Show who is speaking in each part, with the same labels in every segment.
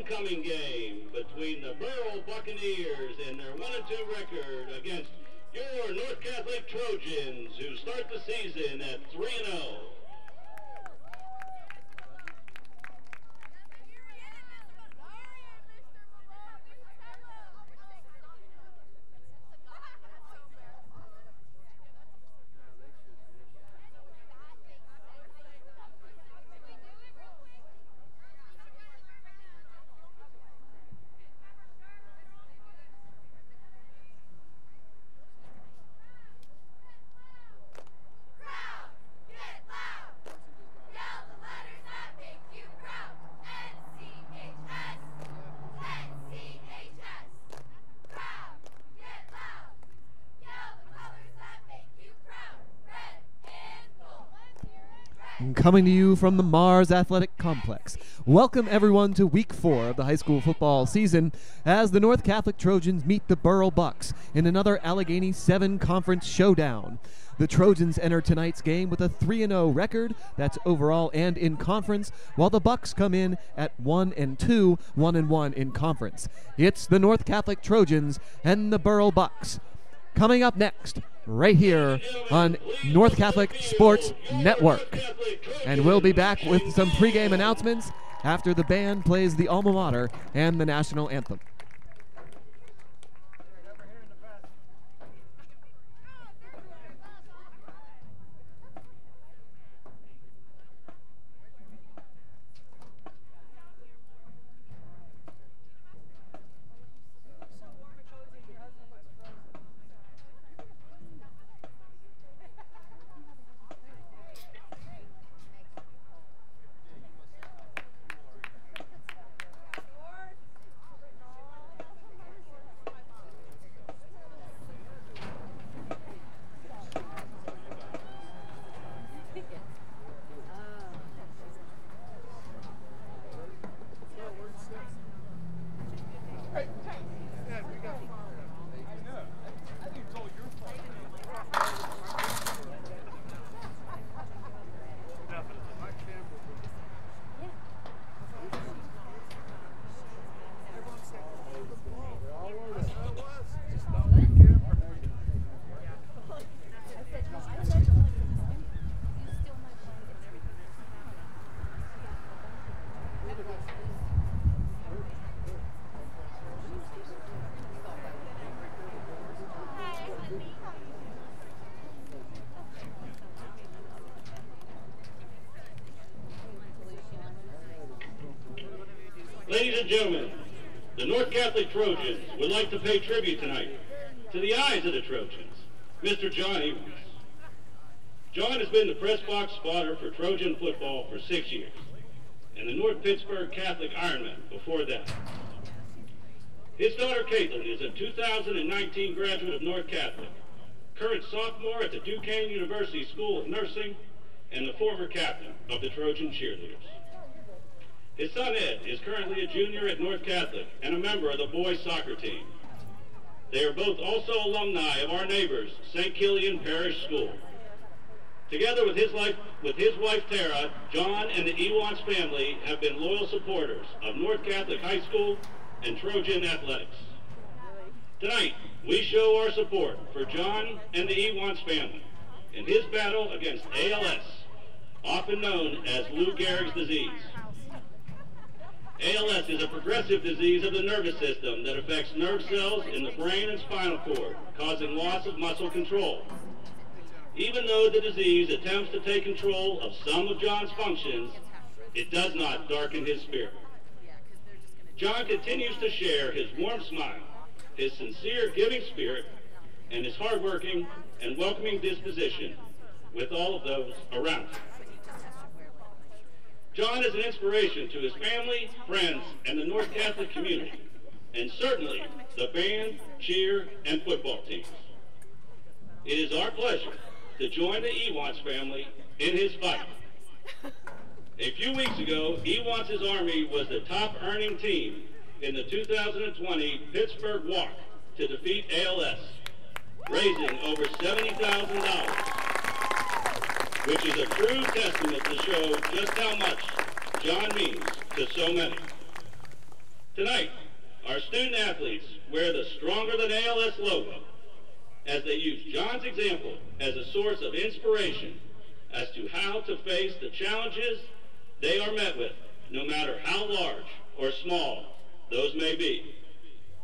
Speaker 1: homecoming game between the Burrell Buccaneers and their 1-2 record against your North Catholic Trojans, who start the season at 3-0.
Speaker 2: Coming to you from the Mars Athletic Complex. Welcome everyone to week 4 of the high school football season as the North Catholic Trojans meet the Burrell Bucks in another Allegheny 7 conference showdown. The Trojans enter tonight's game with a 3-0 record, that's overall and in conference, while the Bucks come in at 1-2, 1-1 in conference. It's the North Catholic Trojans and the Burrell Bucks. Coming up next, right here on North Catholic Sports Network. And we'll be back with some pregame announcements after the band plays the alma mater and the national anthem.
Speaker 1: Ladies and gentlemen, the North Catholic Trojans would like to pay tribute tonight to the eyes of the Trojans, Mr. John Evans. John has been the press box spotter for Trojan football for 6 years, and the North Pittsburgh Catholic Ironman before that. His daughter Caitlin is a 2019 graduate of North Catholic, current sophomore at the Duquesne University School of Nursing, and the former captain of the Trojan cheerleaders. His son Ed is currently a junior at North Catholic and a member of the boys soccer team. They are both also alumni of our neighbors, St. Kilian Parish School. Together with his wife Tara, John and the Ewans family have been loyal supporters of North Catholic High School and Trojan athletics. Tonight, we show our support for John and the Ewans family in his battle against ALS, often known as Lou Gehrig's disease. ALS is a progressive disease of the nervous system that affects nerve cells in the brain and spinal cord, causing loss of muscle control. Even though the disease attempts to take control of some of John's functions, it does not darken his spirit. John continues to share his warm smile, his sincere giving spirit, and his hardworking and welcoming disposition with all of those around him. John is an inspiration to his family, friends, and the North Catholic community, and certainly the band, cheer, and football teams. It is our pleasure to join the Ewans family in his fight. A few weeks ago, Ewans' Army was the top earning team in the 2020 Pittsburgh Walk to defeat ALS, raising over $70,000. Which is a true testament to show just how much John means to so many. Tonight, our student athletes wear the Stronger Than ALS logo as they use John's example as a source of inspiration as to how to face the challenges they are met with, no matter how large or small those may be.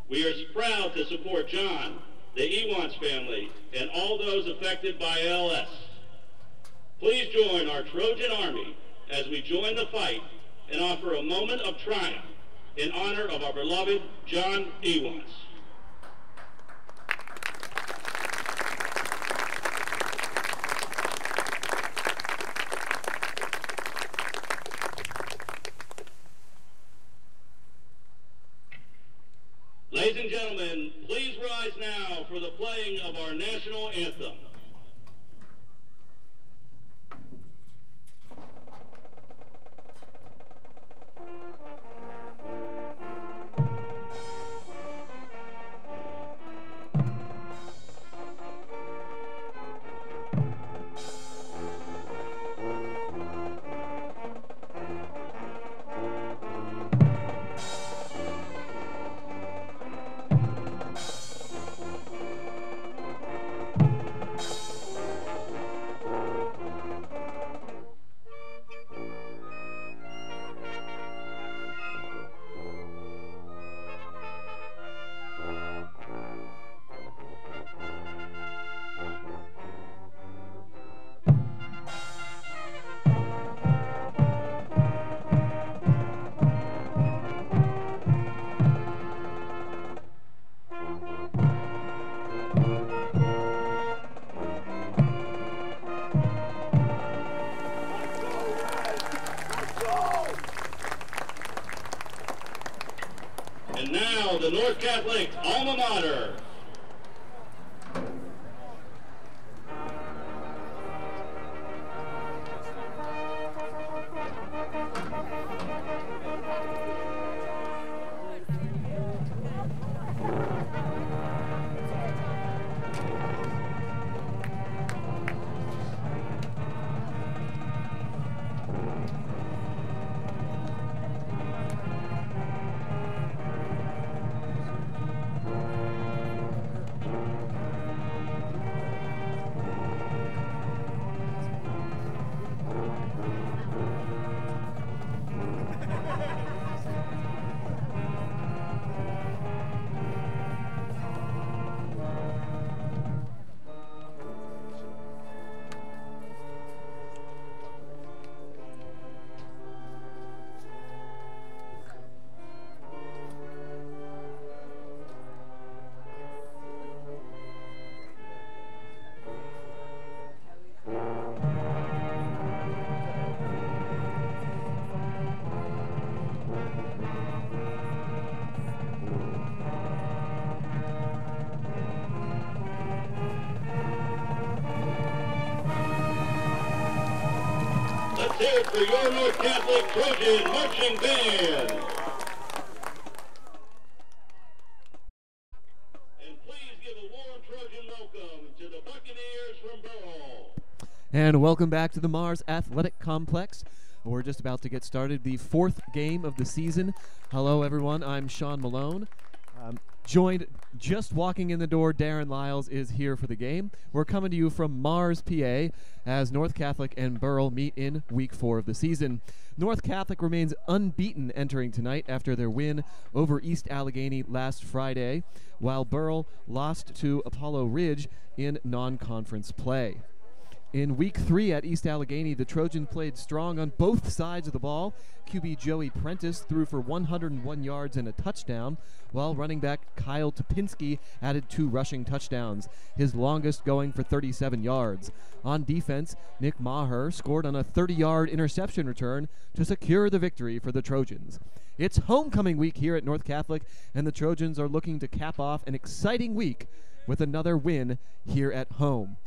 Speaker 1: We are proud to support John, the Ewans family, and all those affected by ALS. Please join our Trojan Army as we join the fight and offer a moment of triumph in honor of our beloved John Ewans. Ladies and gentlemen, please rise now for the playing of our national anthem. And now, the North Catholic alma mater. Let's hear it for your North Catholic Trojan Marching Band. And please give a warm Trojan welcome to the Buccaneers from Burrell.
Speaker 2: And welcome back to the Mars Athletic Complex. We're just about to get started, the fourth game of the season. Hello, everyone. I'm Sean Malone. Joined, just walking in the door, Darren Lyles is here for the game. We're coming to you from Mars, PA, as North Catholic and Burrell meet in Week 4 of the season. North Catholic remains unbeaten entering tonight after their win over East Allegheny last Friday, while Burrell lost to Apollo Ridge in non-conference play. In Week 3 at East Allegheny, the Trojans played strong on both sides of the ball. QB Joey Prentice threw for 101 yards and a touchdown, while running back Kyle Topinski added 2 rushing touchdowns, his longest going for 37 yards. On defense, Nick Maher scored on a 30-yard interception return to secure the victory for the Trojans. It's homecoming week here at North Catholic, and the Trojans are looking to cap off an exciting week with another win here at home.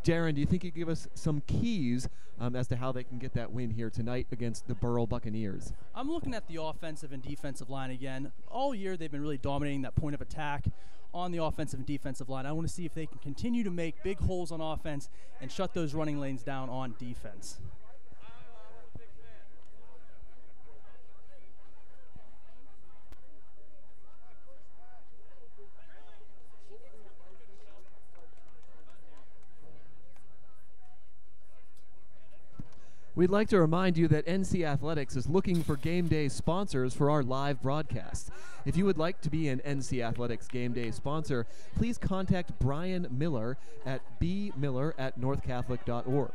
Speaker 2: Darren, do you think you could give us some keys as to how they can get that win here tonight against the Burrell Buccaneers?
Speaker 3: I'm looking at the offensive and defensive line again. All year they've been really dominating that point of attack on the offensive and defensive line. I want to see if they can continue to make big holes on offense and shut those running lanes down on defense.
Speaker 2: We'd like to remind you that NC Athletics is looking for game day sponsors for our live broadcast. If you would like to be an NC Athletics game day sponsor, please contact Brian Miller at bmiller@northcatholic.org.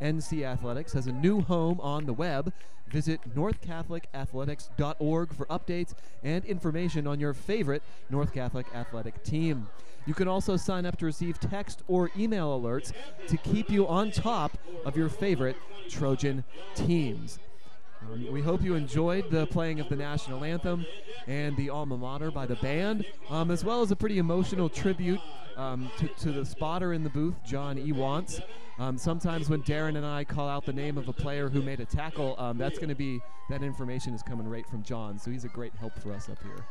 Speaker 2: NC Athletics has a new home on the web. Visit northcatholicathletics.org for updates and information on your favorite North Catholic athletic team. You can also sign up to receive text or email alerts to keep you on top of your favorite Trojan teams. We hope you enjoyed the playing of the national anthem and the alma mater by the band, as well as a pretty emotional tribute to the spotter in the booth, John Ewants. Sometimes when Darren and I call out the name of a player who made a tackle, that's going to be, that information is coming right from John, so he's a great help for us up here.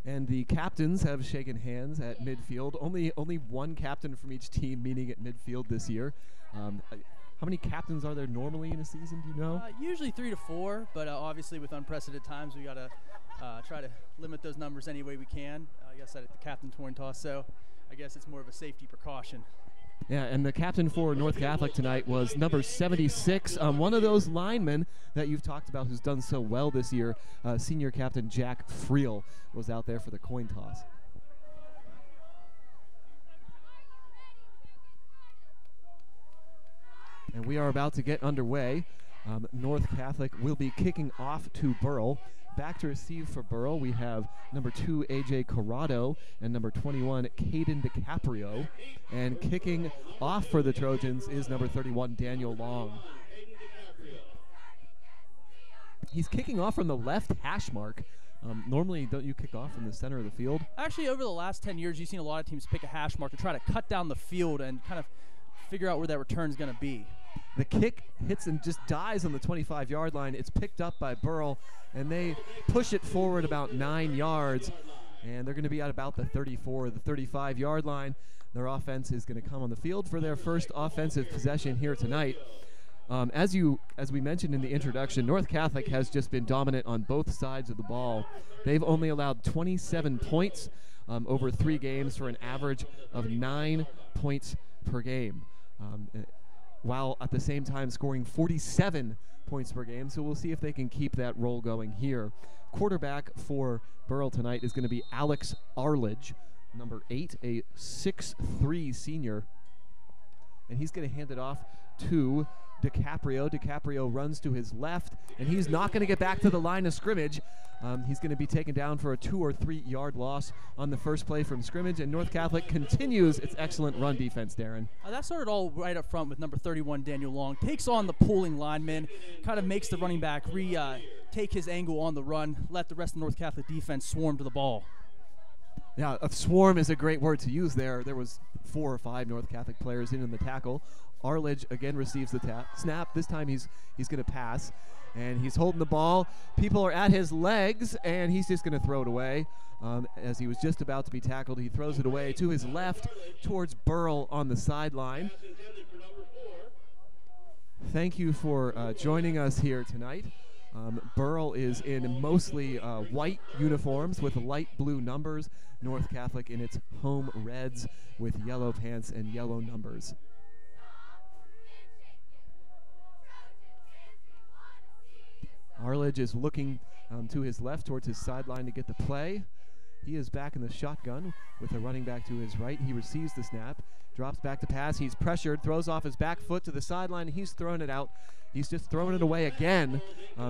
Speaker 2: And the captains have shaken hands at midfield. Only one captain from each team meeting at midfield this year. How many captains are there normally in a season, do you know?
Speaker 3: Usually 3 to 4, but obviously with unprecedented times, we got to try to limit those numbers any way we can. I guess at the captain coin toss, so I guess it's more of a safety precaution.
Speaker 2: Yeah, and the captain for North Catholic tonight was number 76, one of those linemen that you've talked about who's done so well this year. Senior captain Jack Friel was out there for the coin toss. And we are about to get underway. North Catholic will be kicking off to Burrell. Back to receive for Burrell, we have number 2, A.J. Corrado, and number 21, Caden DiCaprio. And kicking off for the Trojans is number 31, Daniel Long. He's kicking off from the left hash mark. Normally, don't you kick off from the center of the field?
Speaker 3: Actually, over the last 10 years, you've seen a lot of teams pick a hash mark to try to cut down the field and kind of figure out where that return is going to be.
Speaker 2: The kick hits and just dies on the 25-yard line. It's picked up by Burrell, and they push it forward about 9 yards, and they're going to be at about the 34, the 35-yard line. Their offense is going to come on the field for their first offensive possession here tonight. As we mentioned in the introduction, North Catholic has just been dominant on both sides of the ball. They've only allowed 27 points over 3 games for an average of 9 points per game, while at the same time scoring 47 points per game. So we'll see if they can keep that roll going here. Quarterback for Burrell tonight is going to be Alex Arledge, number 8, a 6'3" senior. And he's going to hand it off to DiCaprio. DiCaprio runs to his left, and he's not going to get back to the line of scrimmage. He's going to be taken down for a 2 or 3 yard loss on the first play from scrimmage, and North Catholic continues its excellent run defense, Darren.
Speaker 3: That started all right up front with number 31, Daniel Long. Takes on the pulling lineman, kind of makes the running back take his angle on the run, let the rest of the North Catholic defense swarm to the ball.
Speaker 2: Yeah, a swarm is a great word to use there. There was 4 or 5 North Catholic players in the tackle. Arledge again receives the snap. This time he's going to pass, and he's holding the ball. People are at his legs, and he's just going to throw it away. As he was just about to be tackled, he throws it away to his left towards Burrell on the sideline. Thank you for joining us here tonight. Burrell is in mostly white uniforms with light blue numbers. North Catholic in its home reds with yellow pants and yellow numbers. Arledge is looking to his left towards his sideline to get the play. He is back in the shotgun with a running back to his right. He receives the snap, drops back to pass. He's pressured, throws off his back foot to the sideline. He's thrown it out. He's just throwing it away again,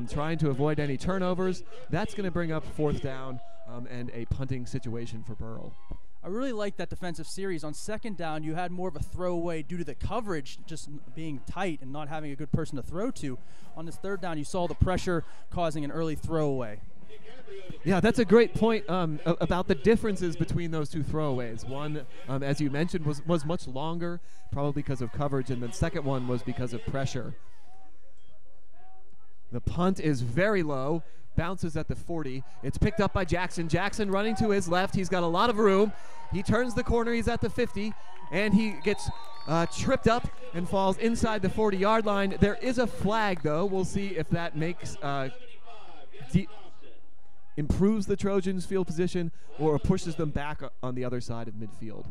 Speaker 2: trying to avoid any turnovers. That's going to bring up 4th down and a punting situation for Burrell.
Speaker 3: I really like that defensive series. On 2nd down, you had more of a throwaway due to the coverage just being tight and not having a good person to throw to. On this 3rd down, you saw the pressure causing an early throwaway.
Speaker 2: Yeah, that's a great point about the differences between those 2 throwaways. One, as you mentioned, was much longer, probably because of coverage, and the second one was because of pressure. The punt is very low. Bounces at the 40. It's picked up by Jackson. Jackson running to his left. He's got a lot of room. He turns the corner. He's at the 50. And he gets tripped up and falls inside the 40-yard line. There is a flag, though. We'll see if that makes improves the Trojans' field position or pushes them back on the other side of midfield.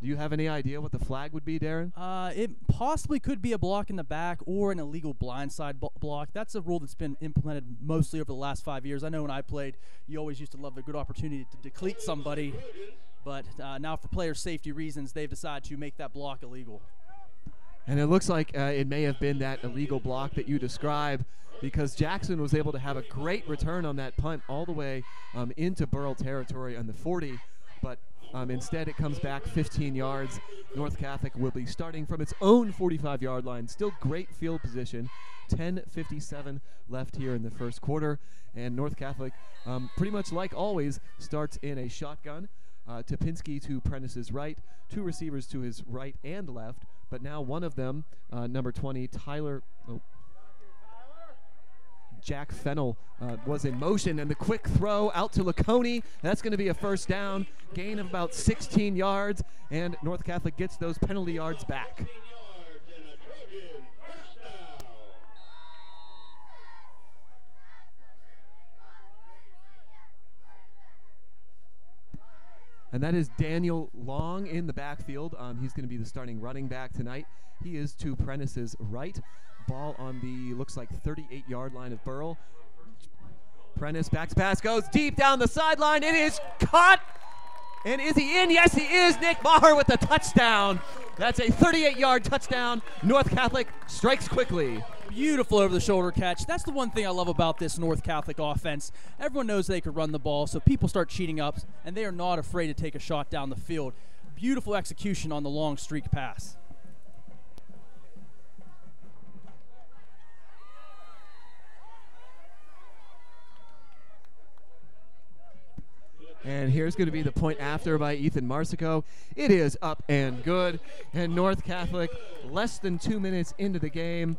Speaker 2: Do you have any idea what the flag would be, Darren?
Speaker 3: It possibly could be a block in the back or an illegal blindside block. That's a rule that's been implemented mostly over the last 5 years. I know when I played, you always used to love a good opportunity to decleat somebody, but now for player safety reasons, they've decided to make that block illegal.
Speaker 2: And it looks like it may have been that illegal block that you described, because Jackson was able to have a great return on that punt all the way into Burrell territory on the 40, but instead it comes back 15 yards. North Catholic will be starting from its own 45-yard line. Still great field position. 10:57 left here in the first quarter, and North Catholic, pretty much like always, starts in a shotgun. Topinski to Prentice's right, two receivers to his right and left, but now one of them, number 20, Jack Fennell, was in motion, and the quick throw out to Laconey. That's going to be a first down, gain of about 16 yards, and North Catholic gets those penalty yards back. And that is Daniel Long in the backfield. He's going to be the starting running back tonight. He is to Prentice's right. Ball on the, looks like, 38-yard line of Burrell. Prentice backs pass, goes deep down the sideline. It is caught. And is he in? Yes, he is. Nick Maher with the touchdown. That's a 38-yard touchdown. North Catholic strikes quickly.
Speaker 3: Beautiful over-the-shoulder catch. That's the one thing I love about this North Catholic offense. Everyone knows they could run the ball, so people start cheating up, and they are not afraid to take a shot down the field. Beautiful execution on the long streak pass.
Speaker 2: And here's going to be the point after by Ethan Marsico. It is up and good. And North Catholic, less than 2 minutes into the game,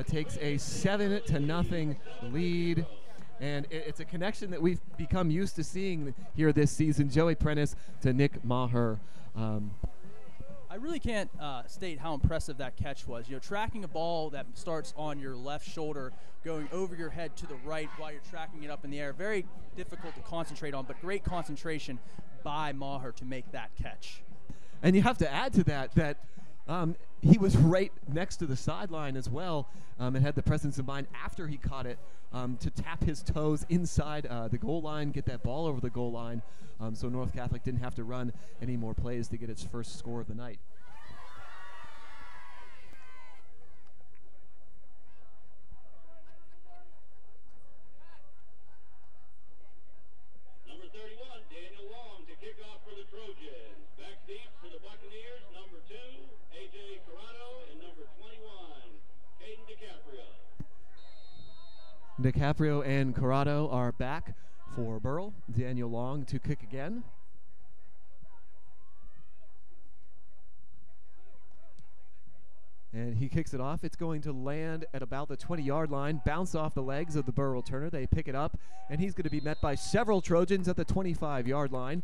Speaker 2: takes a 7-0 lead. And it's a connection that we've become used to seeing here this season. Joey Prentice to Nick Maher.
Speaker 3: I really can't state how impressive that catch was. You know, tracking a ball that starts on your left shoulder, going over your head to the right while you're tracking it up in the air. Very difficult to concentrate on, but great concentration by Maher to make that catch.
Speaker 2: And you have to add to that he was right next to the sideline as well, and had the presence of mind after he caught it to tap his toes inside the goal line, get that ball over the goal line, so North Catholic didn't have to run any more plays to get its first score of the night.
Speaker 1: Number 31, Daniel Long to kick off for the Trojans. Back deep for the Buccaneers, number 2, A.J. Corrado, and number 21, Caden DiCaprio.
Speaker 2: DiCaprio and Corrado are back for Burrell. Daniel Long to kick again. And he kicks it off. It's going to land at about the 20-yard line, bounce off the legs of the Burrell Turner. They pick it up, and he's going to be met by several Trojans at the 25-yard line.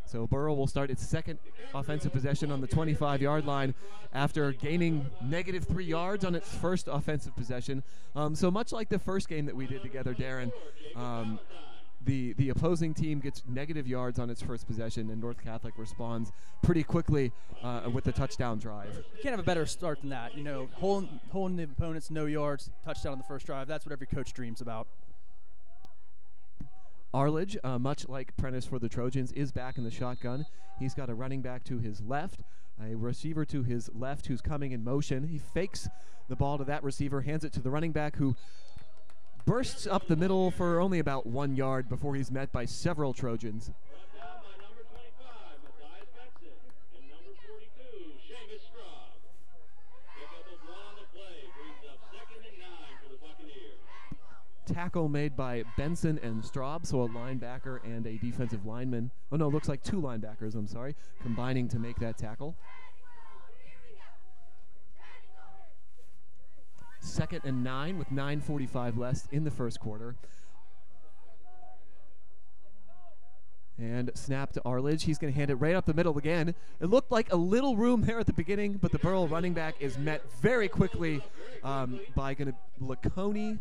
Speaker 2: So Burrell will start its second offensive possession on the 25-yard line after gaining -3 yards on its first offensive possession. So much like the first game that we did together, Darren, the opposing team gets negative yards on its first possession, and North Catholic responds pretty quickly with the touchdown drive.
Speaker 3: You can't have a better start than that. You know, holding the opponents no yards, touchdown on the first drive. That's what every coach dreams about.
Speaker 2: Arledge, much like Prentice for the Trojans, is back in the shotgun. He's got a running back to his left, a receiver to his left who's coming in motion. He fakes the ball to that receiver, hands it to the running back, who bursts up the middle for only about 1 yard before he's met by several Trojans.
Speaker 1: Down by number 25, Matthias Benson, and number 42, Seamus Straub. Pickup of 1 on the play brings up 2nd and 9 for the Buccaneers.
Speaker 2: Tackle made by Benson and Straub, so a linebacker and a defensive lineman. Oh no, looks like 2 linebackers, I'm sorry, combining to make that tackle. 2nd and 9 with 9:45 left in the first quarter. And snap to Arledge. He's going to hand it right up the middle again. It looked like a little room there at the beginning, but the Burrell running back is met very quickly by Laconi.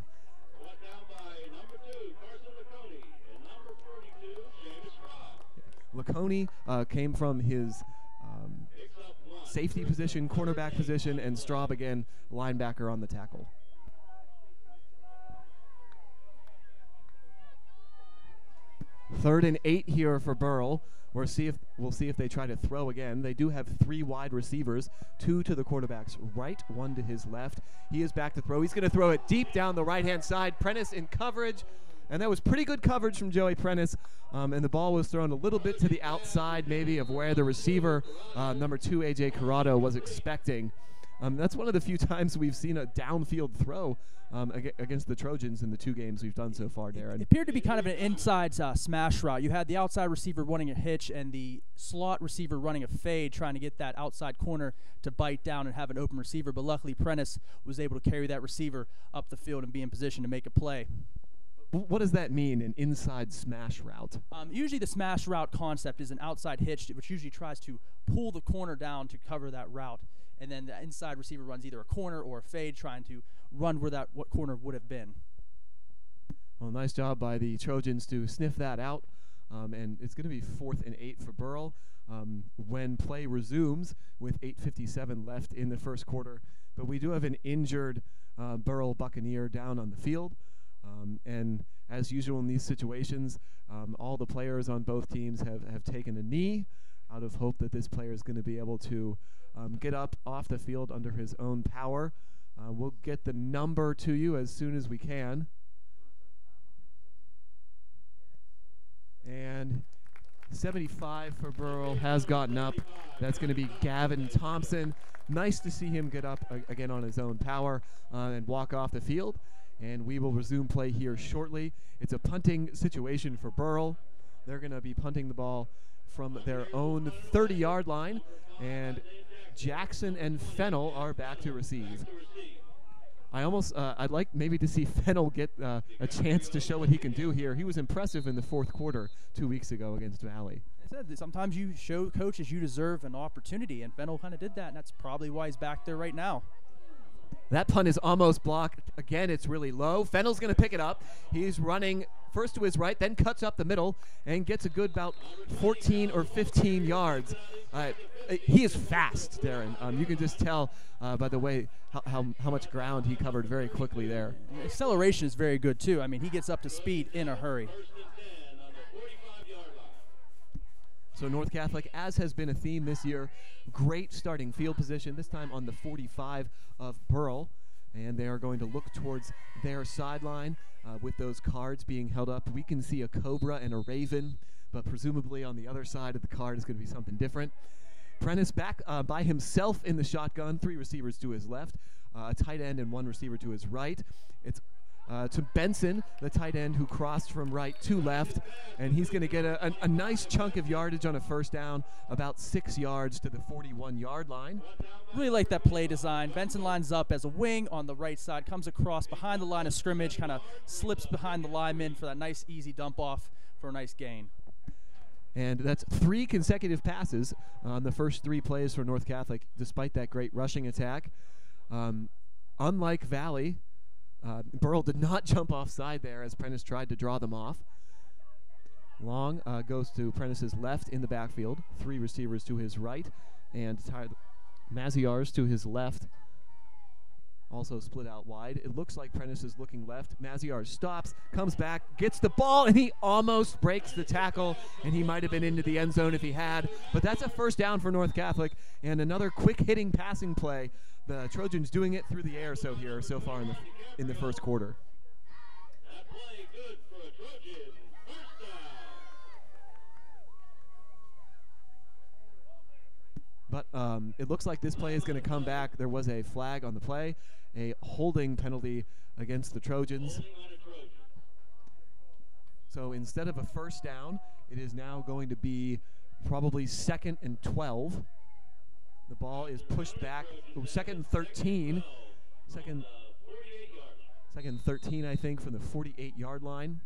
Speaker 2: Laconi came from his safety position, cornerback position, and Straub again, linebacker on the tackle. Third and 8 here for Burrell. We'll see if they try to throw again. They do have 3 wide receivers, 2 to the quarterback's right, 1 to his left. He is back to throw. He's going to throw it deep down the right-hand side. Prentice in coverage, and that was pretty good coverage from Joey Prentice. And the ball was thrown a little bit to the outside, maybe, of where the receiver, number 2, A.J. Corrado, was expecting. That's one of the few times we've seen a downfield throw against the Trojans in the 2 games we've done so far, Darren.
Speaker 3: It appeared to be kind of an inside smash route. You had the outside receiver running a hitch and the slot receiver running a fade, trying to get that outside corner to bite down and have an open receiver. But luckily, Prentice was able to carry that receiver up the field and be in position to make a play.
Speaker 2: What does that mean, an inside smash route?
Speaker 3: Usually the smash route concept is an outside hitch, which usually tries to pull the corner down to cover that route. And then the inside receiver runs either a corner or a fade, trying to run where what corner would have been.
Speaker 2: Well, nice job by the Trojans to sniff that out. And it's going to be 4th and 8 for Burrell when play resumes with 8:57 left in the first quarter. But we do have an injured Burrell Buccaneer down on the field. And as usual in these situations, all the players on both teams have taken a knee out of hope that this player is going to be able to get up off the field under his own power. We'll get the number to you as soon as we can. And 75 for Burrell has gotten up. That's going to be Gavin Thompson. Nice to see him get up again on his own power and walk off the field. And we will resume play here shortly. It's a punting situation for Burrell. They're going to be punting the ball from their own 30-yard line. And Jackson and Fennell are back to receive. I'd like maybe to see Fennell get a chance to show what he can do here. He was impressive in the 4th quarter 2 weeks ago against Valley.
Speaker 3: I said that sometimes you show coaches you deserve an opportunity, and Fennell kind of did that, and that's probably why he's back there right now.
Speaker 2: That punt is almost blocked. Again, it's really low. Fennell's going to pick it up. He's running first to his right, then cuts up the middle and gets a good about 14 or 15 yards. He is fast, Darren. You can just tell by the way how much ground he covered very quickly there.
Speaker 3: The acceleration is very good, too. I mean, he gets up to speed in a hurry.
Speaker 2: So North Catholic, as has been a theme this year, great starting field position, this time on the 45 of Burrell. And they are going to look towards their sideline with those cards being held up. We can see a cobra and a raven, but presumably on the other side of the card is going to be something different. Prentice back by himself in the shotgun, 3 receivers to his left, a tight end and 1 receiver to his right. It's to Benson, the tight end who crossed from right to left, and he's going to get a nice chunk of yardage on a first down, about 6 yards to the 41-yard line.
Speaker 3: Really like that play design. Benson lines up as a wing on the right side, comes across behind the line of scrimmage, kind of slips behind the lineman for that nice easy dump off for a nice gain.
Speaker 2: And that's 3 consecutive passes on the first 3 plays for North Catholic, despite that great rushing attack. Unlike Valley, Burrell did not jump offside there as Prentice tried to draw them off. Long goes to Prentice's left in the backfield, 3 receivers to his right, and Maziar's to his left, also split out wide. It looks like Prentice is looking left. Maziar stops, comes back, gets the ball, and he almost breaks the tackle, and he might have been into the end zone if he had. But that's a first down for North Catholic, and another quick-hitting passing play. The Trojans doing it through the air so far in the first quarter.
Speaker 1: That play good for a Trojan. First down.
Speaker 2: But it looks like this play is going to come back. There was a flag on the play, a holding penalty against the Trojans. So instead of a first down, it is now going to be probably 2nd and 12. The ball is pushed back. 2nd and 13. Second and 13, I think, from the 48-yard line.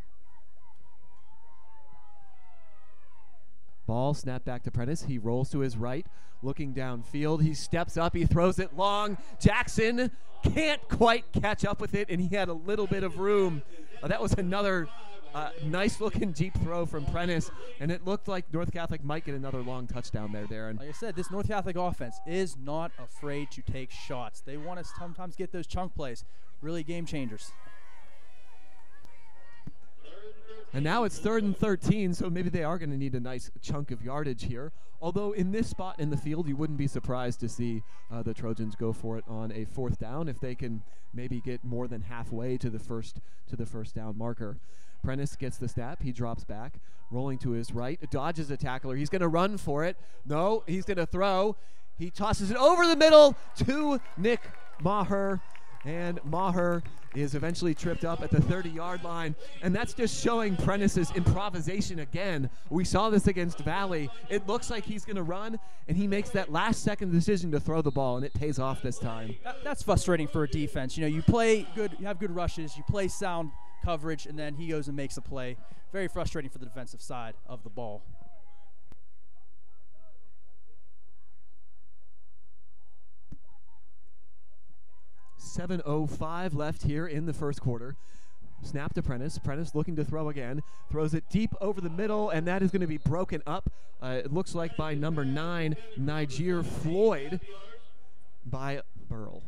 Speaker 2: Ball snapped back to Prentice. He rolls to his right, looking downfield. He steps up. He throws it long. Jackson can't quite catch up with it, and he had a little bit of room. That was another nice-looking deep throw from Prentice, and it looked like North Catholic might get another long touchdown there, Darren.
Speaker 3: Like I said, this North Catholic offense is not afraid to take shots. They want to sometimes get those chunk plays. Really game changers.
Speaker 2: And now it's 3rd and 13, so maybe they are going to need a nice chunk of yardage here. Although in this spot in the field, you wouldn't be surprised to see the Trojans go for it on a 4th down if they can maybe get more than halfway to the first down marker. Prentice gets the snap. He drops back, rolling to his right, dodges a tackler. He's going to run for it. No, he's going to throw. He tosses it over the middle to Nick Maher. And Maher is eventually tripped up at the 30-yard line. And that's just showing Prentice's improvisation again. We saw this against Valley. It looks like he's going to run, and he makes that last-second decision to throw the ball, and it pays off this time.
Speaker 3: That's frustrating for a defense. You know, you play good, you have good rushes, you play sound coverage, and then he goes and makes a play. Very frustrating for the defensive side of the ball.
Speaker 2: .7:05 left here in the first quarter. Snap to Prentice. Prentice looking to throw again. Throws it deep over the middle, and that is going to be broken up. It looks like by number 9, Niger Floyd, by Burrell.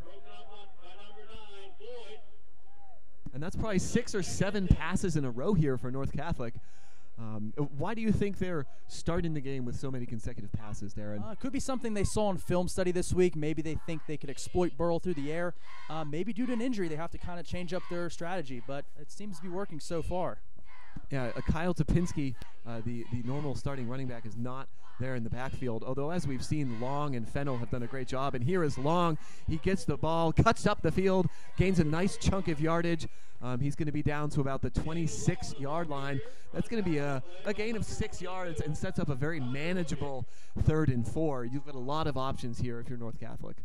Speaker 2: And that's probably 6 or 7 passes in a row here for North Catholic. Why do you think they're starting the game with so many consecutive passes, Darren?
Speaker 3: Could be something they saw in film study this week. Maybe they think they could exploit Burrell through the air. Maybe due to an injury, they have to kind of change up their strategy, but it seems to be working so far.
Speaker 2: Yeah, Kyle Topinski, the normal starting running back, is not there in the backfield, although as we've seen, Long and Fennell have done a great job. And here is Long. He gets the ball, cuts up the field, gains a nice chunk of yardage. He's going to be down to about the 26-yard line. That's going to be a gain of 6 yards and sets up a very manageable 3rd and 4. You've got a lot of options here if you're North Catholic.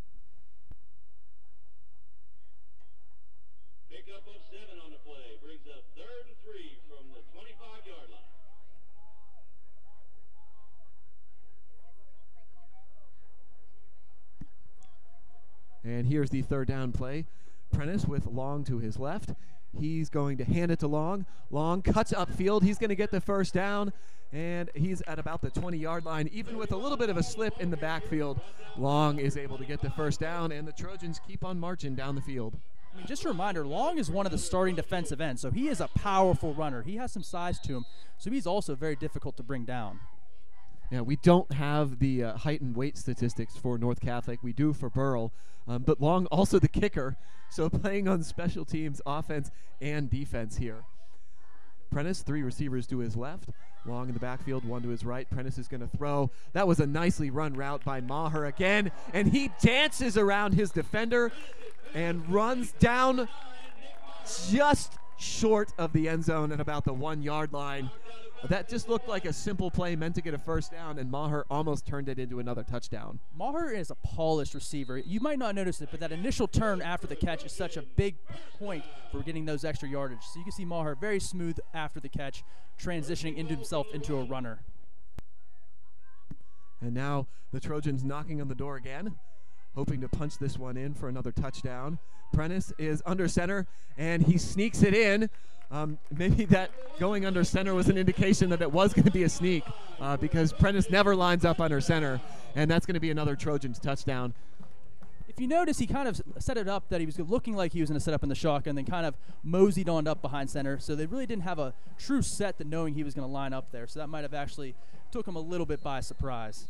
Speaker 1: Pickup of 7 on the play brings up 3rd and 3 from the 25-yard line.
Speaker 2: And here's the 3rd down play. Prentice with Long to his left. He's going to hand it to Long. Long cuts upfield. He's going to get the 1st down, and he's at about the 20-yard line. Even with a little bit of a slip in the backfield, Long is able to get the 1st down, and the Trojans keep on marching down the field.
Speaker 3: I mean, just a reminder, Long is one of the starting defensive ends, so he is a powerful runner. He has some size to him, so he's also very difficult to bring down.
Speaker 2: Yeah, we don't have the height and weight statistics for North Catholic. We do for Burrell, but Long also the kicker, so playing on special teams, offense and defense here. Prentice, 3 receivers to his left. Long in the backfield, 1 to his right. Prentice is going to throw. That was a nicely run route by Maher again, and he dances around his defender and runs down just short of the end zone at about the 1-yard line. That just looked like a simple play meant to get a 1st down, and Maher almost turned it into another touchdown.
Speaker 3: Maher is a polished receiver. You might not notice it, but that initial turn after the catch is such a big point for getting those extra yardage. So you can see Maher very smooth after the catch, transitioning into himself into a runner.
Speaker 2: And now the Trojans knocking on the door again, hoping to punch this one in for another touchdown. Prentice is under center, and he sneaks it in. Maybe that going under center was an indication that it was going to be a sneak because Prentice never lines up under center, and that's going to be another Trojans touchdown.
Speaker 3: If you notice, he kind of set it up that he was looking like he was going to set up in the shotgun, then kind of moseyed on up behind center. So they really didn't have a true set that knowing he was going to line up there. So that might have actually took him a little bit by surprise.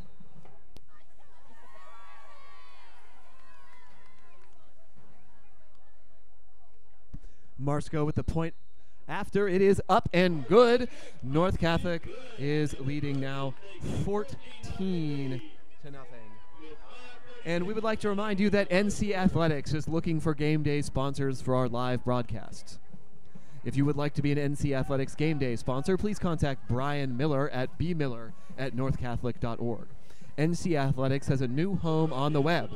Speaker 2: Marsko with the point after. It is up and good. North Catholic is leading now 14-0. And we would like to remind you that NC Athletics is looking for game day sponsors for our live broadcasts. If you would like to be an NC Athletics game day sponsor, please contact Brian Miller at bmiller@northcatholic.org. NC Athletics has a new home on the web.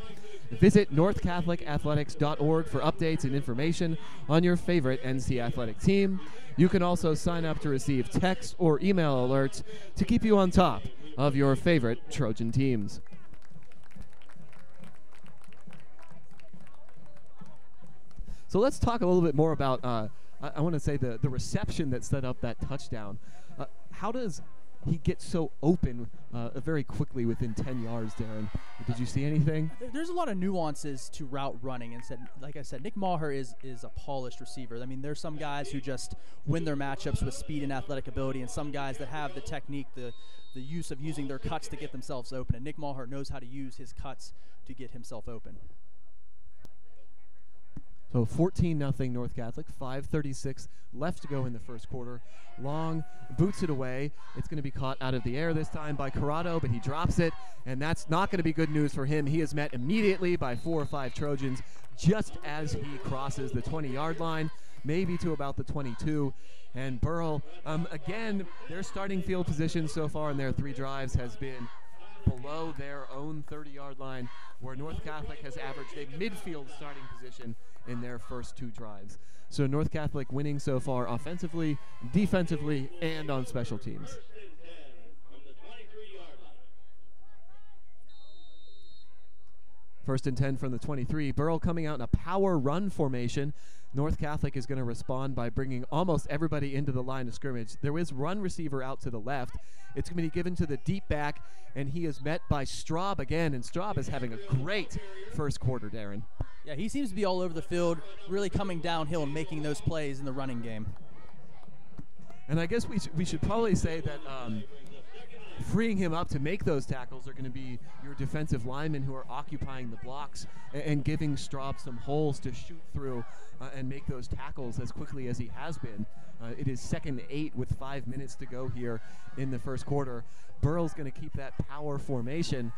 Speaker 2: Visit northcatholicathletics.org for updates and information on your favorite NC Athletic team. You can also sign up to receive text or email alerts to keep you on top of your favorite Trojan teams. So let's talk a little bit more about, I want to say, the reception that set up that touchdown. How does he get so open very quickly within 10 yards, Darren? Did you see anything?
Speaker 3: There's a lot of nuances to route running. And like I said, Nick Maher is a polished receiver. I mean, there's some guys who just win their matchups with speed and athletic ability, and some guys that have the technique, the use of using their cuts to get themselves open. And Nick Maher knows how to use his cuts to get himself open.
Speaker 2: So 14-0 North Catholic, 5:36 left to go in the first quarter. Long boots it away. It's going to be caught out of the air this time by Corrado, but he drops it, and that's not going to be good news for him. He is met immediately by 4 or 5 Trojans just as he crosses the 20-yard line, maybe to about the 22. And Burrell, again, their starting field position so far in their 3 drives has been below their own 30-yard line, where North Catholic has averaged a midfield starting position in their first 2 drives. So North Catholic winning so far offensively, defensively, and on special teams. First and 10 from the 23. Burrell coming out in a power run formation. North Catholic is going to respond by bringing almost everybody into the line of scrimmage. There is run receiver out to the left. It's going to be given to the deep back, and he is met by Straub again, and Straub is having a great first quarter, Darren.
Speaker 3: Yeah, he seems to be all over the field, really coming downhill and making those plays in the running game.
Speaker 2: And I guess we should probably say that freeing him up to make those tackles are going to be your defensive linemen who are occupying the blocks and giving Straub some holes to shoot through and make those tackles as quickly as he has been. It is 2nd and 8 with 5 minutes to go here in the first quarter. Burrell's going to keep that power formation.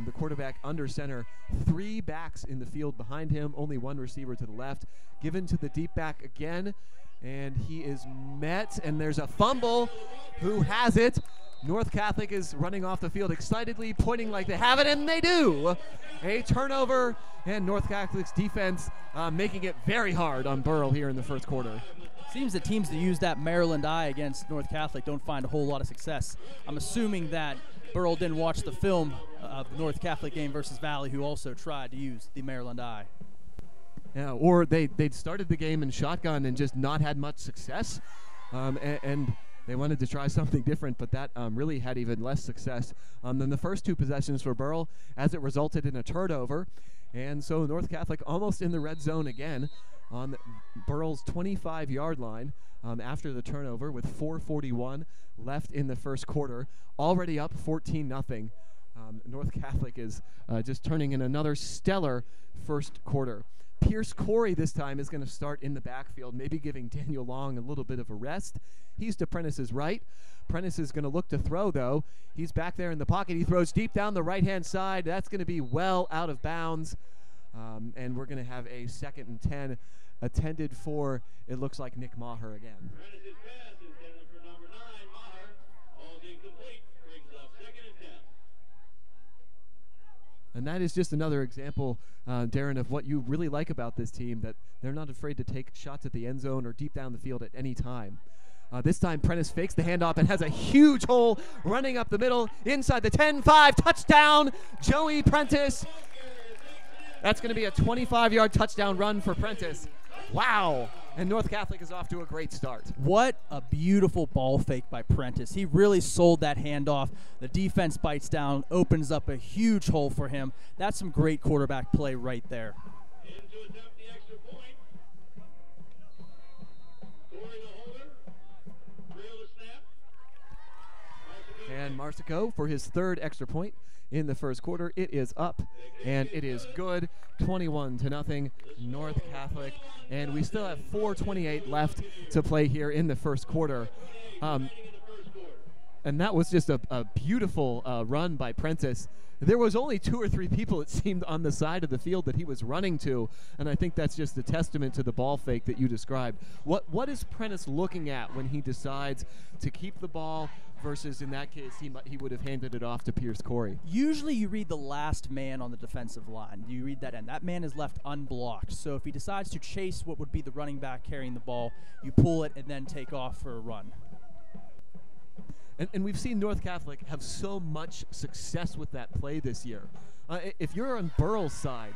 Speaker 2: The quarterback under center, 3 backs in the field behind him, only 1 receiver to the left. Given to the deep back again, and he is met, and there's a fumble. Who has it? North Catholic is running off the field excitedly, pointing like they have it, and they do. A turnover, and North Catholic's defense making it very hard on Burrell here in the first quarter.
Speaker 3: Seems that teams that use that Maryland eye against North Catholic don't find a whole lot of success. I'm assuming that Burrell didn't watch the film of the North Catholic game versus Valley, who also tried to use the Maryland eye.
Speaker 2: Yeah, or they'd started the game in shotgun and just not had much success, and they wanted to try something different, but that really had even less success than the first 2 possessions for Burrell, as it resulted in a turnover. And so North Catholic almost in the red zone again on Burrell's 25-yard line after the turnover with 4:41 left in the first quarter, already up 14-0. North Catholic is just turning in another stellar first quarter. Pierce Corey this time is going to start in the backfield, maybe giving Daniel Long a little bit of a rest. He's to Prentice's right. Prentice is going to look to throw, though. He's back there in the pocket. He throws deep down the right-hand side. That's going to be well out of bounds. And we're going to have a 2nd and 10 attended for, it looks like, Nick Maher again.
Speaker 1: Prentice's pass intended for number 9, Maher. All's incomplete. Brings up 2nd and 10.
Speaker 2: And that is just another example, Darren, of what you really like about this team, that they're not afraid to take shots at the end zone or deep down the field at any time. This time, Prentice fakes the handoff and has a huge hole running up the middle, inside the 10-5, touchdown, Joey Prentice. That's going to be a 25-yard touchdown run for Prentice. Wow. And North Catholic is off to a great start.
Speaker 3: What a beautiful ball fake by Prentice. He really sold that handoff. The defense bites down, opens up a huge hole for him. That's some great quarterback play right there.
Speaker 1: In to attempt the extra point. Corey the holder. Trail the snap.
Speaker 2: And Marsico for his 3rd extra point in the first quarter. It is up, and it is good. 21-0 North Catholic. And we still have 4:28 left to play here in the first quarter. And that was just a beautiful run by Prentice. There was only 2 or 3 people, it seemed, on the side of the field that he was running to, and I think that's just a testament to the ball fake that you described. What is Prentice looking at when he decides to keep the ball versus, in that case, he would have handed it off to Pierce Corey?
Speaker 3: Usually you read the last man on the defensive line. You read that end. That man is left unblocked. So if he decides to chase what would be the running back carrying the ball, you pull it and then take off for a run.
Speaker 2: And we've seen North Catholic have so much success with that play this year. If you're on Burrell's side,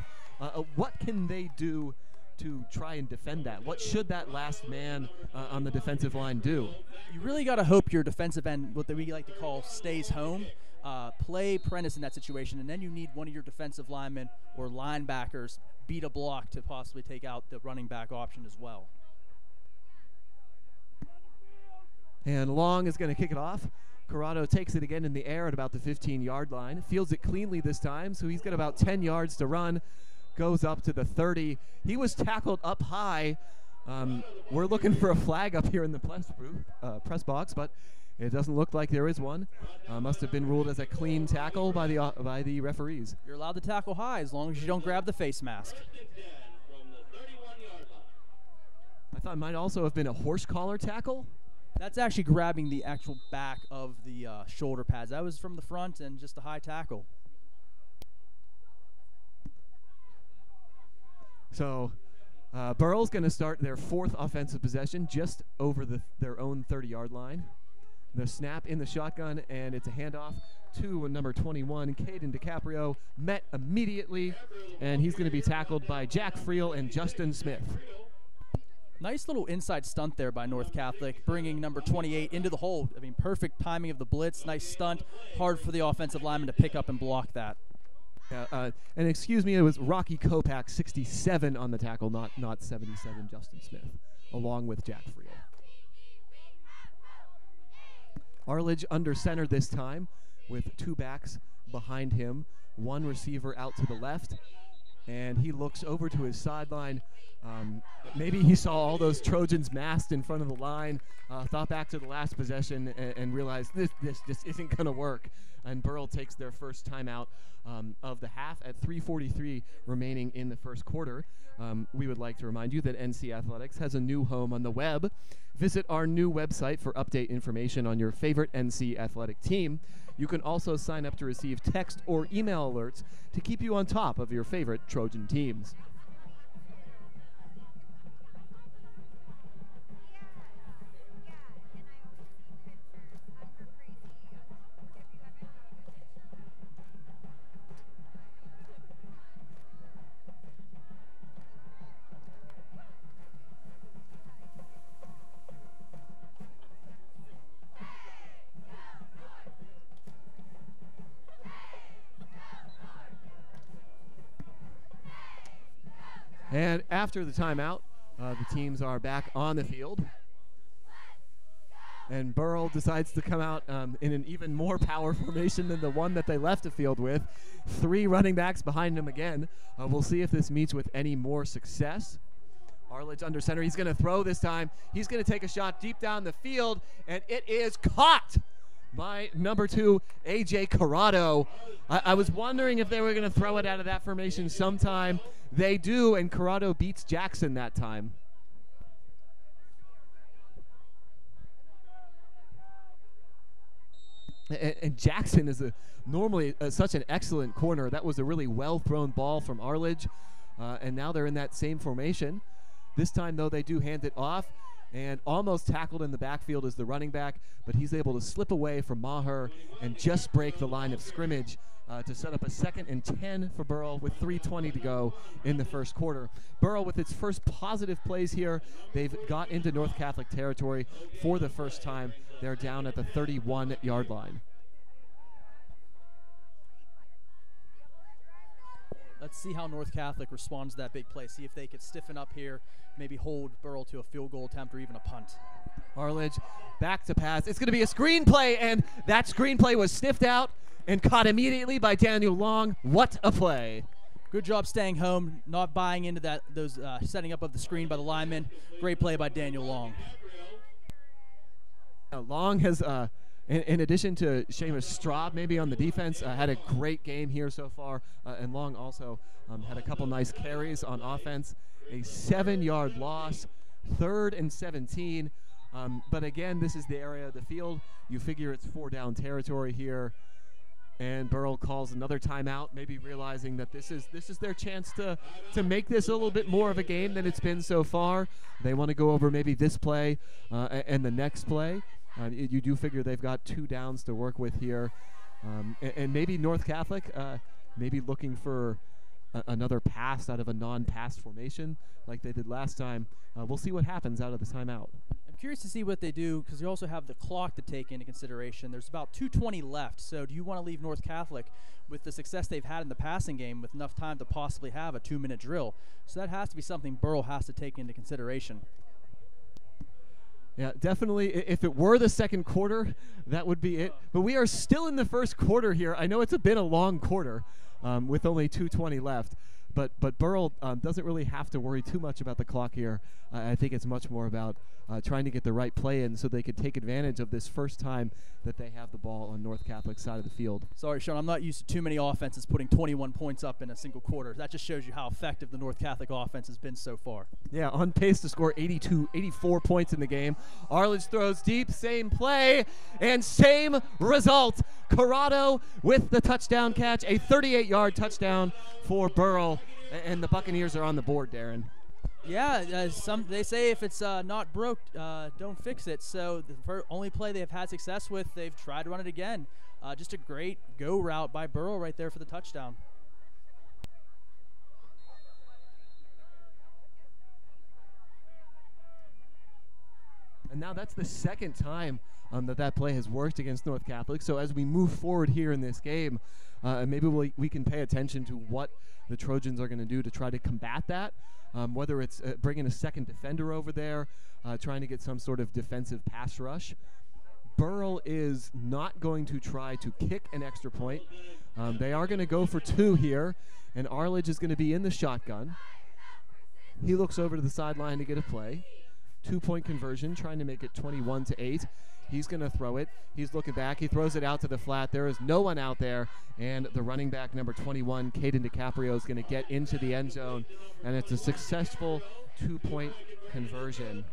Speaker 2: what can they do to try and defend that? What should that last man on the defensive line do?
Speaker 3: You really got to hope your defensive end, what we like to call stays home. Play Prentice in that situation, and then you need one of your defensive linemen or linebackers beat a block to possibly take out the running back option as well.
Speaker 2: And Long is going to kick it off. Corrado takes it again in the air at about the 15-yard line. Fields it cleanly this time, so he's got about 10 yards to run. Goes up to the 30. He was tackled up high. We're looking for a flag up here in the press box, but it doesn't look like there is one. Must have been ruled as a clean tackle by the referees.
Speaker 3: You're allowed to tackle high as long as you don't grab the face mask.
Speaker 2: I thought it might also have been a horse collar tackle.
Speaker 3: That's actually grabbing the actual back of the shoulder pads. That was from the front and just a high tackle.
Speaker 2: So Burrell's going to start their fourth offensive possession just over their own 30-yard line. The snap in the shotgun, and it's a handoff to number 21, Caden DiCaprio, met immediately, and he's going to be tackled by Jack Friel and Justin Smith.
Speaker 3: Nice little inside stunt there by North Catholic, bringing number 28 into the hole. I mean, perfect timing of the blitz, nice stunt. Hard for the offensive lineman to pick up and block that.
Speaker 2: And excuse me, it was Rocky Kopak, 67 on the tackle, not 77, Justin Smith, along with Jack Friel. Arledge under center this time with two backs behind him, one receiver out to the left, and he looks over to his sideline. Maybe he saw all those Trojans massed in front of the line, thought back to the last possession and realized this just isn't going to work. And Burrell takes their first timeout of the half at 3:43 remaining in the first quarter. We would like to remind you that NC Athletics has a new home on the web. Visit our new website for update information on your favorite NC Athletic team. You can also sign up to receive text or email alerts to keep you on top of your favorite Trojan teams. And after the timeout, the teams are back on the field. And Burrell decides to come out in an even more power formation than the one that they left the field with. Three running backs behind him again. We'll see if this meets with any more success. Arledge under center. He's going to throw this time. He's going to take a shot deep down the field, and it is caught by number 2, A.J. Corrado. I was wondering if they were going to throw it out of that formation sometime. They do, and Corrado beats Jackson that time. And Jackson is normally such an excellent corner. That was a really well-thrown ball from Arledge, and now they're in that same formation. This time, though, they do hand it off, and almost tackled in the backfield is the running back, but he's able to slip away from Maher and just break the line of scrimmage to set up a 2nd and 10 for Burrell with 3:20 to go in the first quarter. Burrell with its first positive plays here. They've got into North Catholic territory for the first time. They're down at the 31-yard line.
Speaker 3: Let's see how North Catholic responds to that big play. See if they could stiffen up here, maybe hold Burrell to a field goal attempt or even a punt.
Speaker 2: Arledge back to pass. It's going to be a screenplay, and that screenplay was sniffed out and caught immediately by Daniel Long. What a play.
Speaker 3: Good job staying home, not buying into those setting up of the screen by the lineman. Great play by Daniel Long.
Speaker 2: Long has, in addition to Seamus Straub, maybe on the defense, had a great game here so far. And Long also had a couple nice carries on offense. A 7-yard loss, 3rd and 17. But again, this is the area of the field. You figure it's 4-down territory here. And Burrell calls another timeout, maybe realizing that this is their chance to make this a little bit more of a game than it's been so far. They want to go over maybe this play and the next play. You do figure they've got 2 downs to work with here. And maybe North Catholic, maybe looking for another pass out of a non-pass formation like they did last time. We'll see what happens out of the timeout.
Speaker 3: I'm curious to see what they do because you also have the clock to take into consideration. There's about 2:20 left, so do you want to leave North Catholic with the success they've had in the passing game with enough time to possibly have a 2-minute drill? So that has to be something Burrell has to take into consideration.
Speaker 2: Yeah, definitely. If it were the second quarter, that would be it. But we are still in the first quarter here. I know it's been a long quarter with only 2:20 left. But Burrell doesn't really have to worry too much about the clock here. I think it's much more about trying to get the right play in so they could take advantage of this first time that they have the ball on North Catholic's side of the field.
Speaker 3: Sorry, Sean, I'm not used to too many offenses putting 21 points up in a single quarter. That just shows you how effective the North Catholic offense has been so far.
Speaker 2: Yeah, on pace to score 84 points in the game. Arledge throws deep, same play, and same result. Corrado with the touchdown catch, a 38-yard touchdown for Burrell, and the Buccaneers are on the board, Darren.
Speaker 3: Yeah, they say if it's not broke, don't fix it. So the only play they've had success with, they've tried to run it again. Just a great go route by Burrell right there for the touchdown.
Speaker 2: And now that's the second time that play has worked against North Catholic. So as we move forward here in this game, maybe we can pay attention to what the Trojans are going to do to try to combat that. Whether it's bringing a second defender over there, trying to get some sort of defensive pass rush. Burrell is not going to try to kick an extra point. They are going to go for 2 here, and Arledge is going to be in the shotgun. He looks over to the sideline to get a play. 2-point conversion, trying to make it 21-8. He's going to throw it. He's looking back. He throws it out to the flat. There is no one out there. And the running back, number 21, Caden DiCaprio, is going to get into the end zone. And it's a successful 2-point conversion.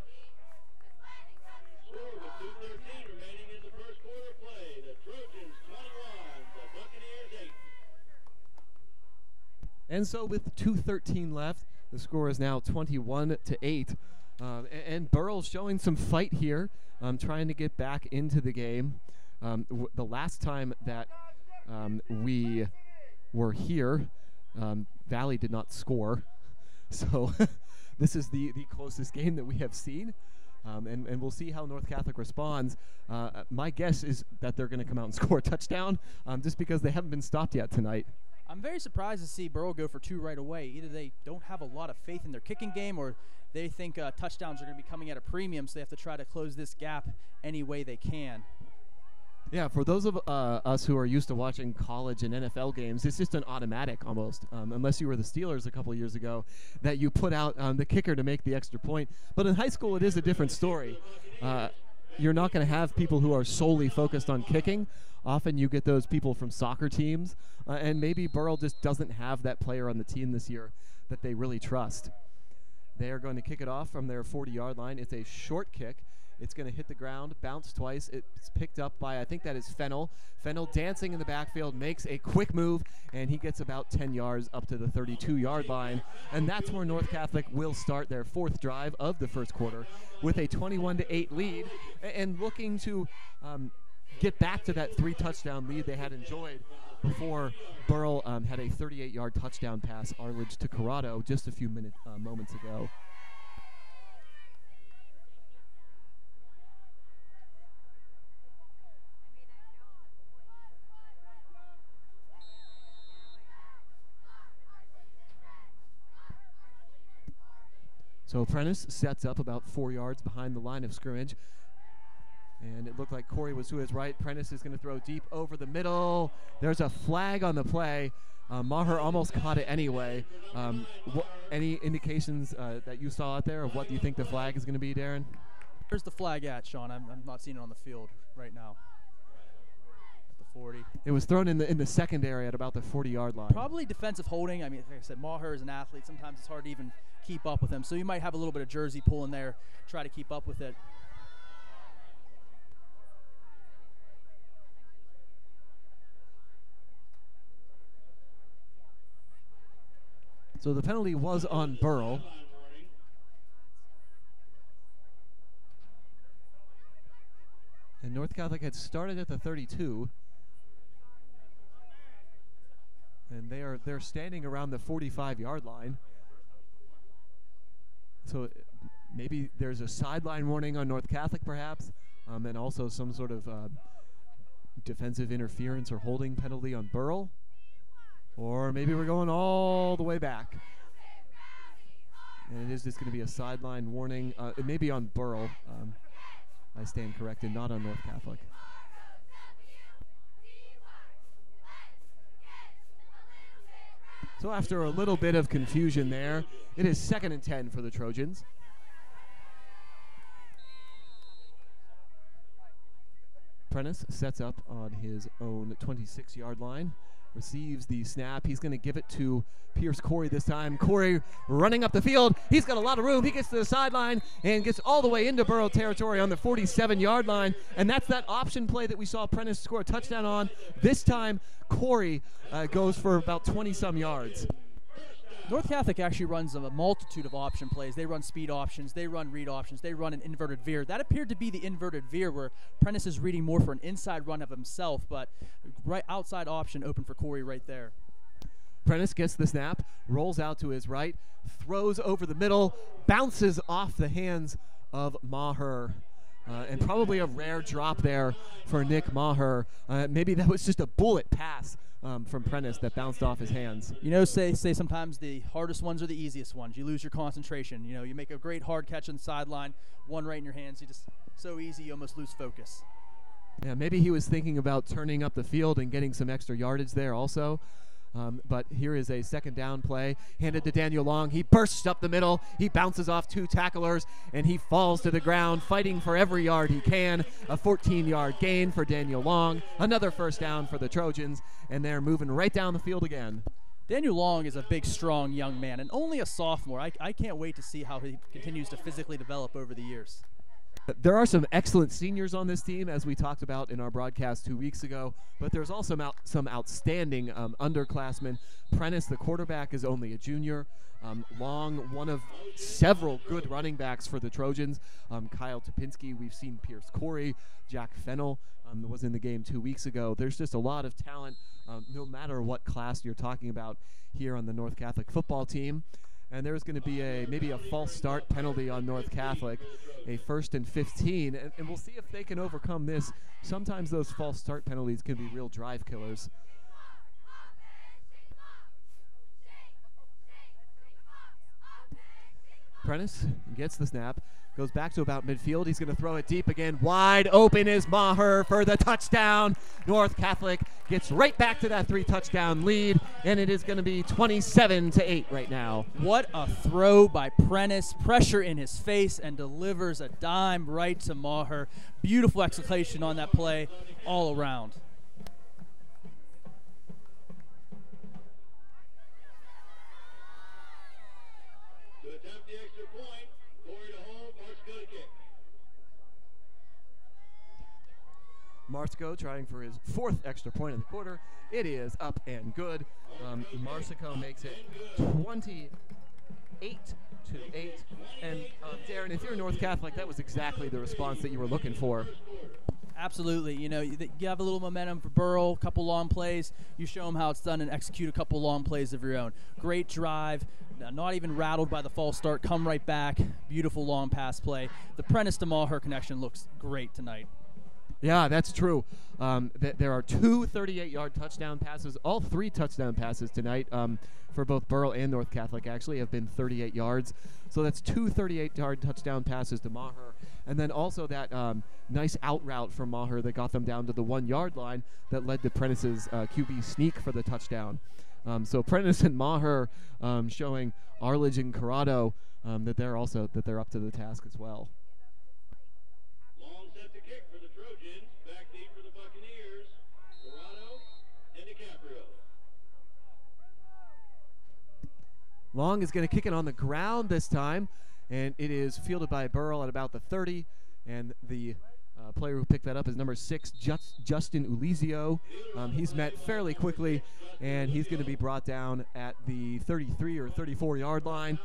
Speaker 2: And so with 2:13 left, the score is now 21-8. And Burrell's showing some fight here, trying to get back into the game. The last time that we were here, Valley did not score. So this is the closest game that we have seen. And we'll see how North Catholic responds. My guess is that they're going to come out and score a touchdown just because they haven't been stopped yet tonight.
Speaker 3: I'm very surprised to see Burrell go for 2 right away. Either they don't have a lot of faith in their kicking game or they think touchdowns are going to be coming at a premium, so they have to try to close this gap any way they can.
Speaker 2: Yeah, for those of us who are used to watching college and NFL games, it's just an automatic almost, unless you were the Steelers a couple of years ago, that you put out the kicker to make the extra point. But in high school, it is a different story. You're not going to have people who are solely focused on kicking. Often you get those people from soccer teams, and maybe Burrell just doesn't have that player on the team this year that they really trust. They are going to kick it off from their 40-yard line. It's a short kick. It's going to hit the ground, bounce twice. It's picked up by, I think that is Fennell. Fennell dancing in the backfield, makes a quick move, and he gets about 10 yards up to the 32-yard line. And that's where North Catholic will start their 4th drive of the first quarter with a 21-8 lead and looking to get back to that 3-touchdown lead they had enjoyed before Burrell had a 38-yard touchdown pass, Arledge to Corrado, just a few moments ago. So Prentice sets up about 4 yards behind the line of scrimmage. And it looked like Corey was to his right. Prentice is going to throw deep over the middle. There's a flag on the play. Maher almost caught it anyway. Any indications that you saw out there of what you think the flag is going to be, Darren?
Speaker 3: Where's the flag at, Sean? I'm not seeing it on the field right now. At the 40.
Speaker 2: It was thrown in the secondary at about the 40-yard line.
Speaker 3: Probably defensive holding. I mean, like I said, Maher is an athlete. Sometimes it's hard to even keep up with him. So you might have a little bit of jersey pull in there, try to keep up with it.
Speaker 2: So the penalty was on Burrell. North Catholic had started at the 32. And they're standing around the 45-yard line. So maybe there's a sideline warning on North Catholic perhaps, and also some sort of defensive interference or holding penalty on Burrell. Or maybe we're going all the way back. And it is just going to be a sideline warning. It may be on Burrell. I stand corrected, not on North Catholic. So after a little bit of confusion there, it is 2nd and 10 for the Trojans. Prentice sets up on his own 26-yard line, receives the snap. He's going to give it to Pierce Corey this time. Corey running up the field. He's got a lot of room. He gets to the sideline and gets all the way into Burrell territory on the 47-yard line. And that's that option play that we saw Prentice score a touchdown on. This time, Corey goes for about 20-some yards.
Speaker 3: North Catholic actually runs a multitude of option plays. They run speed options, they run read options, they run an inverted veer. That appeared to be the inverted veer where Prentice is reading more for an inside run of himself, but right outside option open for Corey right there.
Speaker 2: Prentice gets the snap, rolls out to his right, throws over the middle, bounces off the hands of Maher. And probably a rare drop there for Nick Maher. Maybe that was just a bullet pass from Prentice that bounced off his hands.
Speaker 3: You know, say sometimes the hardest ones are the easiest ones. You lose your concentration. You know, you make a great hard catch on the sideline, one right in your hands. You just so easy, you almost lose focus.
Speaker 2: Yeah, maybe he was thinking about turning up the field and getting some extra yardage there also. But here is a 2nd down play handed to Daniel Long. He bursts up the middle. He bounces off 2 tacklers, and he falls to the ground, fighting for every yard he can. A 14-yard gain for Daniel Long. Another 1st down for the Trojans, and they're moving right down the field again.
Speaker 3: Daniel Long is a big, strong young man, and only a sophomore. I can't wait to see how he continues to physically develop over the years.
Speaker 2: There are some excellent seniors on this team, as we talked about in our broadcast 2 weeks ago, but there's also some outstanding underclassmen. Prentice, the quarterback, is only a junior. Long, one of several good running backs for the Trojans. Kyle Topinski, we've seen Pierce Corey, Jack Fennell was in the game 2 weeks ago. There's just a lot of talent, no matter what class you're talking about here on the North Catholic football team. And there's going to be maybe a false start penalty on North Catholic, a 1st and 15, and we'll see if they can overcome this. Sometimes those false start penalties can be real drive killers. Prentice gets the snap, goes back to about midfield. He's going to throw it deep again. Wide open is Maher for the touchdown. North Catholic gets right back to that 3-touchdown lead, and it is going to be 27-8 right now.
Speaker 3: What a throw by Prentice. Pressure in his face and delivers a dime right to Maher. Beautiful execution on that play all around.
Speaker 2: Marsico trying for his 4th extra point of the quarter. It is up and good. Marsico makes it 28-8. And Darren, if you're North Catholic, that was exactly the response that you were looking for.
Speaker 3: Absolutely. You know, you have a little momentum for Burrell, a couple long plays. You show them how it's done and execute a couple long plays of your own. Great drive, not even rattled by the false start. Come right back. Beautiful long pass play. The Prentice to Maher connection looks great tonight.
Speaker 2: Yeah, that's true. There are 2 38-yard touchdown passes. All 3 touchdown passes tonight for both Burrell and North Catholic actually have been 38 yards. So that's 2 38-yard touchdown passes to Maher. And then also that nice out route from Maher that got them down to the 1-yard line that led to Prentice's QB sneak for the touchdown. So Prentice and Maher showing Arledge and Corrado that they're up to the task as well. Long is going to kick it on the ground this time, and it is fielded by Burrell at about the 30, and the player who picked that up is number 6, Justin Ulizio. He's met fairly quickly, and he's going to be brought down at the 33 or 34-yard line.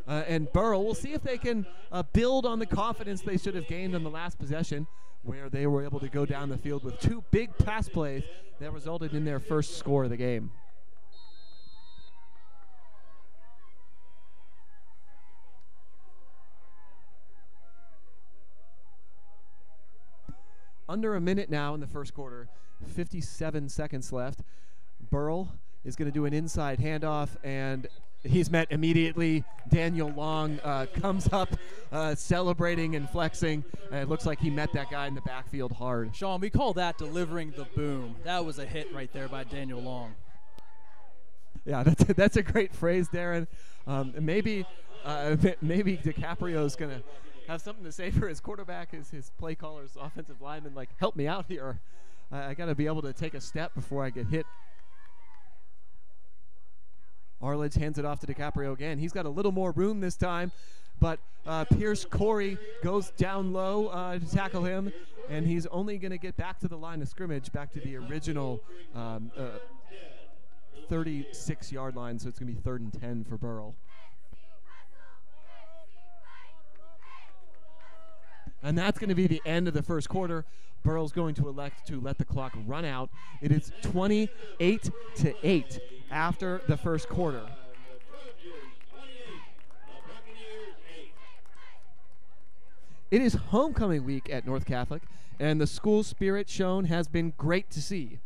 Speaker 2: And Burrell, we'll see if they can build on the confidence they should have gained on the last possession. where they were able to go down the field with 2 big pass plays that resulted in their first score of the game. Under a minute now in the first quarter, 57 seconds left. Burrell is going to do an inside handoff, and he's met immediately. Daniel Long comes up celebrating and flexing. It looks like he met that guy in the backfield hard.
Speaker 3: Sean, we call that delivering the boom. That was a hit right there by Daniel Long.
Speaker 2: Yeah, that's a great phrase, Darren. Maybe DiCaprio's going to have something to say for his quarterback, his play caller's offensive lineman, like, help me out here. I got to be able to take a step before I get hit. Arledge hands it off to DiCaprio again. He's got a little more room this time, but Pierce Corey goes down low to tackle him, and he's only going to get back to the line of scrimmage, back to the original 36-yard line, so it's going to be 3rd and 10 for Burrell. And that's going to be the end of the first quarter. Burrell's going to elect to let the clock run out. It is 28-8 after the first quarter. It is homecoming week at North Catholic, and the school spirit shown has been great to see.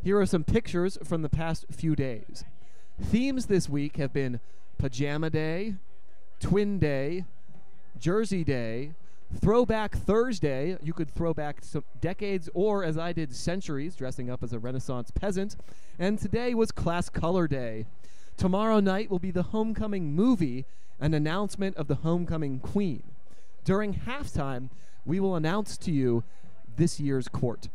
Speaker 2: Here are some pictures from the past few days. Themes this week have been Pajama Day, Twin Day, Jersey Day, Throwback Thursday. You could throw back some decades or, as I did, centuries, dressing up as a Renaissance peasant. And today was Class Color Day. Tomorrow night will be the homecoming movie, an announcement of the homecoming queen. During halftime, we will announce to you this year's court.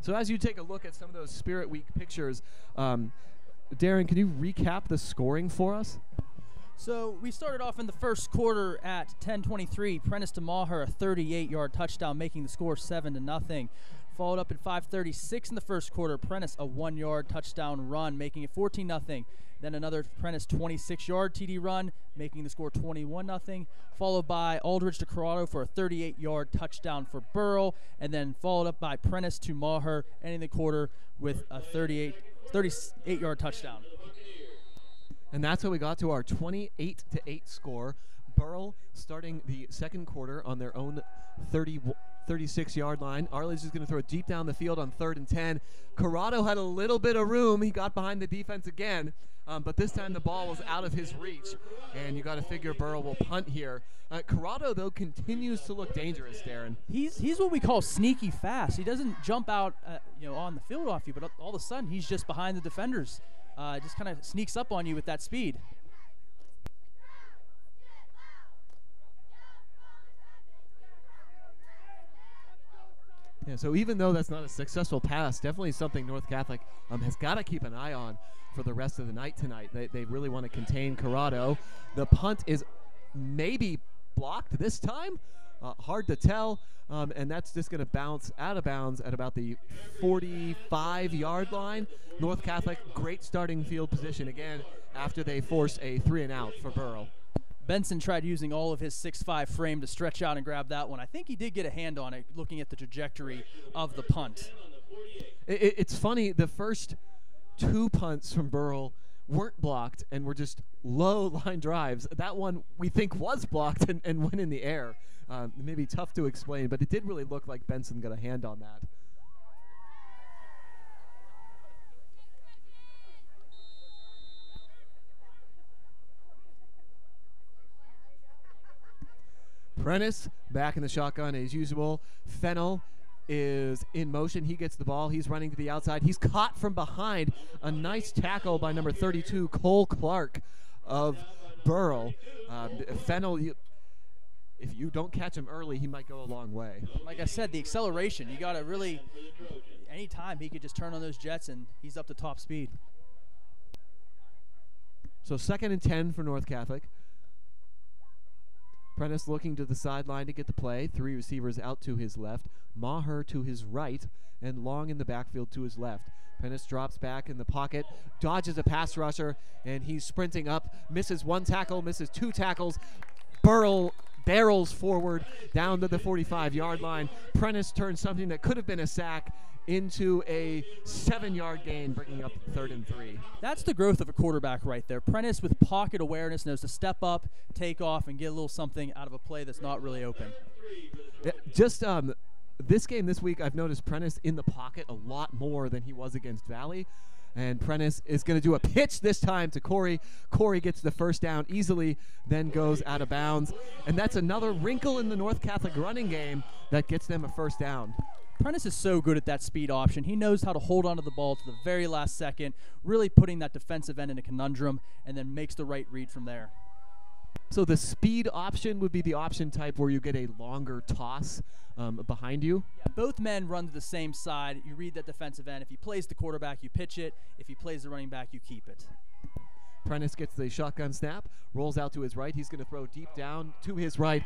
Speaker 2: So as you take a look at some of those Spirit Week pictures, Darren, can you recap the scoring for us?
Speaker 3: So we started off in the first quarter at 10:23. Prentice to Maher, a 38-yard touchdown, making the score 7-0. Followed up at 5:36 in the first quarter. Prentice, a 1-yard touchdown run, making it 14-0. Then another Prentice 26-yard TD run, making the score 21-0. Followed by Aldridge to Corrado for a 38-yard touchdown for Burrell. And then followed up by Prentice to Maher, ending the quarter with a 38-yard touchdown.
Speaker 2: And that's how we got to our 28-8 score. Burrell starting the second quarter on their own 36-yard line. Arledge is going to throw it deep down the field on 3rd and 10. Corrado had a little bit of room. He got behind the defense again, but this time the ball was out of his reach, and you got to figure Burrell will punt here. Corrado, though, continues to look dangerous, Darren.
Speaker 3: He's what we call sneaky fast. He doesn't jump out on the field off you, but all of a sudden he's just behind the defenders. Just kind of sneaks up on you with that speed.
Speaker 2: Yeah, so even though that's not a successful pass, definitely something North Catholic has got to keep an eye on for the rest of the night tonight. They really want to contain Corrado. The punt is maybe blocked this time. Hard to tell. And that's just going to bounce out of bounds at about the 45-yard line. North Catholic, great starting field position again after they force a 3-and-out for Burrell.
Speaker 3: Benson tried using all of his 6'5" frame to stretch out and grab that one. I think he did get a hand on it, looking at the trajectory of the punt.
Speaker 2: It's funny, the first 2 punts from Burrell weren't blocked and were just low line drives. That one we think was blocked and went in the air. Maybe tough to explain, but it did really look like Benson got a hand on that. Prentice back in the shotgun as usual. Fennell is in motion. He gets the ball. He's running to the outside. He's caught from behind. A nice tackle by number 32, Cole Clark of Burrell. Fennell, if you don't catch him early, he might go a long way.
Speaker 3: Like I said, the acceleration. You got to really, anytime he could just turn on those jets and he's up to top speed.
Speaker 2: So 2nd and 10 for North Catholic. Prentice looking to the sideline to get the play. 3 receivers out to his left. Maher to his right, and Long in the backfield to his left. Prentice drops back in the pocket, dodges a pass rusher, and he's sprinting up. Misses 1 tackle, misses 2 tackles. Burrell barrels forward down to the 45-yard line. Prentice turns something that could have been a sack into a 7-yard gain, bringing up 3rd and 3.
Speaker 3: That's the growth of a quarterback right there. Prentice with pocket awareness knows to step up, take off, and get a little something out of a play that's not really open.
Speaker 2: Yeah, just this game this week, I've noticed Prentice in the pocket a lot more than he was against Valley. And Prentice is going to do a pitch this time to Corey. Corey gets the first down easily, then goes out of bounds. And that's another wrinkle in the North Catholic running game that gets them a first down.
Speaker 3: Prentice is so good at that speed option. He knows how to hold onto the ball to the very last second, really putting that defensive end in a conundrum, and then makes the right read from there.
Speaker 2: So the speed option would be the option type where you get a longer toss behind you.
Speaker 3: Yeah, both men run to the same side. You read that defensive end. If he plays the quarterback, you pitch it. If he plays the running back, you keep it.
Speaker 2: Prentice gets the shotgun snap, rolls out to his right. He's going to throw deep down to his right,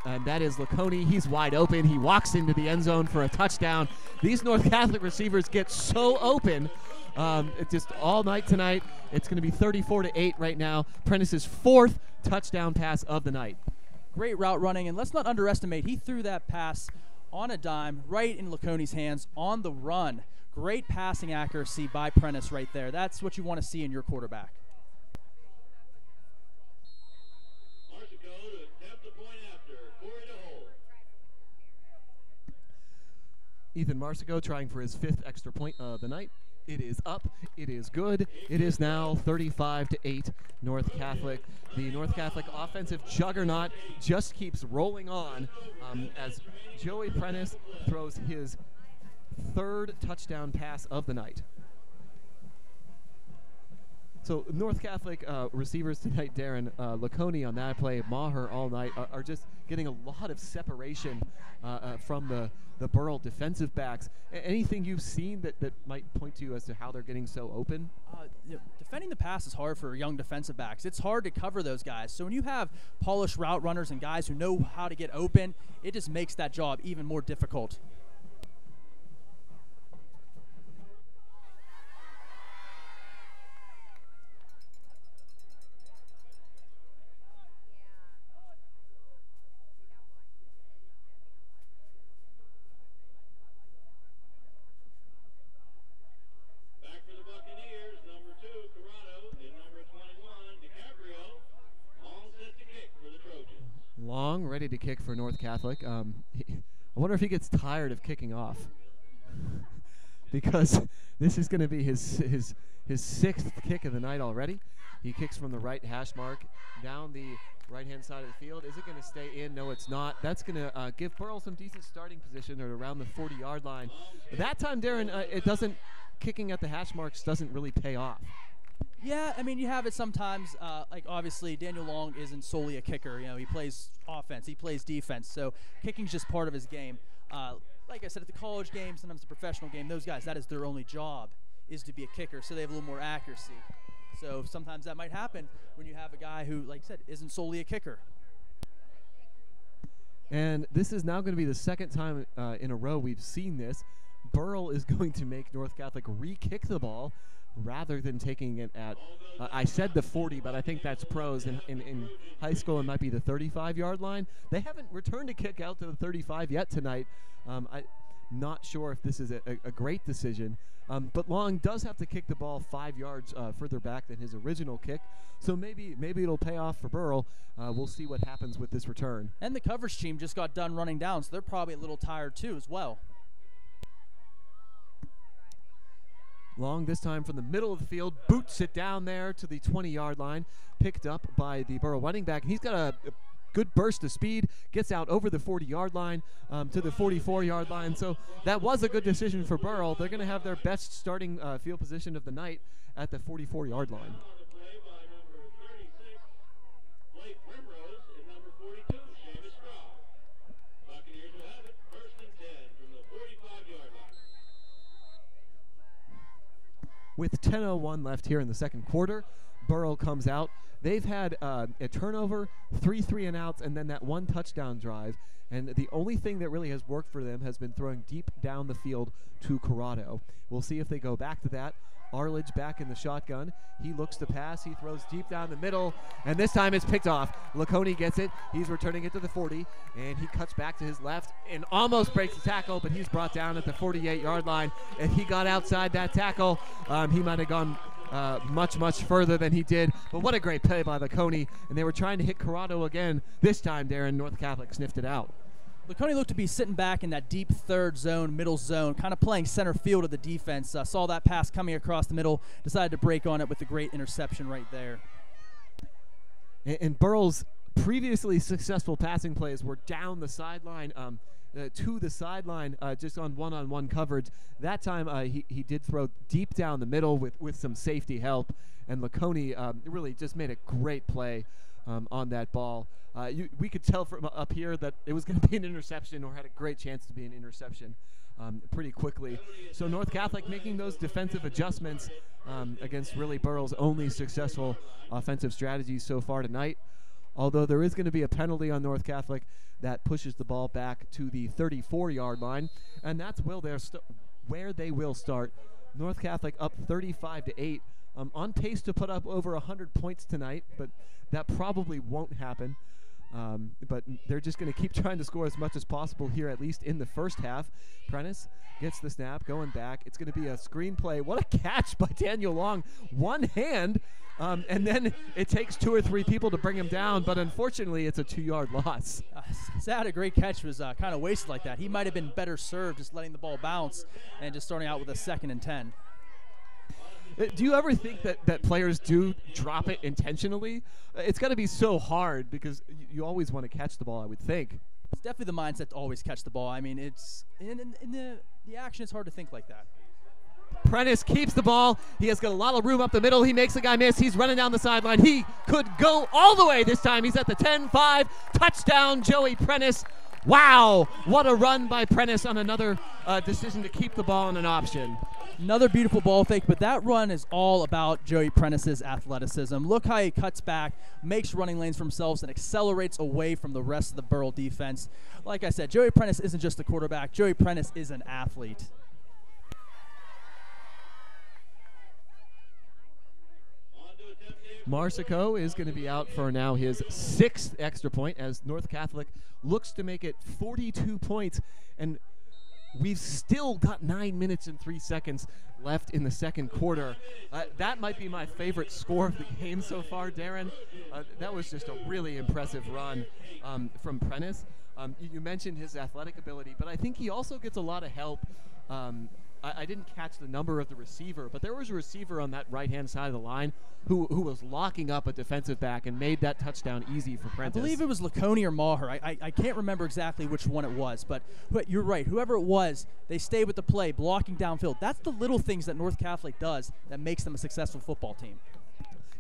Speaker 2: and that is Laconey. He's wide open. He walks into the end zone for a touchdown. These North Catholic receivers get so open just all night tonight. It's going to be 34-8 right now. Prentice's 4th touchdown pass of the night.
Speaker 3: Great route running, and let's not underestimate, he threw that pass on a dime right in Laconey's hands on the run. Great passing accuracy by Prentice right there. That's what you want to see in your quarterback.
Speaker 2: Ethan Marsico trying for his 5th extra point of the night. It is up. It is good. It is now 35-8 North Catholic. The North Catholic offensive juggernaut just keeps rolling on as Joey Prentice throws his 3rd touchdown pass of the night. So North Catholic receivers tonight, Darren, Laconey on that play, Maher all night, are just getting a lot of separation from the Burrell defensive backs. Anything you've seen that might point to you as to how they're getting so open?
Speaker 3: Defending the pass is hard for young defensive backs. It's hard to cover those guys. So when you have polished route runners and guys who know how to get open, it just makes that job even more difficult.
Speaker 2: Long, ready to kick for North Catholic. I wonder if he gets tired of kicking off because this is going to be his 6th kick of the night already. He kicks from the right hash mark down the right-hand side of the field. Is it going to stay in? No, it's not. That's going to give Burrell some decent starting position at around the 40-yard line. That time, Darren, kicking at the hash marks doesn't really pay off.
Speaker 3: Yeah, I mean, you have it sometimes. Like, obviously, Daniel Long isn't solely a kicker. You know, he plays offense. He plays defense. So kicking's just part of his game. Like I said, at the college game, sometimes the professional game, those guys, that is their only job, is to be a kicker. So they have a little more accuracy. So sometimes that might happen when you have a guy who, like I said, isn't solely a kicker.
Speaker 2: And this is now going to be the 2nd time in a row we've seen this. Burrell is going to make North Catholic re-kick the ball rather than taking it at, I said the 40, but I think that's pros. In high school, it might be the 35-yard line. They haven't returned a kick out to the 35 yet tonight. I'm not sure if this is a great decision. But Long does have to kick the ball 5 yards further back than his original kick. So maybe it'll pay off for Burrell. We'll see what happens with this return.
Speaker 3: And the coverage team just got done running down, so they're probably a little tired too as well.
Speaker 2: Long this time from the middle of the field, boots it down there to the 20-yard line, picked up by the Burrell running back. And he's got a good burst of speed, gets out over the 40-yard line to the 44-yard line. So that was a good decision for Burrell. They're going to have their best starting field position of the night at the 44-yard line. With 10:01 left here in the 2nd quarter, Burrell comes out. They've had a turnover, 3 3-and-outs, and then that one touchdown drive. And the only thing that really has worked for them has been throwing deep down the field to Corrado. We'll see if they go back to that. Arledge back in the shotgun. He looks to pass. He throws deep down the middle, and this time it's picked off. Laconey gets it. He's returning it to the 40, and he cuts back to his left and almost breaks the tackle, but he's brought down at the 48-yard line. If he got outside that tackle, he might have gone much further than he did. But what a great play by Laconey, and they were trying to hit Corrado again. This time, Darren, North Catholic sniffed it out.
Speaker 3: Laconey looked to be sitting back in that deep third zone, middle zone, kind of playing center field of the defense. Saw that pass coming across the middle, decided to break on it with a great interception right there.
Speaker 2: And Burrell's previously successful passing plays were down the sideline, to the sideline, just on one-on-one coverage. That time he did throw deep down the middle with some safety help, and Laconey really just made a great play on that ball. We could tell from up here that it was going to be an interception, or had a great chance to be an interception pretty quickly. So North Catholic making those defensive adjustments against really Burrell's only successful offensive strategies so far tonight. Although there is going to be a penalty on North Catholic that pushes the ball back to the 34-yard line, and that's where they will start. North Catholic up 35-8, on pace to put up over 100 points tonight, but that probably won't happen. But they're just going to keep trying to score as much as possible here, at least in the first half. Prentice gets the snap, going back. It's going to be a screen play. What a catch by Daniel Long. One hand, and then it takes 2 or 3 people to bring him down, but unfortunately it's a 2-yard loss.
Speaker 3: Sad, a great catch was kind of wasted like that. He might have been better served just letting the ball bounce and just starting out with a 2nd and 10.
Speaker 2: Do you ever think that players do drop it intentionally? It's got to be so hard because you always want to catch the ball, I would think.
Speaker 3: It's definitely the mindset to always catch the ball. I mean, it's in the action, it's hard to think like that.
Speaker 2: Prentice keeps the ball. He has got a lot of room up the middle. He makes the guy miss. He's running down the sideline. He could go all the way this time. He's at the 10-5. Touchdown, Joey Prentice. Wow, what a run by Prentice on another decision to keep the ball in an option.
Speaker 3: Another beautiful ball fake, but that run is all about Joey Prentice's athleticism. Look how he cuts back, makes running lanes for himself, and accelerates away from the rest of the Burrell defense. Like I said, Joey Prentice isn't just a quarterback. Joey Prentice is an athlete.
Speaker 2: Marsico is going to be out for now his 6th extra point as North Catholic looks to make it 42 points. And we've still got 9 minutes and 3 seconds left in the second quarter. That might be my favorite score of the game so far, Darren. That was just a really impressive run from Prentice. You mentioned his athletic ability, but I think he also gets a lot of help. I didn't catch the number of the receiver, but there was a receiver on that right-hand side of the line who was locking up a defensive back and made that touchdown easy for Prentice.
Speaker 3: I believe it was Laconey or Maher. I can't remember exactly which one it was, but you're right. Whoever it was, they stayed with the play, blocking downfield. That's the little things that North Catholic does that makes them a successful football team.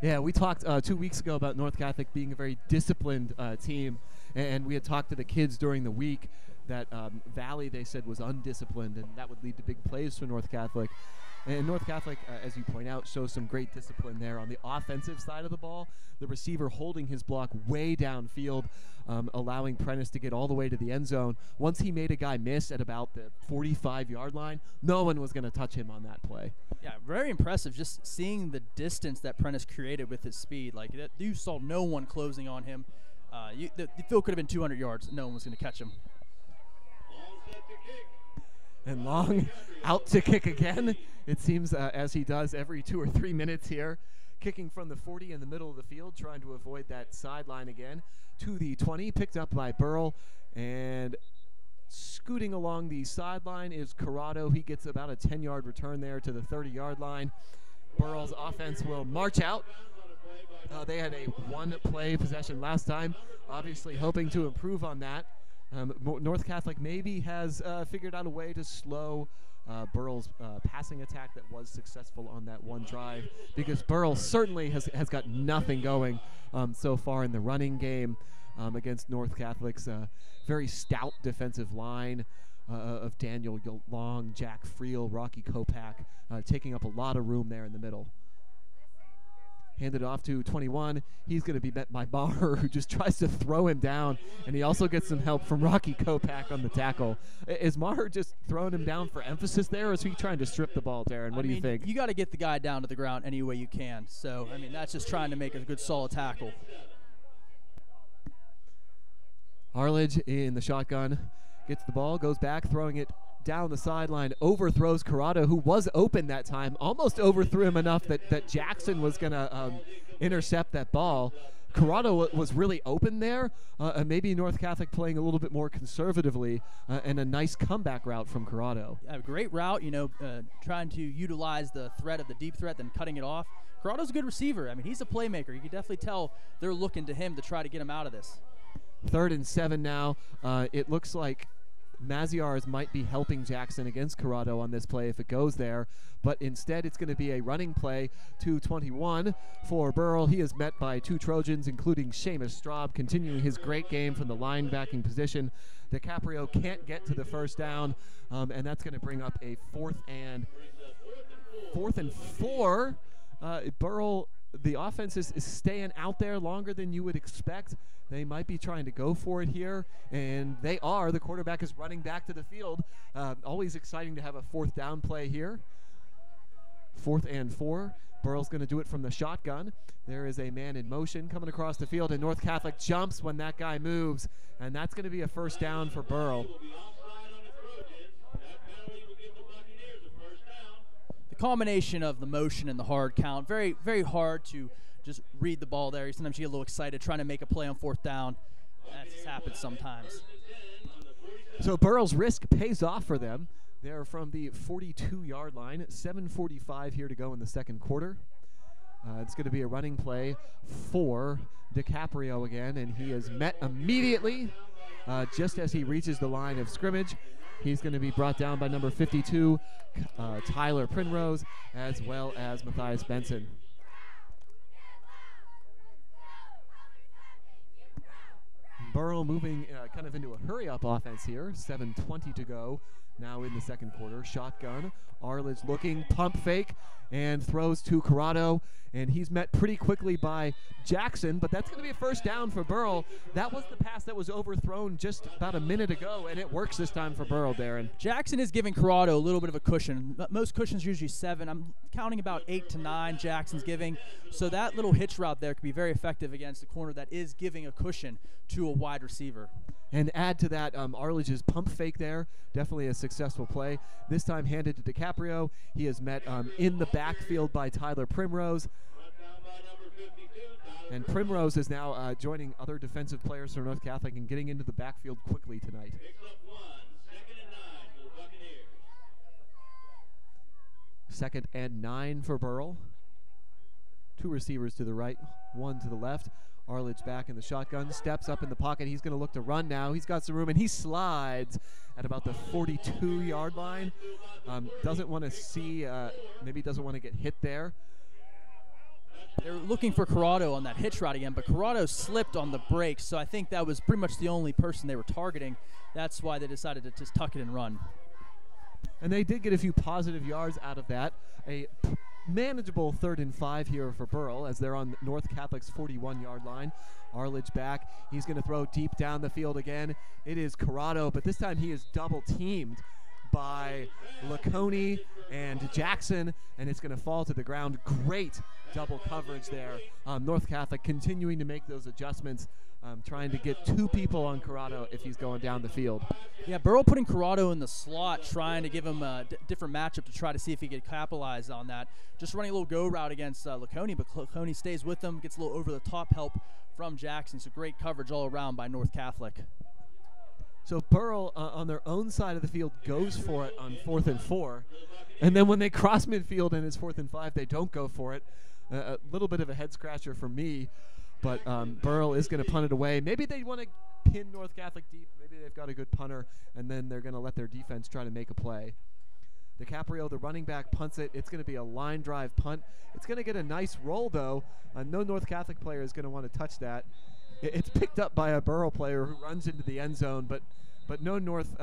Speaker 2: Yeah, we talked 2 weeks ago about North Catholic being a very disciplined team, and we had talked to the kids during the week that Valley, they said, was undisciplined, and that would lead to big plays for North Catholic. And North Catholic, as you point out, shows some great discipline there. On the offensive side of the ball, the receiver holding his block way downfield, allowing Prentice to get all the way to the end zone. Once he made a guy miss at about the 45-yard line, no one was going to touch him on that play.
Speaker 3: Yeah, very impressive just seeing the distance that Prentice created with his speed. Like, you saw no one closing on him. The field could have been 200 yards. No one was going to catch him.
Speaker 2: And Long out to kick again. It seems as he does every 2 or 3 minutes here. Kicking from the 40 in the middle of the field, trying to avoid that sideline again. To the 20, picked up by Burrell. And scooting along the sideline is Corrado. He gets about a 10-yard return there to the 30-yard line. Burrell's offense will march out. They had a one-play possession last time, obviously hoping to improve on that. North Catholic maybe has figured out a way to slow Burrell's passing attack that was successful on that one drive, because Burrell certainly has got nothing going so far in the running game against North Catholic's very stout defensive line of Daniel Long, Jack Friel, Rocky Kopak, taking up a lot of room there in the middle. handed off to 21. He's going to be met by Maher, who just tries to throw him down, and he also gets some help from Rocky Kopak on the tackle. Is Maher just throwing him down for emphasis there, or is he trying to strip the ball, Darren? What do you think?
Speaker 3: You got to get the guy down to the ground any way you can. So, I mean, that's just trying to make a good, solid tackle.
Speaker 2: Arledge in the shotgun, gets the ball, goes back, throwing it down the sideline, overthrows Corrado, who was open that time, almost overthrew him enough that Jackson was going to intercept that ball. Corrado was really open there, and maybe North Catholic playing a little bit more conservatively, and a nice comeback route from Corrado.
Speaker 3: A great route, trying to utilize the threat of the deep threat, then cutting it off. Corrado's a good receiver. I mean, he's a playmaker. You can definitely tell they're looking to him to try to get him out of this.
Speaker 2: 3rd and 7 now. It looks like Maziarz might be helping Jackson against Corrado on this play if it goes there, but instead it's going to be a running play to 21 for Burrell. He is met by 2 Trojans, including Seamus Straub, continuing his great game from the linebacking position. DiCaprio can't get to the first down, and that's going to bring up a 4th and 4. Burrell, the offense is staying out there longer than you would expect. They might be trying to go for it here, and they are. The quarterback is running back to the field. Always exciting to have a 4th down play here. 4th and 4. Burrell's going to do it from the shotgun. There is a man in motion coming across the field, and North Catholic jumps when that guy moves, and that's going to be a 1st down for Burrell.
Speaker 3: The combination of the motion and the hard count, very, very hard to just read the ball there. Sometimes you get a little excited trying to make a play on 4th down. That just happens sometimes.
Speaker 2: So Burrell's risk pays off for them. They're from the 42-yard line. 7:45 here to go in the 2nd quarter. It's going to be a running play for DiCaprio again, and he is met immediately just as he reaches the line of scrimmage. He's going to be brought down by number 52, Tyler Primrose, as well as Matthias Benson. Burrell moving kind of into a hurry-up offense here. 7:20 to go now in the 2nd quarter. Shotgun. Arledge looking, pump fake, and throws to Corrado. And he's met pretty quickly by Jackson, but that's going to be a 1st down for Burrell. That was the pass that was overthrown just about a minute ago, and it works this time for Burrell, Darren.
Speaker 3: Jackson is giving Corrado a little bit of a cushion. Most cushions are usually 7. I'm counting about 8 to 9 Jackson's giving. So that little hitch route there could be very effective against a corner that is giving a cushion to a wide receiver.
Speaker 2: And add to that Arledge's pump fake there. Definitely a successful play. This time handed to DiCaprio. He is met in the backfield by Tyler Primrose. And Primrose is now joining other defensive players for North Catholic and getting into the backfield quickly tonight. 2nd and 9 for Burrell. 2 receivers to the right, 1 to the left. Arledge back in the shotgun, steps up in the pocket. He's going to look to run now. He's got some room, and he slides at about the 42-yard line. Doesn't want to see, maybe doesn't want to get hit there.
Speaker 3: They're looking for Corrado on that hitch route again, but Corrado slipped on the brakes, so I think that was pretty much the only person they were targeting. That's why they decided to just tuck it and run.
Speaker 2: And they did get a few positive yards out of that. A manageable 3rd and 5 here for Burrell as they're on North Catholic's 41-yard line. Arledge back. He's going to throw deep down the field again. It is Corrado, but this time he is double-teamed by Laconey and Jackson, and it's going to fall to the ground. Great double coverage there. North Catholic continuing to make those adjustments, trying to get 2 people on Corrado if he's going down the field.
Speaker 3: Yeah, Burrell putting Corrado in the slot, trying to give him a different matchup to try to see if he could capitalize on that. Just running a little go route against Laconey, but Laconey stays with him, gets a little over-the-top help from Jackson. So great coverage all around by North Catholic.
Speaker 2: So Burrell on their own side of the field goes for it on 4th and 4. And then when they cross midfield and it's 4th and 5, they don't go for it. A little bit of a head scratcher for me, but Burrell is going to punt it away. Maybe they want to pin North Catholic deep. Maybe they've got a good punter, and then they're going to let their defense try to make a play. DiCaprio, the running back, punts it. It's going to be a line drive punt. It's going to get a nice roll, though. No North Catholic player is going to want to touch that. It's picked up by a Burrell player who runs into the end zone, but no North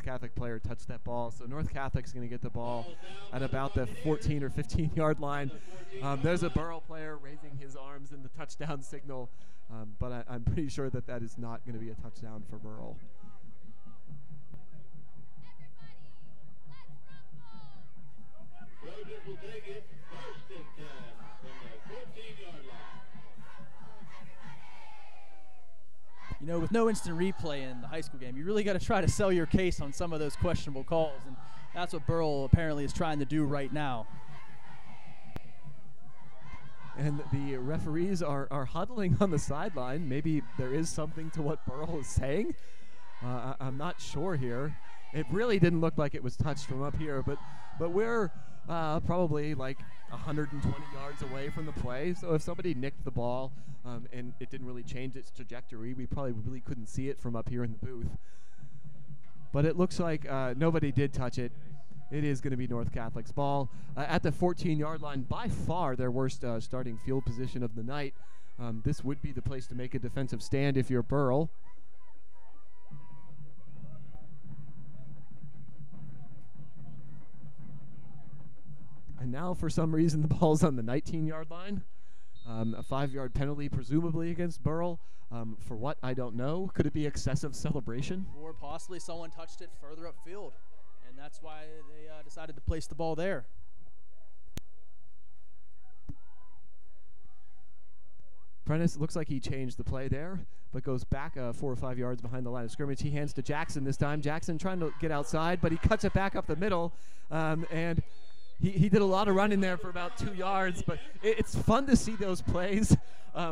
Speaker 2: Catholic player touched that ball. So North Catholic's going to get the ball at about the 14 or 15 yard line. There's a Burrell player raising his arms in the touchdown signal, but I'm pretty sure that is not going to be a touchdown for Burrell.
Speaker 1: Trojans will take it first and 10 from the 14-yard line.
Speaker 3: You know, with no instant replay in the high school game, you really got to try to sell your case on some of those questionable calls, and that's what Burrell apparently is trying to do right now.
Speaker 2: And the referees are huddling on the sideline. Maybe there is something to what Burrell is saying. I'm not sure here. It really didn't look like it was touched from up here, but we're probably like 120 yards away from the play. So if somebody nicked the ball and it didn't really change its trajectory, we probably really couldn't see it from up here in the booth. But it looks like nobody did touch it. It is going to be North Catholic's ball at the 14-yard line. By far their worst starting field position of the night. This would be the place to make a defensive stand if you're Burrell. And now, for some reason, the ball's on the 19-yard line. A 5-yard penalty, presumably against Burrell. For what, I don't know. Could it be excessive celebration?
Speaker 3: Or possibly someone touched it further upfield, and that's why they decided to place the ball there.
Speaker 2: Prentice looks like he changed the play there, but goes back 4 or 5 yards behind the line of scrimmage. He hands to Jackson this time. Jackson trying to get outside, but he cuts it back up the middle, and he did a lot of running there for about 2 yards, but it's fun to see those plays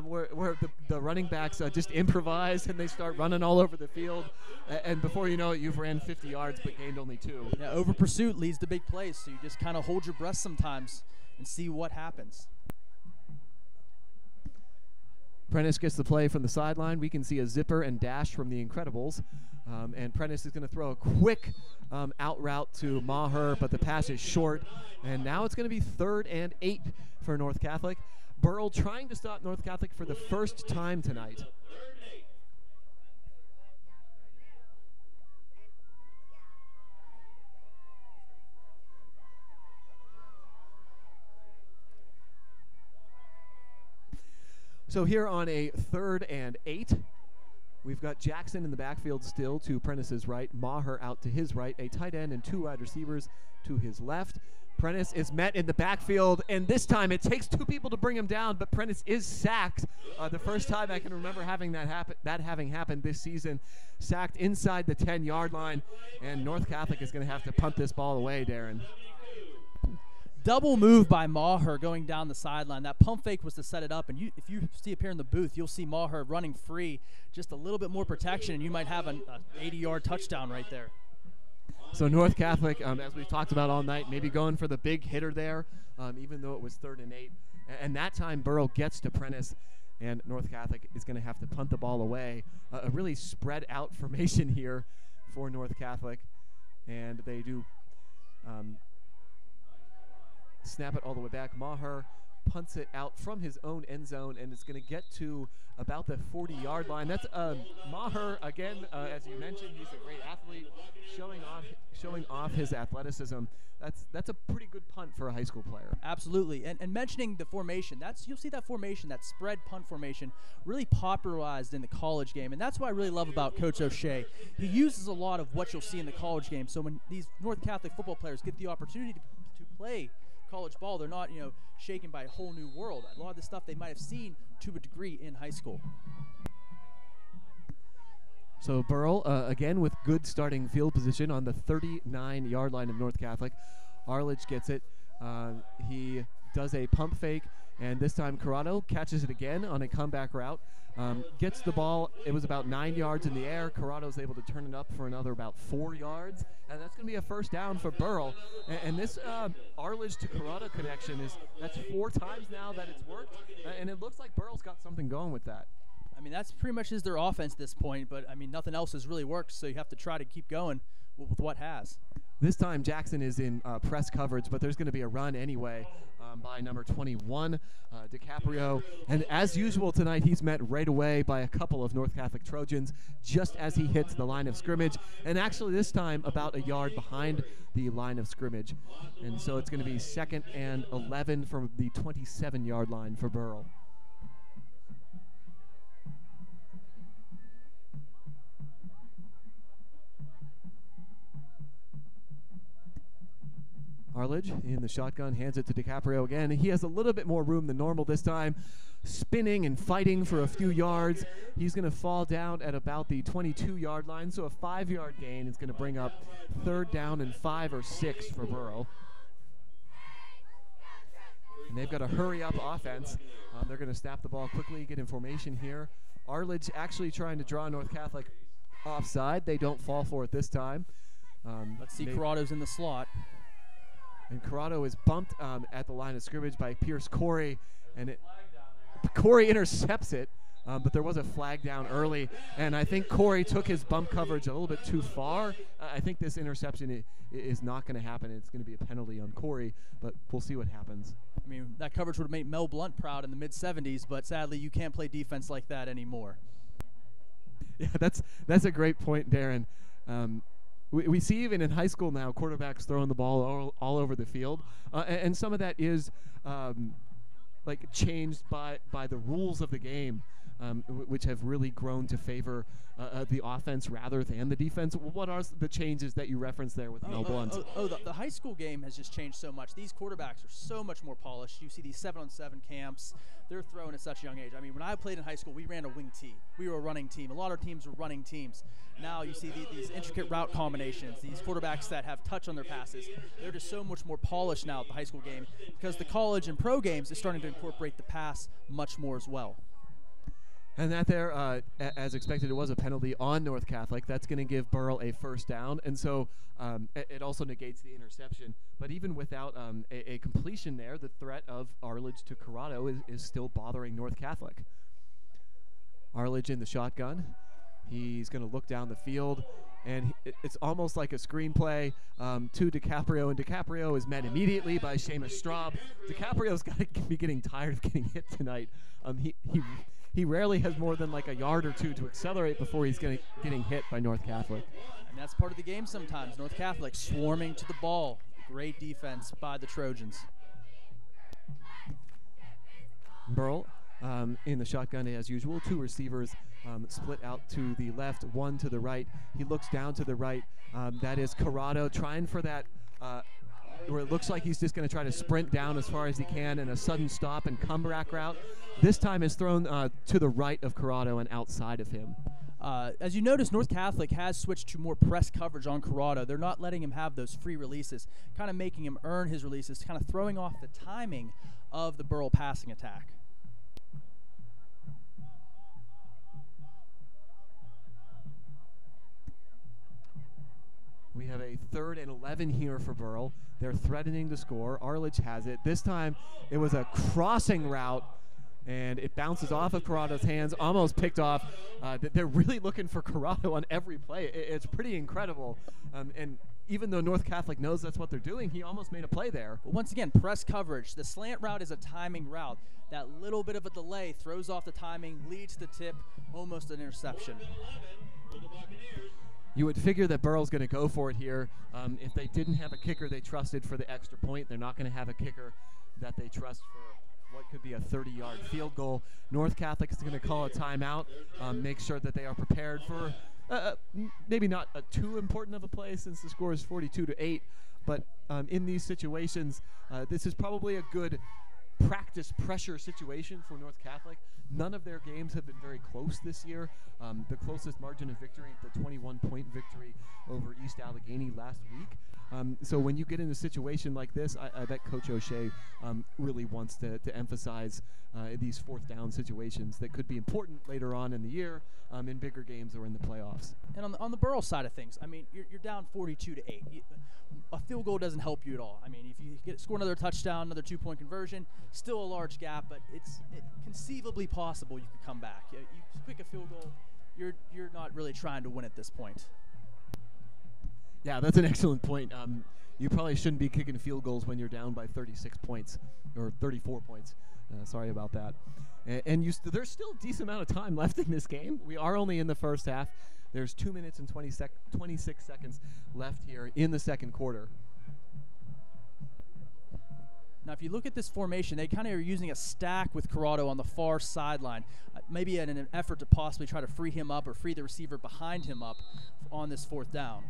Speaker 2: where the running backs just improvise and they start running all over the field, and before you know it, you've ran 50 yards but gained only 2.
Speaker 3: Yeah, over pursuit leads to big plays, so you just kind of hold your breath sometimes and see what happens.
Speaker 2: Prentice gets the play from the sideline. We can see a zipper and dash from the Incredibles. And Prentice is going to throw a quick out route to Maher, but the pass is short. And now it's going to be 3rd and 8 for North Catholic. Burrell trying to stop North Catholic for the first time tonight. So here on a 3rd and 8, we've got Jackson in the backfield still to Prentice's right, Maher out to his right, a tight end and 2 wide receivers to his left. Prentice is met in the backfield, and this time it takes 2 people to bring him down, but Prentice is sacked. The first time I can remember having that having happened this season. Sacked inside the 10-yard line, and North Catholic is going to have to punt this ball away, Darren.
Speaker 3: Double move by Maher going down the sideline. That pump fake was to set it up, and if you see up here in the booth, you'll see Maher running free, just a little bit more protection, and you might have an 80-yard touchdown right there.
Speaker 2: So North Catholic, as we've talked about all night, maybe going for the big hitter there, even though it was 3rd and 8. And that time Burrell gets to Prentice, and North Catholic is going to have to punt the ball away. A really spread out formation here for North Catholic, and they do snap it all the way back. Maher punts it out from his own end zone, and it's going to get to about the 40-yard line. That's Maher again, as you mentioned, he's a great athlete, showing off his athleticism. That's a pretty good punt for a high school player.
Speaker 3: Absolutely, and mentioning the formation, you'll see that formation, that spread punt formation, really popularized in the college game, and that's what I really love about Coach O'Shea. He uses a lot of what you'll see in the college game. So when these North Catholic football players get the opportunity to play college ball, they're not, shaken by a whole new world. A lot of the stuff they might have seen to a degree in high school.
Speaker 2: So Burrell, again, with good starting field position on the 39-yard line of North Catholic. Arledge gets it. He does a pump fake, and this time Corrado catches it again on a comeback route. Gets the ball. It was about 9 yards in the air. Corrado's able to turn it up for another about 4 yards, and that's going to be a first down for Burrell. And this Arledge to Corrado connection that's 4 times now that it's worked, and it looks like Burrell's got something going with that.
Speaker 3: I mean, that's pretty much is their offense at this point, but I mean, nothing else has really worked, so you have to try to keep going with what has.
Speaker 2: This time Jackson is in press coverage, but there's going to be a run anyway. by number 21, DiCaprio. And as usual tonight, he's met right away by a couple of North Catholic Trojans just as he hits the line of scrimmage. And actually this time about a yard behind the line of scrimmage. And so it's going to be 2nd and 11 from the 27-yard line for Burrell. Arledge in the shotgun, hands it to DiCaprio again. He has a little bit more room than normal this time, spinning and fighting for a few yards. He's going to fall down at about the 22-yard line, so a 5-yard gain is going to bring up 3rd down and 5 or 6 for Burrell. And they've got a hurry-up offense. They're going to snap the ball quickly, get in formation here. Arledge actually trying to draw North Catholic offside. They don't fall for it this time.
Speaker 3: Let's see, Corrado's in the slot.
Speaker 2: And Corrado is bumped at the line of scrimmage by Pierce Corey, and Corey intercepts it, but there was a flag down early, and I think Corey took his bump coverage a little bit too far. I think this interception is not going to happen. It's going to be a penalty on Corey, but we'll see what happens.
Speaker 3: I mean, that coverage would have made Mel Blunt proud in the mid-'70s, but sadly you can't play defense like that anymore.
Speaker 2: Yeah, that's a great point, Darren. We see even in high school now quarterbacks throwing the ball all over the field, and some of that is like changed by the rules of the game, which have really grown to favor the offense rather than the defense. What are the changes that you referenced there with Mel Blunt?
Speaker 3: The high school game has just changed so much. These quarterbacks are so much more polished. You see these 7-on-7 camps. They're throwing at such a young age. I mean, when I played in high school, we ran a wing tee. We were a running team. A lot of teams were running teams. Now you see these intricate route combinations, these quarterbacks that have touch on their passes. They're just so much more polished now at the high school game because the college and pro games is starting to incorporate the pass much more as well.
Speaker 2: And that there, as expected, it was a penalty on North Catholic. That's going to give Burrell a 1st down, and so it also negates the interception. But even without a completion there, the threat of Arledge to Corrado is still bothering North Catholic. Arledge in the shotgun. He's going to look down the field, and it's almost like a screenplay to DiCaprio, and DiCaprio is met immediately by Seamus Straub. DiCaprio's got to be getting tired of getting hit tonight. He rarely has more than like a yard or two to accelerate before he's getting hit by North Catholic.
Speaker 3: And that's part of the game sometimes. North Catholic swarming to the ball. Great defense by the Trojans.
Speaker 2: Burrell in the shotgun as usual. 2 receivers split out to the left, 1 to the right. He looks down to the right. That is Corrado trying for that where it looks like he's just going to try to sprint down as far as he can in a sudden stop and comeback route. This time is thrown to the right of Corrado and outside of him.
Speaker 3: As you notice, North Catholic has switched to more press coverage on Corrado. They're not letting him have those free releases, kind of making him earn his releases, kind of throwing off the timing of the Burrell passing attack.
Speaker 2: We have a 3rd and 11 here for Burrell. They're threatening to score. Arledge has it. This time it was a crossing route, and it bounces off of Corrado's hands, almost picked off. They're really looking for Corrado on every play. It's pretty incredible. And even though North Catholic knows that's what they're doing, he almost made a play there.
Speaker 3: But once again, press coverage. The slant route is a timing route. That little bit of a delay throws off the timing, leads to tip, almost an interception.
Speaker 2: You would figure that Burrell's going to go for it here. If they didn't have a kicker they trusted for the extra point, they're not going to have a kicker that they trust for what could be a 30-yard field goal. North Catholic is going to call a timeout, make sure that they are prepared for maybe not a too important of a play since the score is 42-8, but in these situations, this is probably a good practice pressure situation for North Catholic. None of their games have been very close this year. The closest margin of victory, the 21-point victory over East Allegheny last week. So when you get in a situation like this, I bet Coach O'Shea really wants to emphasize these 4th down situations that could be important later on in the year in bigger games or in the playoffs.
Speaker 3: And on the Burrell side of things, I mean, you're down 42-8. A field goal doesn't help you at all. I mean, if you score another touchdown, another 2-point conversion, still a large gap, but it's conceivably possible you could come back. You kick a field goal, you're not really trying to win at this point.
Speaker 2: Yeah, that's an excellent point. You probably shouldn't be kicking field goals when you're down by 36 points or 34 points. Sorry about that. And there's still a decent amount of time left in this game. We are only in the first half. There's 2 minutes and 26 seconds left here in the second quarter.
Speaker 3: Now, if you look at this formation, they kind of are using a stack with Corrado on the far sideline, maybe in an effort to possibly try to free him up or free the receiver behind him up on this fourth down.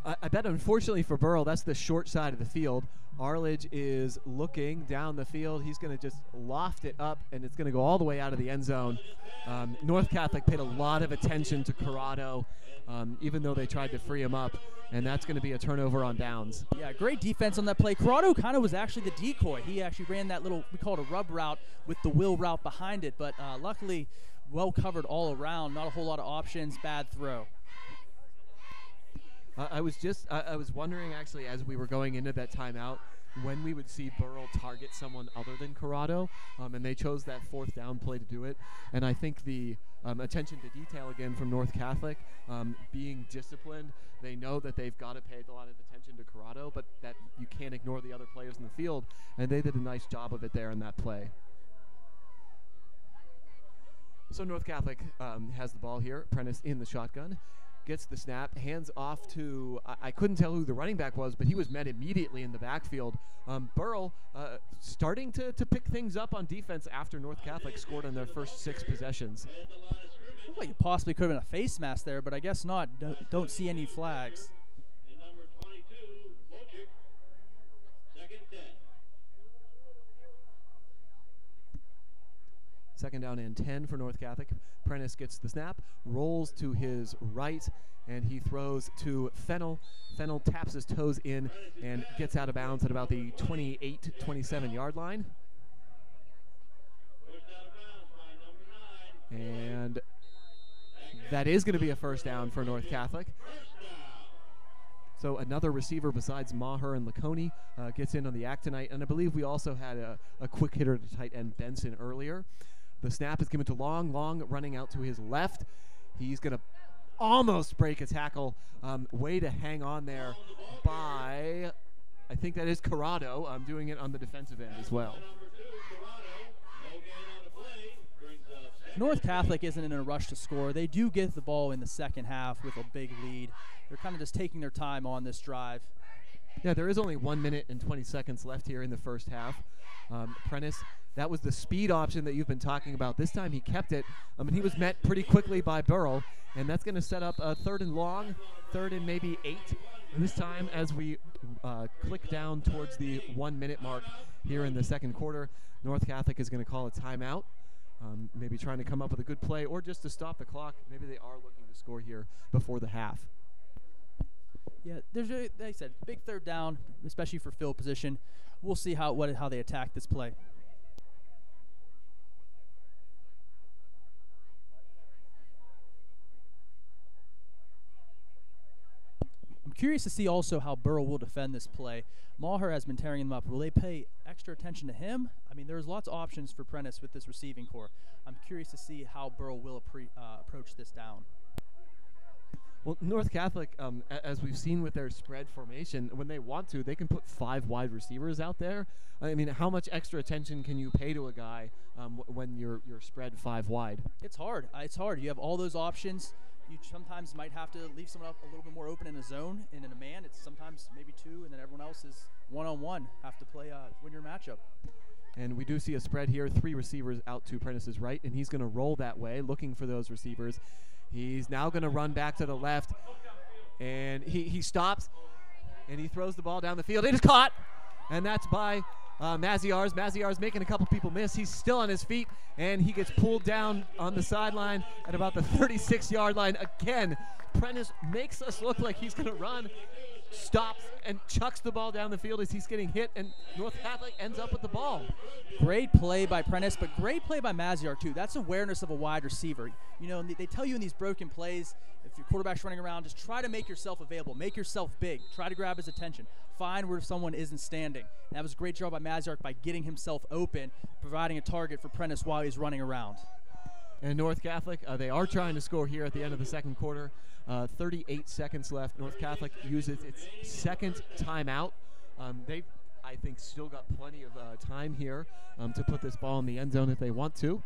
Speaker 2: I bet, unfortunately for Burrell, that's the short side of the field. Arledge is looking down the field. He's going to just loft it up, and it's going to go all the way out of the end zone. North Catholic paid a lot of attention to Corrado, even though they tried to free him up, and that's going to be a turnover on downs.
Speaker 3: Yeah, great defense on that play. Corrado kind of was actually the decoy. He actually ran that little, we call it a rub route, with the wheel route behind it, but luckily well covered all around. Not a whole lot of options, bad throw.
Speaker 2: I was wondering, actually, as we were going into that timeout, when we would see Burrell target someone other than Corrado, and they chose that fourth down play to do it. And I think the attention to detail again from North Catholic, being disciplined, they know that they've got to pay a lot of attention to Corrado, but that you can't ignore the other players in the field, and they did a nice job of it there in that play. So North Catholic has the ball here. Prentice in the shotgun. Gets the snap, hands off to, I couldn't tell who the running back was, but he was met immediately in the backfield. Burrell starting to pick things up on defense after North Catholic scored on their first 6 possessions.
Speaker 3: Looked like it possibly could have been a face mask there, but I guess not. Don't see any flags.
Speaker 2: Second down and 10 for North Catholic. Prentice gets the snap, rolls to his right, and he throws to Fennell. Fennell taps his toes in and gets out of bounds at about the 28-27 yard line. And that is going to be a first down for North Catholic. So another receiver besides Maher and Laconey gets in on the act tonight. And I believe we also had a quick hitter to tight end Benson earlier. The snap is given to Long. Long running out to his left. He's going to almost break a tackle. Way to hang on there by, I think that is Corrado. Doing it on the defensive end as well.
Speaker 3: North Catholic isn't in a rush to score. They do get the ball in the second half with a big lead. They're kind of just taking their time on this drive.
Speaker 2: Yeah, there is only 1 minute and 20 seconds left here in the first half. Prentice, that was the speed option that you've been talking about. This time he kept it, and he was met pretty quickly by Burrell, and that's going to set up a 3rd and long, 3rd and maybe 8. This time as we click down towards the 1 minute mark here in the second quarter, North Catholic is going to call a timeout, maybe trying to come up with a good play or just to stop the clock. Maybe they are looking to score here before the half.
Speaker 3: Yeah, there's like I said, big 3rd down, especially for field position. We'll see how they attack this play. I'm curious to see also how Burrell will defend this play. Maher has been tearing him up. Will they pay extra attention to him? I mean, there's lots of options for Prentice with this receiving core. I'm curious to see how Burrell will approach this down.
Speaker 2: Well, North Catholic, as we've seen with their spread formation, when they want to, they can put 5 wide receivers out there. I mean, how much extra attention can you pay to a guy when you're spread 5 wide?
Speaker 3: It's hard. It's hard. You have all those options. You sometimes might have to leave someone up a little bit more open in a zone, and in a man, it's sometimes maybe 2, and then everyone else is one-on-one. Have to play win your matchup.
Speaker 2: And we do see a spread here, 3 receivers out to Prentice's right, and he's going to roll that way, looking for those receivers. He's now going to run back to the left, and he stops, and he throws the ball down the field. It is caught, and that's by Maziarz. Maziarz making a couple people miss. He's still on his feet, and he gets pulled down on the sideline at about the 36-yard line. Again, Prentice makes us look like he's going to run, stops, and chucks the ball down the field as he's getting hit, and North Catholic ends up with the ball.
Speaker 3: Great play by Prentice, but great play by Maziar, too. That's awareness of a wide receiver. You know, they tell you in these broken plays, if your quarterback's running around, just try to make yourself available. Make yourself big. Try to grab his attention. Find where someone isn't standing. And that was a great job by Maziar by getting himself open, providing a target for Prentice while he's running around.
Speaker 2: And North Catholic, they are trying to score here at the end of the second quarter. 38 seconds left. North Catholic uses its second timeout. They've, I think, still got plenty of time here to put this ball in the end zone if they want to.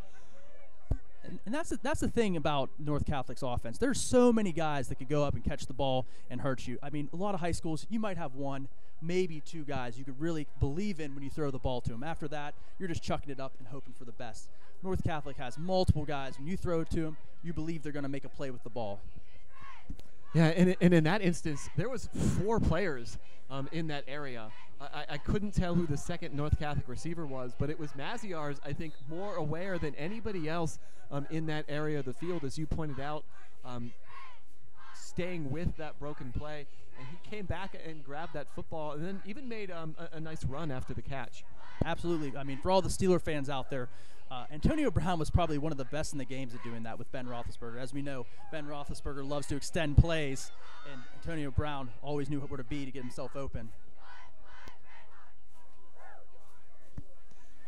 Speaker 3: And that's the thing about North Catholic's offense. There's so many guys that could go up and catch the ball and hurt you. I mean, a lot of high schools, you might have one, maybe two guys you could really believe in when you throw the ball to them. After that, you're just chucking it up and hoping for the best. North Catholic has multiple guys. When you throw it to them, you believe they're going to make a play with the ball.
Speaker 2: Yeah, and in that instance, there was 4 players in that area. I couldn't tell who the second North Catholic receiver was, but it was Maziar's, I think, more aware than anybody else in that area of the field, as you pointed out, staying with that broken play. And he came back and grabbed that football and then even made a nice run after the catch.
Speaker 3: Absolutely. I mean, for all the Steeler fans out there, Antonio Brown was probably one of the best in the games at doing that with Ben Roethlisberger. As we know, Ben Roethlisberger loves to extend plays, and Antonio Brown always knew where to be to get himself open.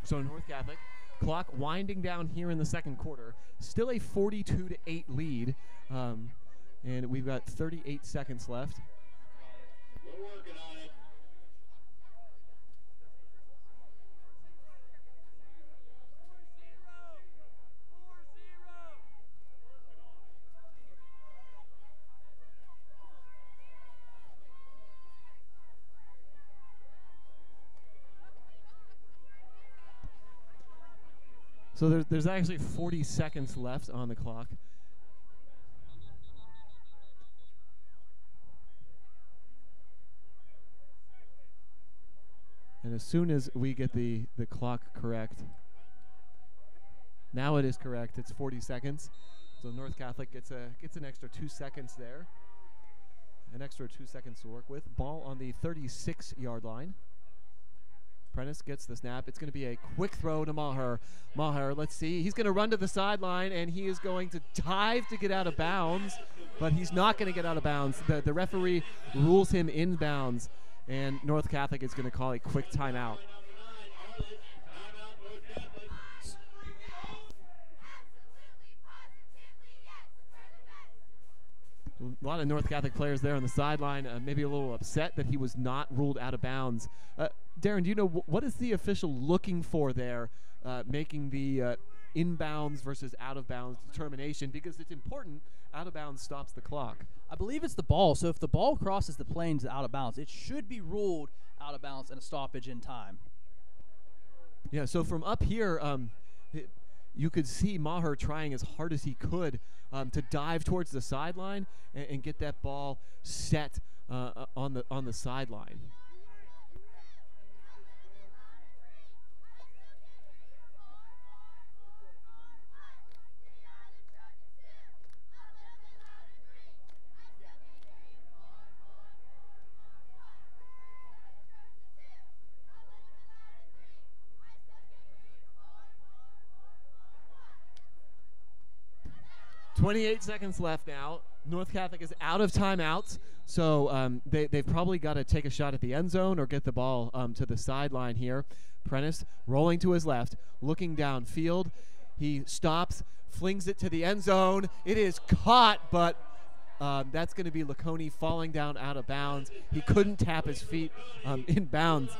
Speaker 2: So North Catholic, clock winding down here in the second quarter, still a 42-8 lead, and we've got 38 seconds left.
Speaker 1: We're working on it.
Speaker 2: So there's actually 40 seconds left on the clock. And as soon as we get the clock correct, now it is correct. It's 40 seconds. So North Catholic gets an extra 2 seconds there. An extra 2 seconds to work with. Ball on the 36-yard line. Prentice gets the snap. It's going to be a quick throw to Maher. Maher, let's see. He's going to run to the sideline, and he is going to dive to get out of bounds, but he's not going to get out of bounds. The referee rules him inbounds, and North Catholic is going to call a quick timeout. A lot of North Catholic players there on the sideline, maybe a little upset that he was not ruled out of bounds. Darren, do you know what is the official looking for there, making the inbounds versus out-of-bounds determination? Because it's important. Out-of-bounds stops the clock.
Speaker 3: I believe it's the ball. So if the ball crosses the planes out of bounds, it should be ruled out of bounds and a stoppage in time.
Speaker 2: Yeah, so from up here, you could see Maher trying as hard as he could to dive towards the sideline and get that ball set on the sideline. .28 seconds left now. North Catholic is out of timeouts, so they've probably got to take a shot at the end zone or get the ball to the sideline here. Prentice rolling to his left, looking downfield. He stops, flings it to the end zone. It is caught, but that's going to be Lacconi falling down out of bounds. He couldn't tap his feet in bounds.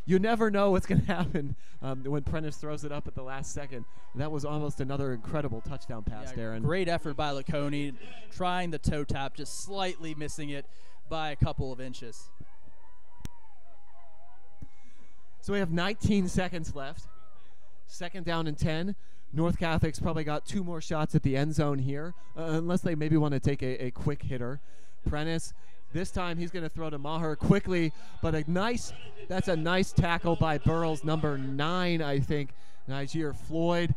Speaker 2: You never know what's going to happen when Prentice throws it up at the last second. That was almost another incredible touchdown pass, Darren.
Speaker 3: Great effort by Lacconi, trying the toe tap, just slightly missing it by a couple of inches.
Speaker 2: So we have 19 seconds left. Second down and 10. North Catholic's probably got 2 more shots at the end zone here, unless they maybe want to take a quick hitter. Prentice, this time he's going to throw to Maher quickly, but that's a nice tackle by Burrell's number 9, I think, Niger Floyd.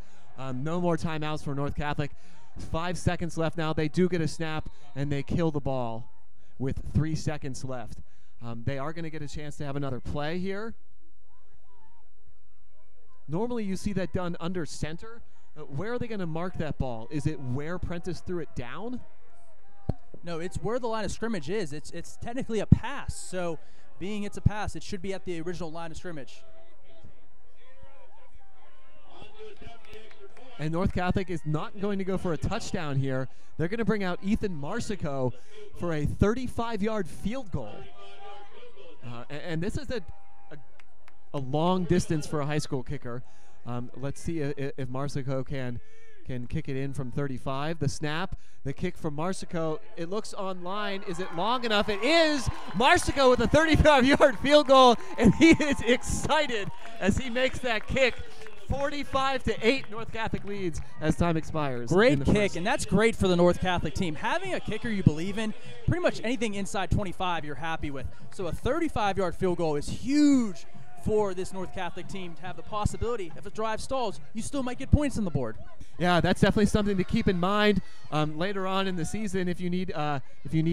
Speaker 2: No more timeouts for North Catholic. 5 seconds left now. They do get a snap, and they kill the ball with 3 seconds left. They are going to get a chance to have another play here. Normally you see that done under center. Where are they going to mark that ball? Is it where Prentice threw it down?
Speaker 3: No, it's where the line of scrimmage is. It's technically a pass, so being it's a pass, it should be at the original line of scrimmage.
Speaker 1: On to attempt the extra point.
Speaker 2: And North Catholic is not going to go for a touchdown here. They're going to bring out Ethan Marsico for a 35-yard field goal. And this is a long distance for a high school kicker. Let's see if Marsico can kick it in from 35. The snap, the kick from Marsico. It looks online. Is it long enough? It is. Marsico with a 35-yard field goal, and he is excited as he makes that kick. 45-8, North Catholic leads as time expires.
Speaker 3: Great kick, and that's great for the North Catholic team. Having a kicker you believe in, pretty much anything inside 25 you're happy with. So a 35-yard field goal is huge for this North Catholic team to have the possibility, if a drive stalls, you still might get points on the board.
Speaker 2: Yeah, that's definitely something to keep in mind later on in the season if you need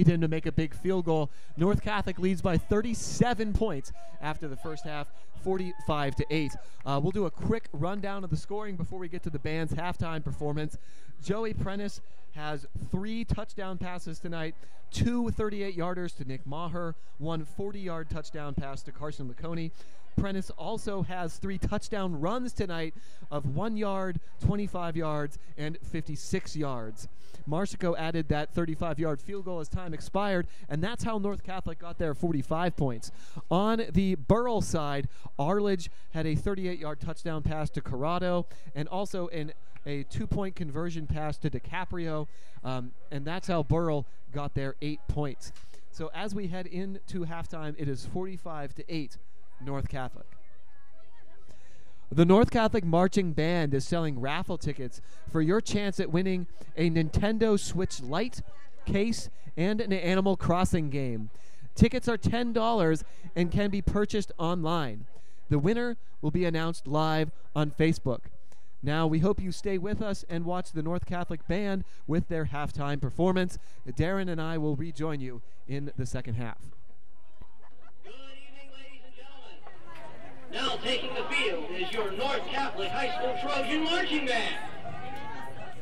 Speaker 2: him to make a big field goal. North Catholic leads by 37 points after the first half, 45-8. We'll do a quick rundown of the scoring before we get to the band's halftime performance. Joey Prentice has 3 touchdown passes tonight, 2 38-yarders to Nick Maher, 1 40-yard touchdown pass to Carson Laconey. Prentice also has 3 touchdown runs tonight of 1 yard, 25 yards, and 56 yards. Marsico added that 35-yard field goal as time expired, and that's how North Catholic got their 45 points. On the Burrell side, Arledge had a 38-yard touchdown pass to Corrado, and also a 2-point conversion pass to DiCaprio, and that's how Burrell got their 8 points. So as we head into halftime, it is 45-8. North Catholic. The North Catholic Marching Band is selling raffle tickets for your chance at winning a Nintendo Switch Lite, case, and an Animal Crossing game. Tickets are $10 and can be purchased online. The winner will be announced live on Facebook. Now, we hope you stay with us and watch the North Catholic Band with their halftime performance. Darren and I will rejoin you in the second half.
Speaker 1: Now taking the field is your North Catholic High School Trojan Marching Band.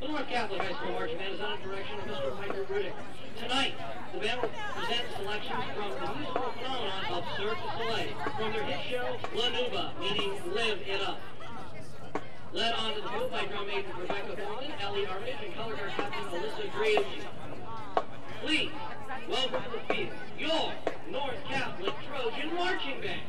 Speaker 1: The North Catholic High School Marching Band is under the direction of Mr. Michael Rudick. Tonight, the band will present selections from the musical phenomenon of Cirque du Soleil from their hit show, La Nuba, meaning Live It Up. Led on to the field by drum major Rebecca Thornton, Ellie Armitage, and color guard captain Alyssa Driussi. Please, welcome to the field, your North Catholic Trojan Marching Band.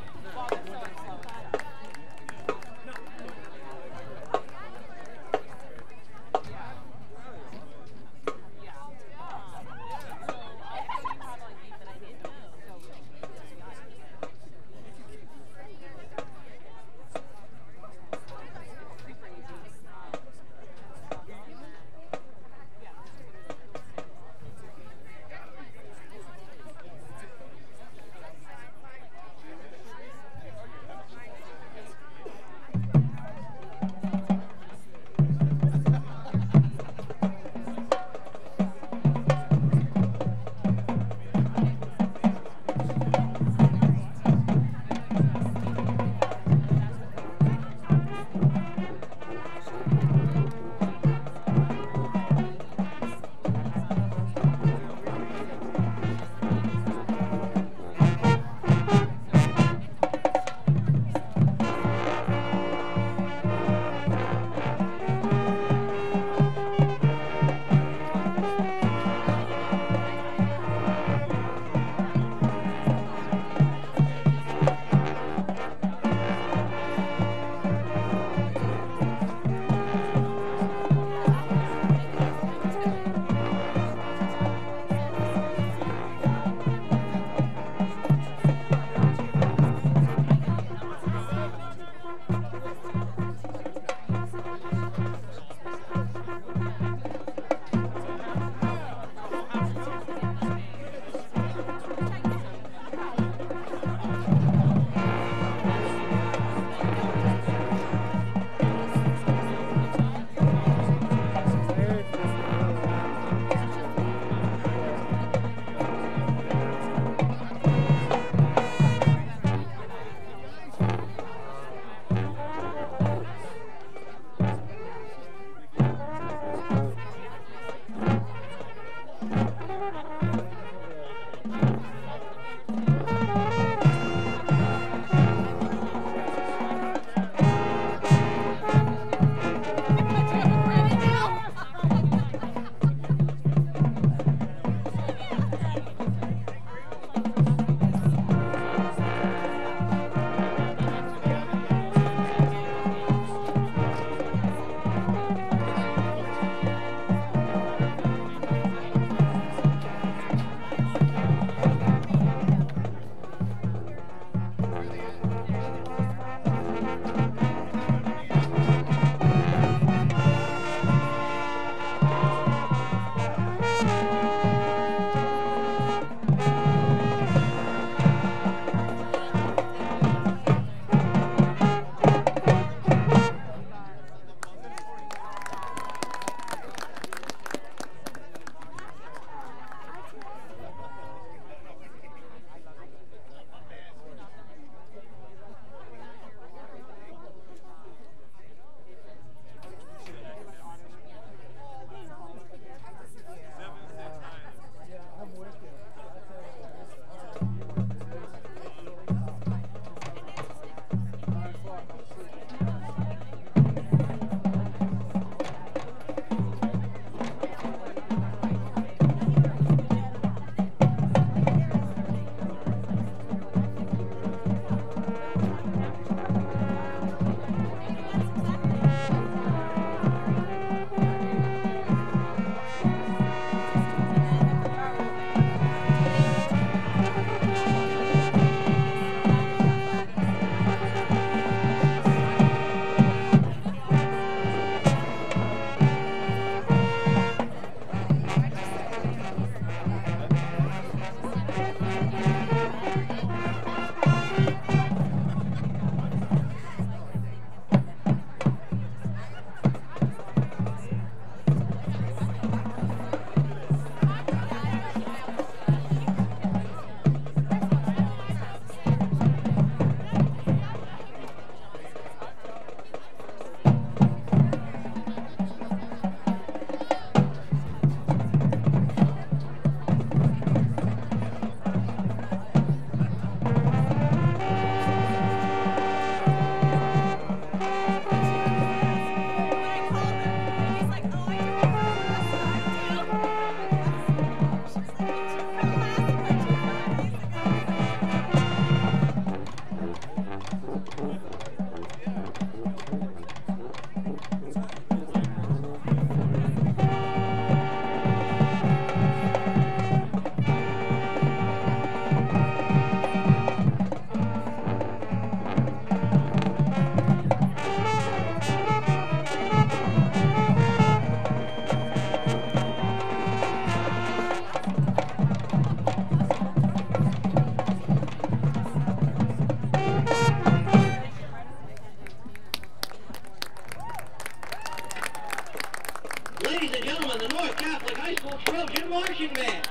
Speaker 4: Ladies and gentlemen, the North Catholic High School Trojan Marching Band.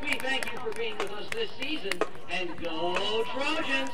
Speaker 4: We thank you for being with us this season, and go Trojans!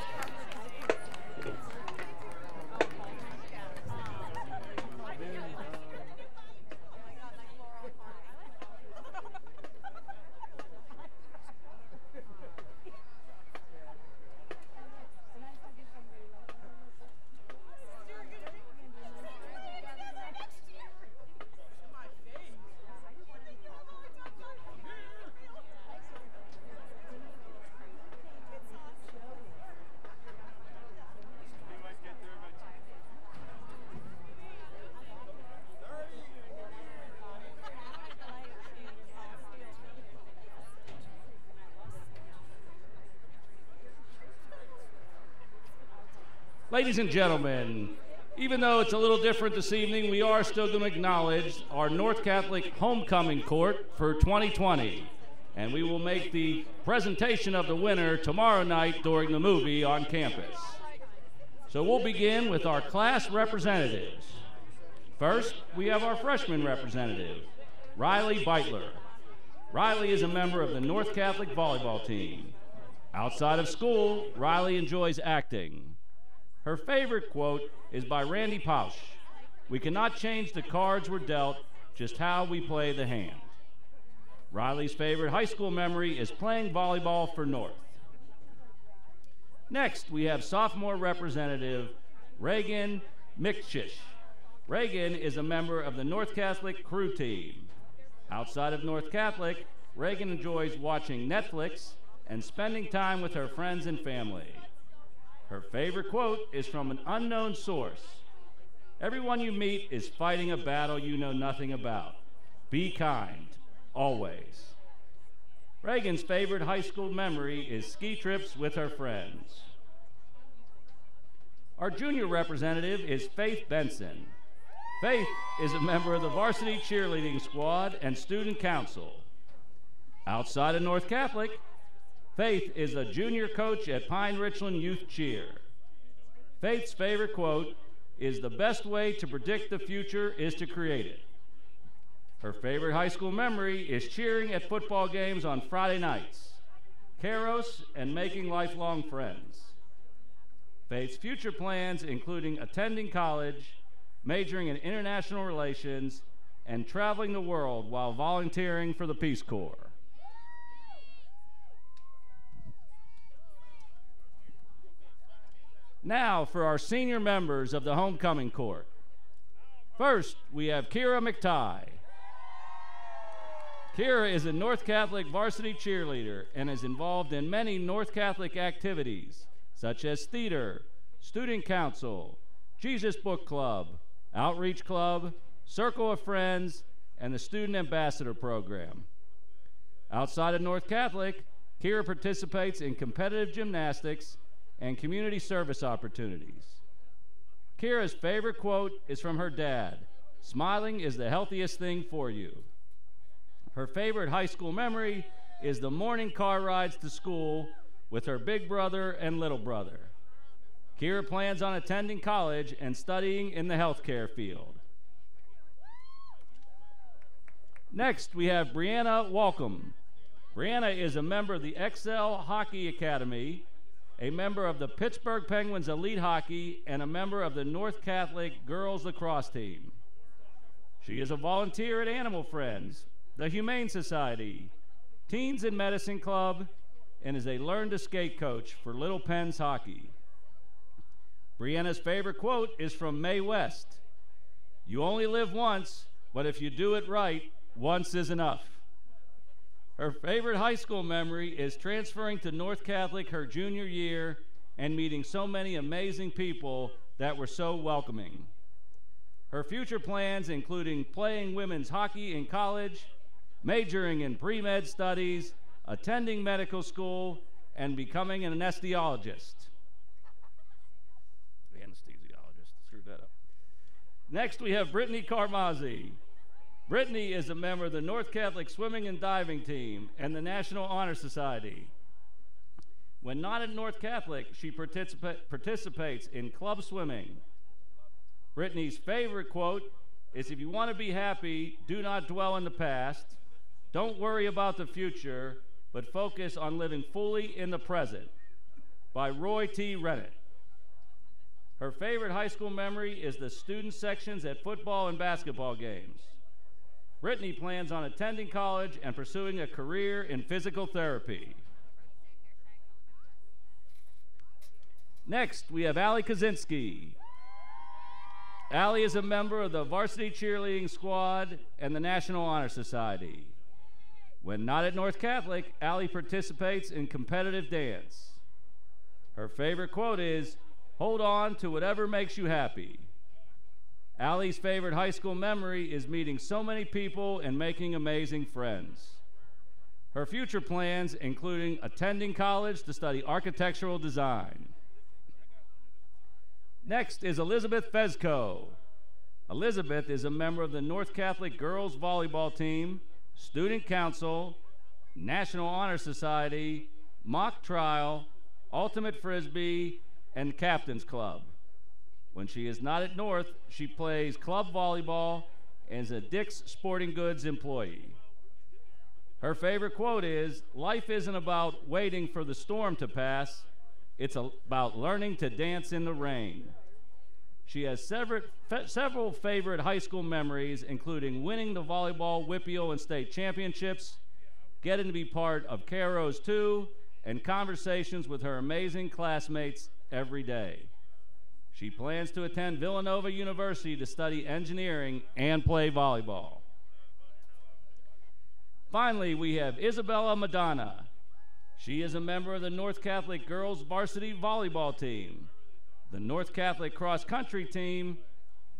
Speaker 5: Ladies and gentlemen, even though it's a little different this evening, we are still going to acknowledge our North Catholic Homecoming Court for 2020. And we will make the presentation of the winner tomorrow night during the movie on campus. So we'll begin with our class representatives. First, we have our freshman representative, Riley Beitler. Riley is a member of the North Catholic volleyball team. Outside of school, Riley enjoys acting. Her favorite quote is by Randy Pausch. "We cannot change the cards we're dealt, just how we play the hand." Riley's favorite high school memory is playing volleyball for North. Next, we have sophomore representative Reagan Mikchish. Reagan is a member of the North Catholic crew team. Outside of North Catholic, Reagan enjoys watching Netflix and spending time with her friends and family. Her favorite quote is from an unknown source. "Everyone you meet is fighting a battle you know nothing about. Be kind, always." Reagan's favorite high school memory is ski trips with her friends. Our junior representative is Faith Benson. Faith is a member of the varsity cheerleading squad and student council. Outside of North Catholic, Faith is a junior coach at Pine Richland Youth Cheer. Faith's favorite quote is, "The best way to predict the future is to create it." Her favorite high school memory is cheering at football games on Friday nights, Kairos, and making lifelong friends. Faith's future plans including attending college, majoring in international relations, and traveling the world while volunteering for the Peace Corps. Now for our senior members of the homecoming court. First, we have Kira McTighe. Kira is a North Catholic varsity cheerleader and is involved in many North Catholic activities, such as theater, student council, Jesus Book Club, Outreach Club, Circle of Friends, and the Student Ambassador Program. Outside of North Catholic, Kira participates in competitive gymnastics and community service opportunities. Kira's favorite quote is from her dad, "Smiling is the healthiest thing for you." Her favorite high school memory is the morning car rides to school with her big brother and little brother. Kira plans on attending college and studying in the healthcare field. Next, we have Brianna Walcom. Brianna is a member of the Excel Hockey Academy, a member of the Pittsburgh Penguins Elite Hockey, and a member of the North Catholic Girls Lacrosse team. She is a volunteer at Animal Friends, the Humane Society, Teens in Medicine Club, and is a Learn to Skate coach for Little Pens Hockey. Brianna's favorite quote is from Mae West, "You only live once, but if you do it right, once is enough." Her favorite high school memory is transferring to North Catholic her junior year and meeting so many amazing people that were so welcoming. Her future plans including playing women's hockey in college, majoring in pre-med studies, attending medical school, and becoming an anesthesiologist. Screwed that up. Next, we have Brittany Carmazzi. Brittany is a member of the North Catholic Swimming and Diving Team and the National Honor Society. When not at North Catholic, she participates in club swimming. Brittany's favorite quote is, "If you want to be happy, do not dwell in the past. Don't worry about the future, but focus on living fully in the present," by Roy T. Rennett. Her favorite high school memory is the student sections at football and basketball games. Brittany plans on attending college and pursuing a career in physical therapy. Next, we have Allie Kaczynski. Allie is a member of the varsity cheerleading squad and the National Honor Society. When not at North Catholic, Allie participates in competitive dance. Her favorite quote is, "Hold on to whatever makes you happy." Allie's favorite high school memory is meeting so many people and making amazing friends. Her future plans including attending college to study architectural design. Next is Elizabeth Fezco. Elizabeth is a member of the North Catholic Girls Volleyball Team, Student Council, National Honor Society, Mock Trial, Ultimate Frisbee, and Captain's Club. When she is not at North, she plays club volleyball and is a Dick's Sporting Goods employee. Her favorite quote is, "Life isn't about waiting for the storm to pass, it's about learning to dance in the rain." She has several favorite high school memories, including winning the volleyball WPIAL and state championships, getting to be part of Kairos 2, and conversations with her amazing classmates every day. She plans to attend Villanova University to study engineering and play volleyball. Finally, we have Isabella Madonna. She is a member of the North Catholic Girls Varsity Volleyball Team, the North Catholic Cross Country Team,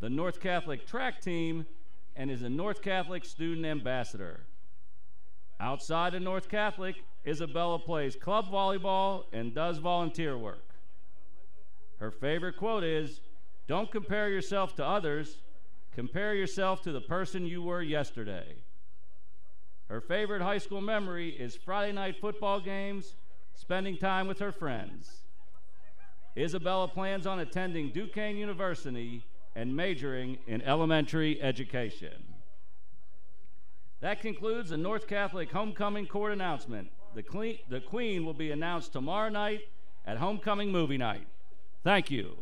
Speaker 5: the North Catholic Track Team, and is a North Catholic Student Ambassador. Outside of North Catholic, Isabella plays club volleyball and does volunteer work. Her favorite quote is, "Don't compare yourself to others, compare yourself to the person you were yesterday." Her favorite high school memory is Friday night football games, spending time with her friends. Isabella plans on attending Duquesne University and majoring in elementary education. That concludes the North Catholic Homecoming Court announcement. The Queen will be announced tomorrow night at Homecoming Movie Night. Thank you.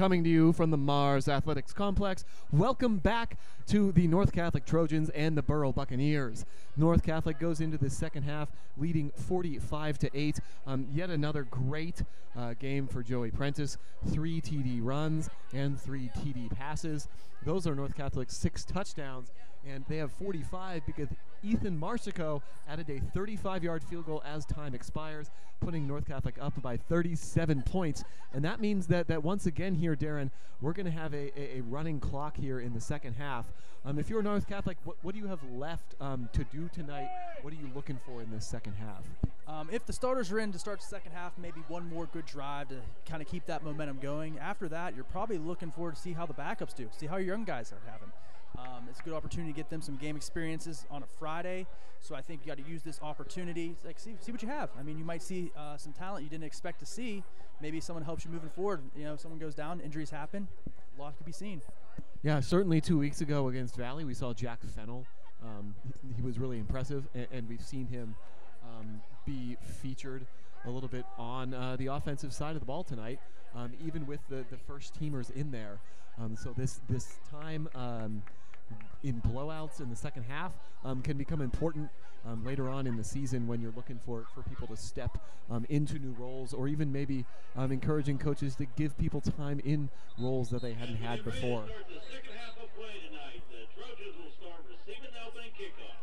Speaker 2: coming to you from the Mars Athletics Complex. Welcome back to the North Catholic Trojans and the Burrell Buccaneers. North Catholic goes into the second half leading 45-8. Yet another great game for Joey Prentice. 3 TD runs and 3 TD passes. Those are North Catholic's 6 touchdowns, and they have 45 because Ethan Marsico added a 35-yard field goal as time expires, putting North Catholic up by 37 points. And that means that once again here, Darren, we're going to have a running clock here in the second half. If you're North Catholic, what do you have left to do tonight? What are you looking for in this second half?
Speaker 3: If the starters are in to start the second half, maybe one more good drive to kind of keep that momentum going. After that, you're probably looking forward to see how the backups do, see how your young guys are having. It's a good opportunity to get them some game experiences on a Friday, so I think you got to use this opportunity. Like, see what you have. I mean, you might see some talent you didn't expect to see. Maybe someone helps you moving forward. You know, someone goes down, injuries happen, a lot could be seen. Yeah,
Speaker 2: certainly 2 weeks ago against Valley, we saw Jack Fennell. He was really impressive, and we've seen him be featured a little bit on the offensive side of the ball tonight, even with the first teamers in there. So this time in blowouts in the second half can become important later on in the season when you're looking for people to step into new roles, or even maybe encouraging coaches to give people time in roles that they hadn't had before.
Speaker 1: The second half of play tonight, the Trojans will start receiving the opening kickoff.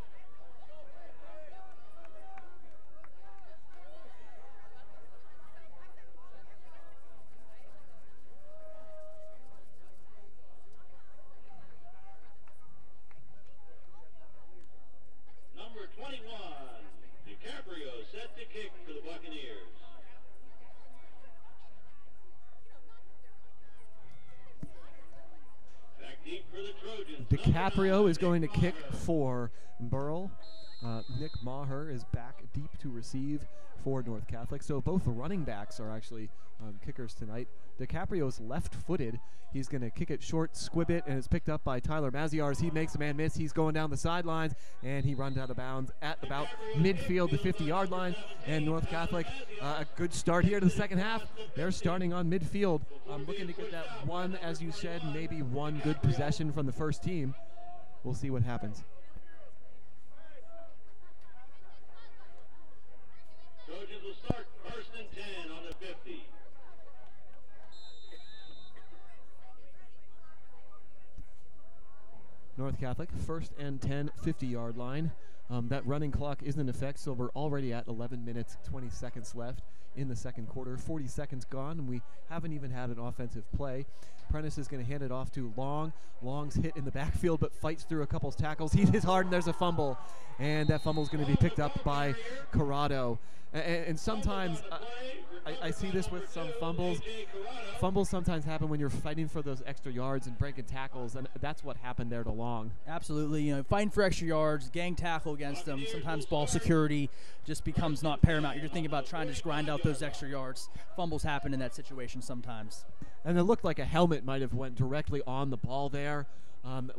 Speaker 1: Number 21, DiCaprio set to kick for the Buccaneers. Back deep for the Trojans.
Speaker 2: DiCaprio is going to kick for Burrell. Nick Maher is back deep to receive for North Catholic. So both the running backs are actually kickers tonight. DiCaprio is left-footed. He's going to kick it short, squib it, and it's picked up by Tyler Maziars. He makes a man miss. He's going down the sidelines, and he runs out of bounds at about midfield, the 50-yard line. And North Catholic, a good start here to the second half. They're starting on midfield, looking to get that one, as you said, maybe one good possession from the first team. We'll see what happens.
Speaker 1: Trojans will start 1st and 10 on the 50.
Speaker 2: North Catholic, 1st and 10, 50-yard line. That running clock is in effect, so we're already at 11 minutes, 20 seconds left in the second quarter. 40 seconds gone, and we haven't even had an offensive play. Prentice is going to hand it off to Long. Long's hit in the backfield, but fights through a couple tackles. He hits hard, and there's a fumble. And that fumble is going to be picked up by Corrado. And sometimes I see this with some fumbles. Fumbles sometimes happen when you're fighting for those extra yards and breaking tackles, and that's what happened there to Long.
Speaker 3: Absolutely. You know, fighting for extra yards, gang tackle against them. Sometimes ball security just becomes not paramount. You're just thinking about trying to just grind out those extra yards. Fumbles happen in that situation sometimes.
Speaker 2: And it looked like a helmet might have went directly on the ball there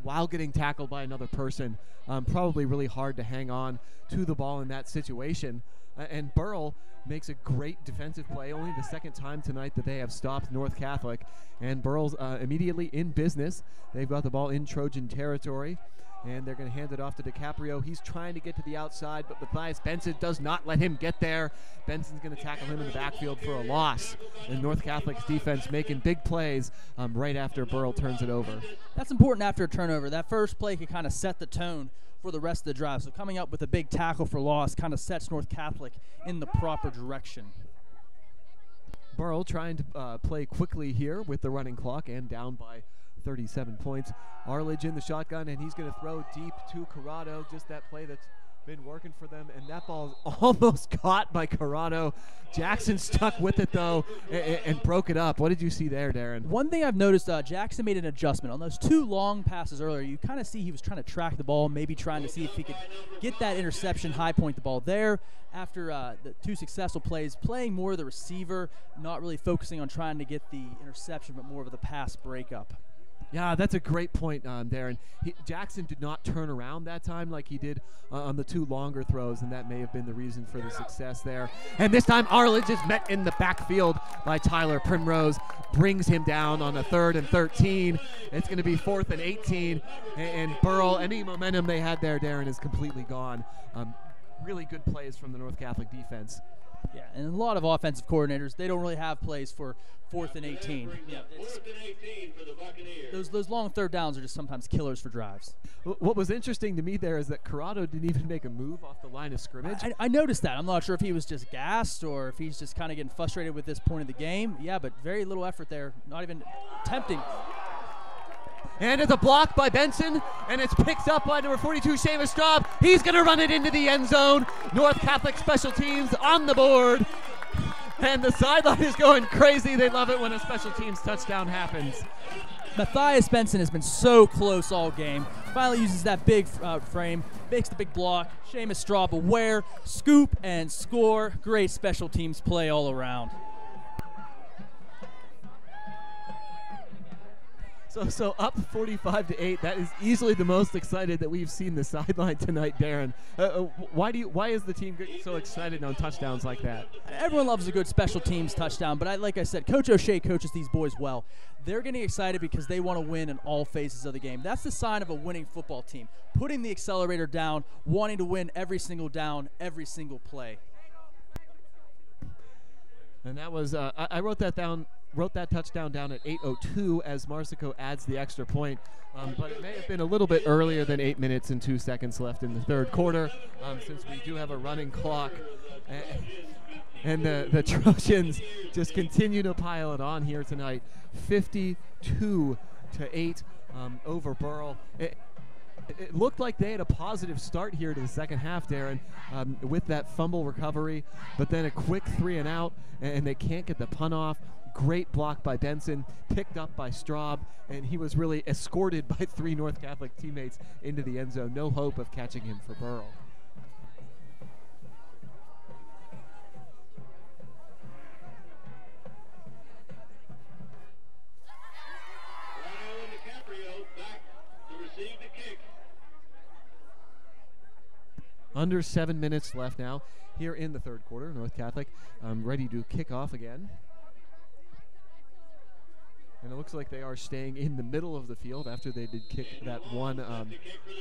Speaker 2: while getting tackled by another person. Probably really hard to hang on to the ball in that situation. And Burrell makes a great defensive play, only the second time tonight that they have stopped North Catholic. And Burrell's immediately in business. They've got the ball in Trojan territory, and they're going to hand it off to DiCaprio. He's trying to get to the outside, but Matthias Benson does not let him get there. Benson's going to tackle him in the backfield for a loss. And North Catholic's defense making big plays right after Burrell turns it over.
Speaker 3: That's important after a turnover. That first play could kind of set the tone for the rest of the drive. So coming up with a big tackle for loss kind of sets North Catholic in the proper direction.
Speaker 2: Burrell trying to play quickly here with the running clock and down by 37 points. Arledge in the shotgun, and he's going to throw deep to Corrado. Just that play that's been working for them, and that ball is almost caught by Corrado. Jackson stuck with it, though, and broke it up. What did you see there, Darren?
Speaker 3: One thing I've noticed, Jackson made an adjustment. On those 2 long passes earlier, you kind of see he was trying to track the ball, maybe trying to see if he could get that interception, high point the ball there. After the 2 successful plays, playing more of the receiver, not really focusing on trying to get the interception, but more of the pass breakup.
Speaker 2: Yeah, that's a great point, Darren. Jackson did not turn around that time like he did on the 2 longer throws, and that may have been the reason for the success there. And this time, Arledge is met in the backfield by Tyler Primrose, brings him down on a 3rd and 13. It's going to be 4th and 18, and Burrell, any momentum they had there, Darren, is completely gone. Really good plays from the North Catholic defense.
Speaker 3: Yeah, and a lot of offensive coordinators, they don't really have plays for 4th and 18. Yeah,
Speaker 1: 4th and 18 for the Buccaneers.
Speaker 3: those long 3rd downs are just sometimes killers for drives.
Speaker 2: What was interesting to me there is that Corrado didn't even make a move off the line of scrimmage.
Speaker 3: I noticed that. I'm not sure if he was just gassed or if he's just kind of getting frustrated with this point of the game. Yeah, but very little effort there, not even attempting.
Speaker 2: And it's a block by Benson, and it's picked up by number 42, Seamus Straub. He's going to run it into the end zone. North Catholic special teams on the board. And the sideline is going crazy. They love it when a special teams touchdown happens.
Speaker 3: Matthias Benson has been so close all game. Finally uses that big frame, makes the big block. Seamus Straub aware, scoop and score. Great special teams play all around.
Speaker 2: So up 45-8. That is easily the most excited that we've seen the sideline tonight, Darren. Why is the team so excited on touchdowns like that?
Speaker 3: Everyone loves a good special teams touchdown, but like I said, Coach O'Shea coaches these boys well. They're getting excited because they want to win in all phases of the game. That's the sign of a winning football team. Putting the accelerator down, wanting to win every single down, every single play.
Speaker 2: And that was I wrote that touchdown down at 8:02 as Marsico adds the extra point. But it may have been a little bit earlier than 8 minutes and 2 seconds left in the 3rd quarter, since we do have a running clock. And the Trojans just continue to pile it on here tonight, 52-8 over Burrell. It looked like they had a positive start here to the second half, Darren, with that fumble recovery, but then a quick 3 and out, and they can't get the punt off. Great block by Benson, picked up by Straub, and he was really escorted by 3 North Catholic teammates into the end zone. No hope of catching him for Burrell. Under 7 minutes left now here in the 3rd quarter. North Catholic ready to kick off again. And it looks like they are staying in the middle of the field after they did kick that one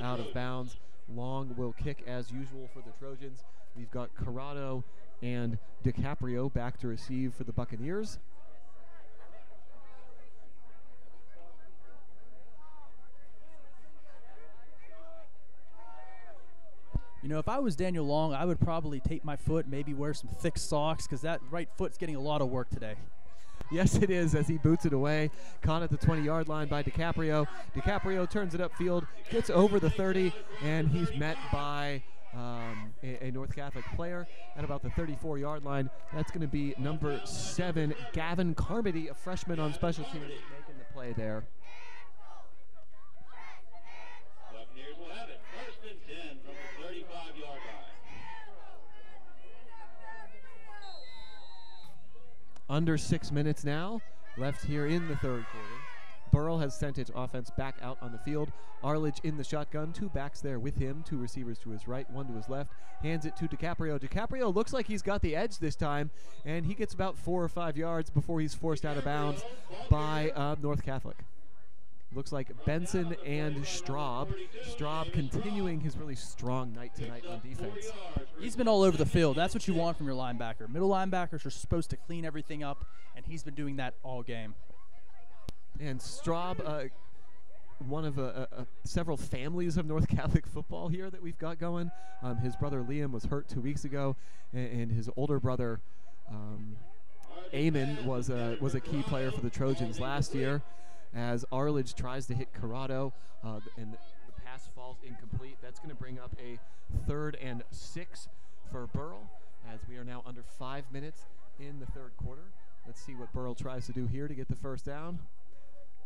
Speaker 2: out of bounds. Long will kick as usual for the Trojans. We've got Corrado and DiCaprio back to receive for the Buccaneers.
Speaker 3: You know, if I was Daniel Long, I would probably tape my foot, maybe wear some thick socks, because that right foot's getting a lot of work today.
Speaker 2: Yes, it is, as he boots it away. Caught at the 20-yard line by DiCaprio. DiCaprio turns it upfield, gets over the 30, and he's met by a North Catholic player at about the 34-yard line. That's going to be number 7, Gavin Carmody, a freshman on special teams, making the play there.
Speaker 1: Buccaneers will have it. 1st and 10 from the 35-yard line.
Speaker 2: Under 6 minutes now left here in the 3rd quarter. Burrell has sent its offense back out on the field. Arledge in the shotgun, 2 backs there with him, 2 receivers to his right, 1 to his left. Hands it to DiCaprio. DiCaprio looks like he's got the edge this time, and he gets about 4 or 5 yards before he's forced out of bounds by North Catholic. Looks like Benson and Straub. Straub continuing his really strong night tonight on defense.
Speaker 3: He's been all over the field. That's what you want from your linebacker. Middle linebackers are supposed to clean everything up, and he's been doing that all game.
Speaker 2: And Straub, one of several families of North Catholic football here that we've got going. His brother Liam was hurt 2 weeks ago, and his older brother Eamon was a key player for the Trojans last year. As Arledge tries to hit Corrado, and the pass falls incomplete. That's going to bring up a 3rd and 6 for Burrell, as we are now under 5 minutes in the 3rd quarter. Let's see what Burrell tries to do here to get the first down.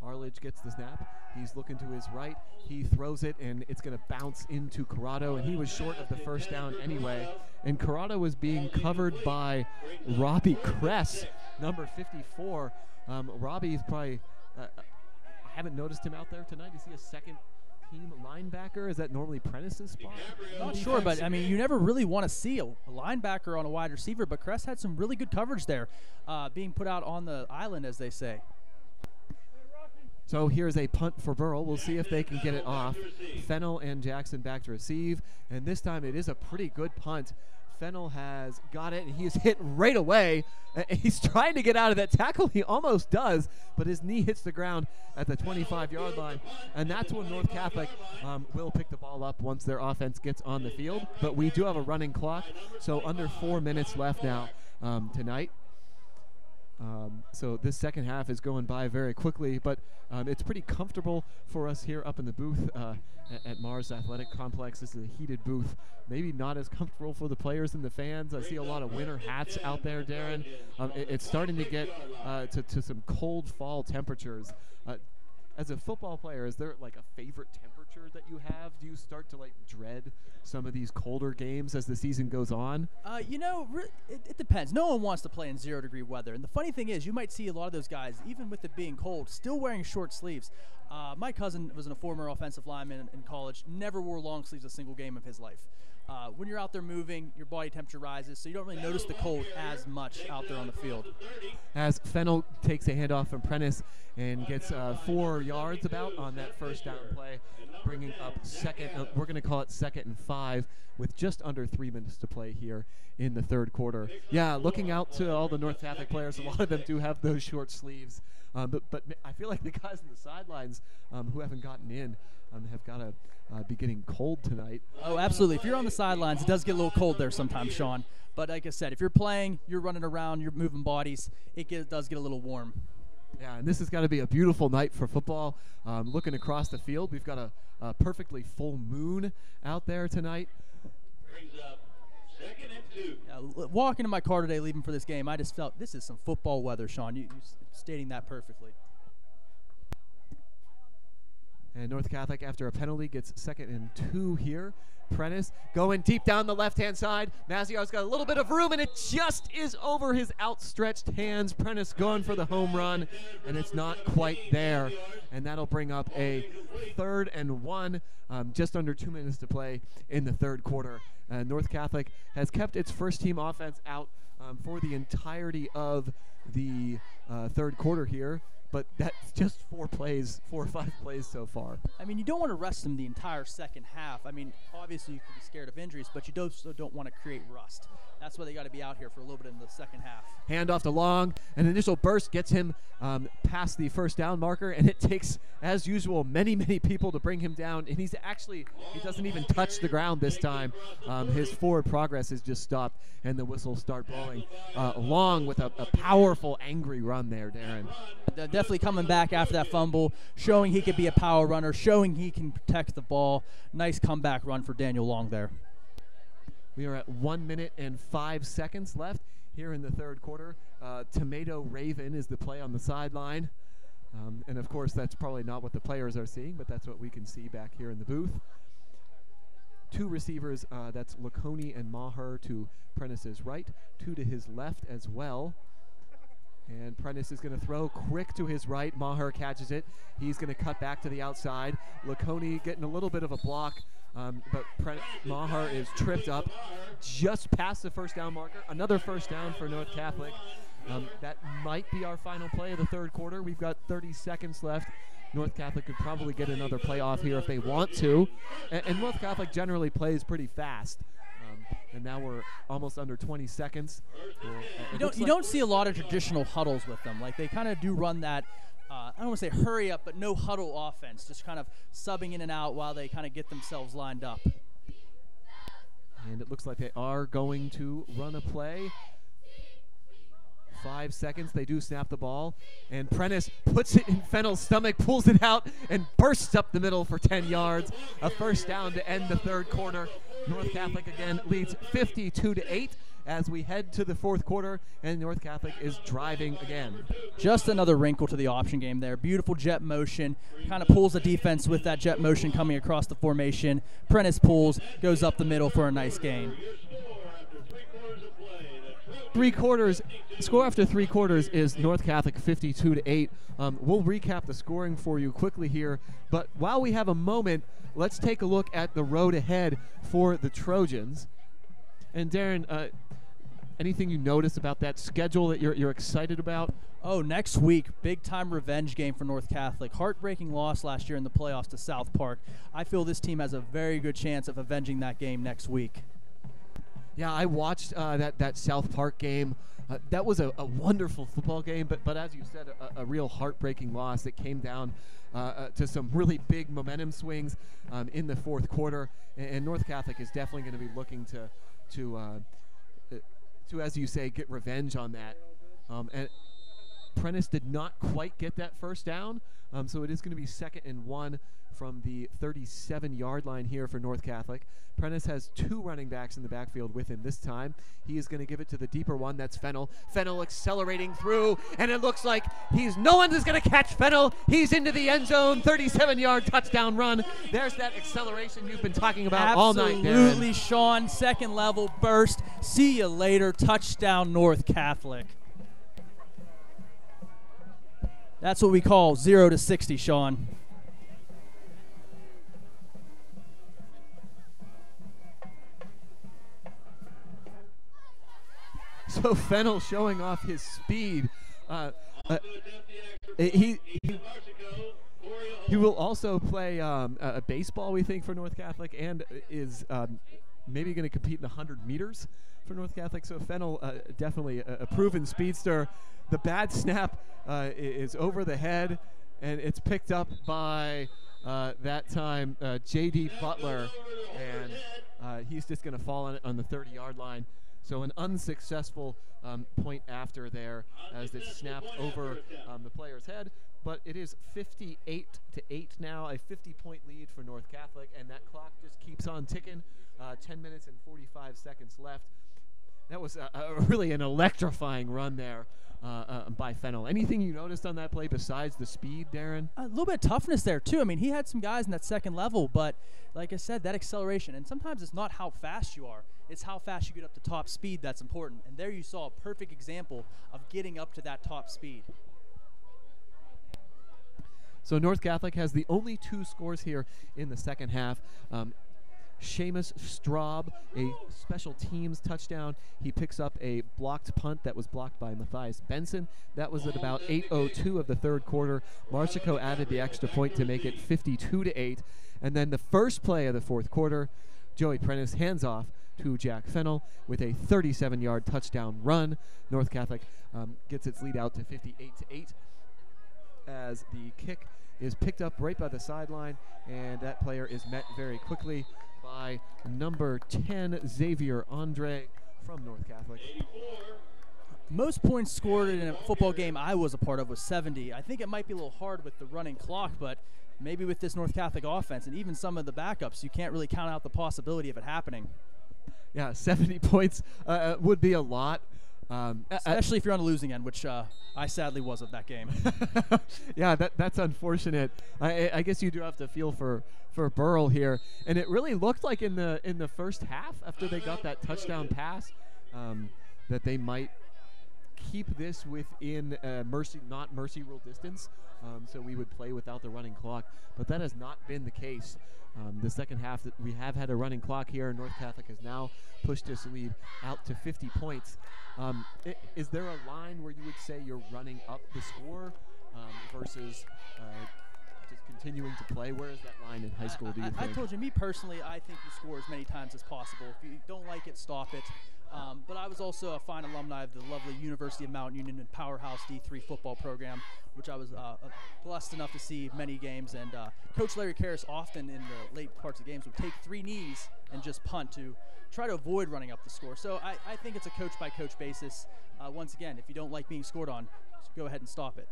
Speaker 2: Arledge gets the snap. He's looking to his right. He throws it, and it's going to bounce into Corrado, and he was short of the first down anyway. And Corrado was being covered by Robbie Kress, number 54. Robbie's probably haven't noticed him out there tonight. Is he a second-team linebacker? Is that normally Prentice's spot?
Speaker 3: Not sure, but I mean, you never really want to see a linebacker on a wide receiver, but Crest had some really good coverage there, being put out on the island, as they say.
Speaker 2: So here's a punt for Burrell. We'll see if they can get it off. Fennell and Jackson back to receive, and this time it is a pretty good punt. Fennell has got it, and he is hit right away. He's trying to get out of that tackle. He almost does, but his knee hits the ground at the 25-yard line, and that's when North Catholic will pick the ball up once their offense gets on the field. But we do have a running clock, so under 4 minutes left now tonight. So this second half is going by very quickly, but it's pretty comfortable for us here up in the booth at Mars Athletic Complex. This is a heated booth. Maybe not as comfortable for the players and the fans. I see a lot of winter hats out there, Darren. It's starting to get to some cold fall temperatures. As a football player, is there like a favorite temperature that you have? Do you start to like dread some of these colder games as the season goes on?
Speaker 3: You know, it depends. No one wants to play in 0-degree weather. And the funny thing is, you might see a lot of those guys, even with it being cold, still wearing short sleeves. My cousin was a former offensive lineman in college, never wore long sleeves a single game of his life. When you're out there moving, your body temperature rises, so you don't really notice the cold as much out there on the field.
Speaker 2: As Fennell takes a handoff from Prentice and gets 4 yards about on that first down play, bringing up second, we're going to call it 2nd and 5 with just under 3 minutes to play here in the third quarter. Yeah, looking out to all the North Catholic players, a lot of them do have those short sleeves. But I feel like the guys on the sidelines who haven't gotten in have got to be getting cold tonight.
Speaker 3: Oh, absolutely. If you're on the sidelines, it does get a little cold there sometimes, Sean. But like I said, if you're playing, you're running around, you're moving bodies, it does get a little warm.
Speaker 2: Yeah, and this has got to be a beautiful night for football. Looking across the field, we've got a perfectly full moon out there tonight.
Speaker 1: Brings up 2nd and 2.
Speaker 3: Walking in my car today, leaving for this game, I just felt this is some football weather, Sean. You stating that perfectly.
Speaker 2: And North Catholic, after a penalty, gets 2nd and 2 here. Prentice going deep down the left-hand side. Mazziar's got a little bit of room, and it just is over his outstretched hands. Prentice going for the home run, and it's not quite there. And that'll bring up a 3rd and 1, just under 2 minutes to play in the third quarter. North Catholic has kept its first-team offense out for the entirety of the third quarter here. But that's just 4 or 5 plays so far.
Speaker 3: I mean, you don't want to rest them the entire second half. I mean, obviously you can be scared of injuries, but you also don't want to create rust. That's why they got to be out here for a little bit in the second half.
Speaker 2: Handoff to Long. An initial burst gets him past the first down marker, and it takes, as usual, many people to bring him down. And he doesn't even touch the ground this time. His forward progress is just stopped, and the whistles start blowing. Long with a powerful, angry run there, Darren.
Speaker 3: Definitely coming back after that fumble, showing he could be a power runner, showing he can protect the ball. Nice comeback run for Daniel Long there.
Speaker 2: We are at 1 minute and 5 seconds left here in the third quarter. Tomato Raven is the play on the sideline. And, of course, that's probably not what the players are seeing, but that's what we can see back here in the booth. 2 receivers, that's Laconi and Maher to Prentice's right, 2 to his left as well. And Prentice is going to throw quick to his right. Maher catches it. He's going to cut back to the outside. Laconi getting a little bit of a block, but Maher is tripped up just past the first down marker. Another first down for North Catholic. That might be our final play of the third quarter. We've got 30 seconds left. North Catholic could probably get another play off here if they want to. And North Catholic generally plays pretty fast. And now we're almost under 20 seconds.
Speaker 3: You don't see a lot of traditional huddles with them. Like, they kind of do run that, I don't want to say hurry up, but no huddle offense, just kind of subbing in and out while they kind of get themselves lined up.
Speaker 2: And it looks like they are going to run a play. 5 seconds, they do snap the ball, and Prentice puts it in Fennell's stomach, pulls it out, and bursts up the middle for 10 yards. A first down to end the third quarter. North Catholic again leads 52-8 as we head to the fourth quarter, and North Catholic is driving again.
Speaker 3: Just another wrinkle to the option game there. Beautiful jet motion, kind of pulls the defense with that jet motion coming across the formation. Prentice pulls, goes up the middle for a nice gain.
Speaker 2: Score after 3 quarters is North Catholic 52-8. We'll recap the scoring for you quickly here, but while we have a moment, let's take a look at the road ahead for the Trojans. And Darren, anything you notice about that schedule that you're excited about?
Speaker 3: Oh, next week, big-time revenge game for North Catholic. Heartbreaking loss last year in the playoffs to South Park. I feel this team has a very good chance of avenging that game next week.
Speaker 2: Yeah, I watched that South Park game. That was a wonderful football game, but as you said, a real heartbreaking loss that came down to some really big momentum swings in the fourth quarter. And North Catholic is definitely going to be looking to, as you say, get revenge on that. And Prentice did not quite get that first down, so it is going to be 2nd and 1 from the 37-yard line here for North Catholic. Prentice has 2 running backs in the backfield with him this time. He is going to give it to the deeper one. That's Fennell. Fennell accelerating through, and it looks like no one is going to catch Fennell. He's into the end zone, 37-yard touchdown run. There's that acceleration you've been talking about all night, Darren.
Speaker 3: Absolutely, Sean. Second level burst. See you later. Touchdown, North Catholic. That's what we call 0 to 60, Sean.
Speaker 2: So Fennell showing off his speed. He will also play a baseball, we think, for North Catholic, and is maybe going to compete in the 100 meters for North Catholic. So Fennell, definitely a proven speedster. The bad snap is over the head, and it's picked up by that time J.D. Butler, and he's just going to fall on it on the 30-yard line. So an unsuccessful point after there as it's snapped over the player's head. But it is 58-8 now, a 50-point lead for North Catholic, and that clock just keeps on ticking. 10 minutes and 45 seconds left. That was really an electrifying run there by Fennell. Anything you noticed on that play besides the speed, Darren?
Speaker 3: A little bit of toughness there, too. I mean, he had some guys in that second level, but like I said, that acceleration. And sometimes it's not how fast you are. It's how fast you get up to top speed that's important. And there you saw a perfect example of getting up to that top speed.
Speaker 2: So North Catholic has the only 2 scores here in the second half. Seamus Straub, a special teams touchdown. He picks up a blocked punt that was blocked by Matthias Benson. That was at about 8:02 of the third quarter. Marchico added the extra point to make it 52-8. And then the first play of the fourth quarter, Joey Prentice hands off to Jack Fennell with a 37-yard touchdown run. North Catholic gets its lead out to 58-8 as the kick is picked up right by the sideline, and that player is met very quickly by number 10, Xavier Andre from North Catholic.
Speaker 3: Most points scored in a football game I was a part of was 70. I think it might be a little hard with the running clock, but maybe with this North Catholic offense and even some of the backups, you can't really count out the possibility of it happening.
Speaker 2: Yeah, 70 points would be a lot.
Speaker 3: Especially if you're on a losing end, which I sadly was of that game.
Speaker 2: Yeah, that's unfortunate. I guess you do have to feel for Burrell here, and it really looked like in the first half after they got that touchdown pass that they might keep this within mercy rule distance, so we would play without the running clock. But that has not been the case. The second half that we have had a running clock here, and North Catholic has now pushed this lead out to 50 points. Is there a line where you would say you're running up the score versus just continuing to play? Where is that line in high school, do you think?
Speaker 3: I told you, me personally, I think you score as many times as possible. If you don't like it, stop it. But I was also a fine alumni of the lovely University of Mount Union and powerhouse D3 football program, which I was blessed enough to see many games. And Coach Larry Karras often in the late parts of games would take 3 knees and just punt to try to avoid running up the score. So I think it's a coach-by-coach basis. Once again, if you don't like being scored on, just go ahead and stop it.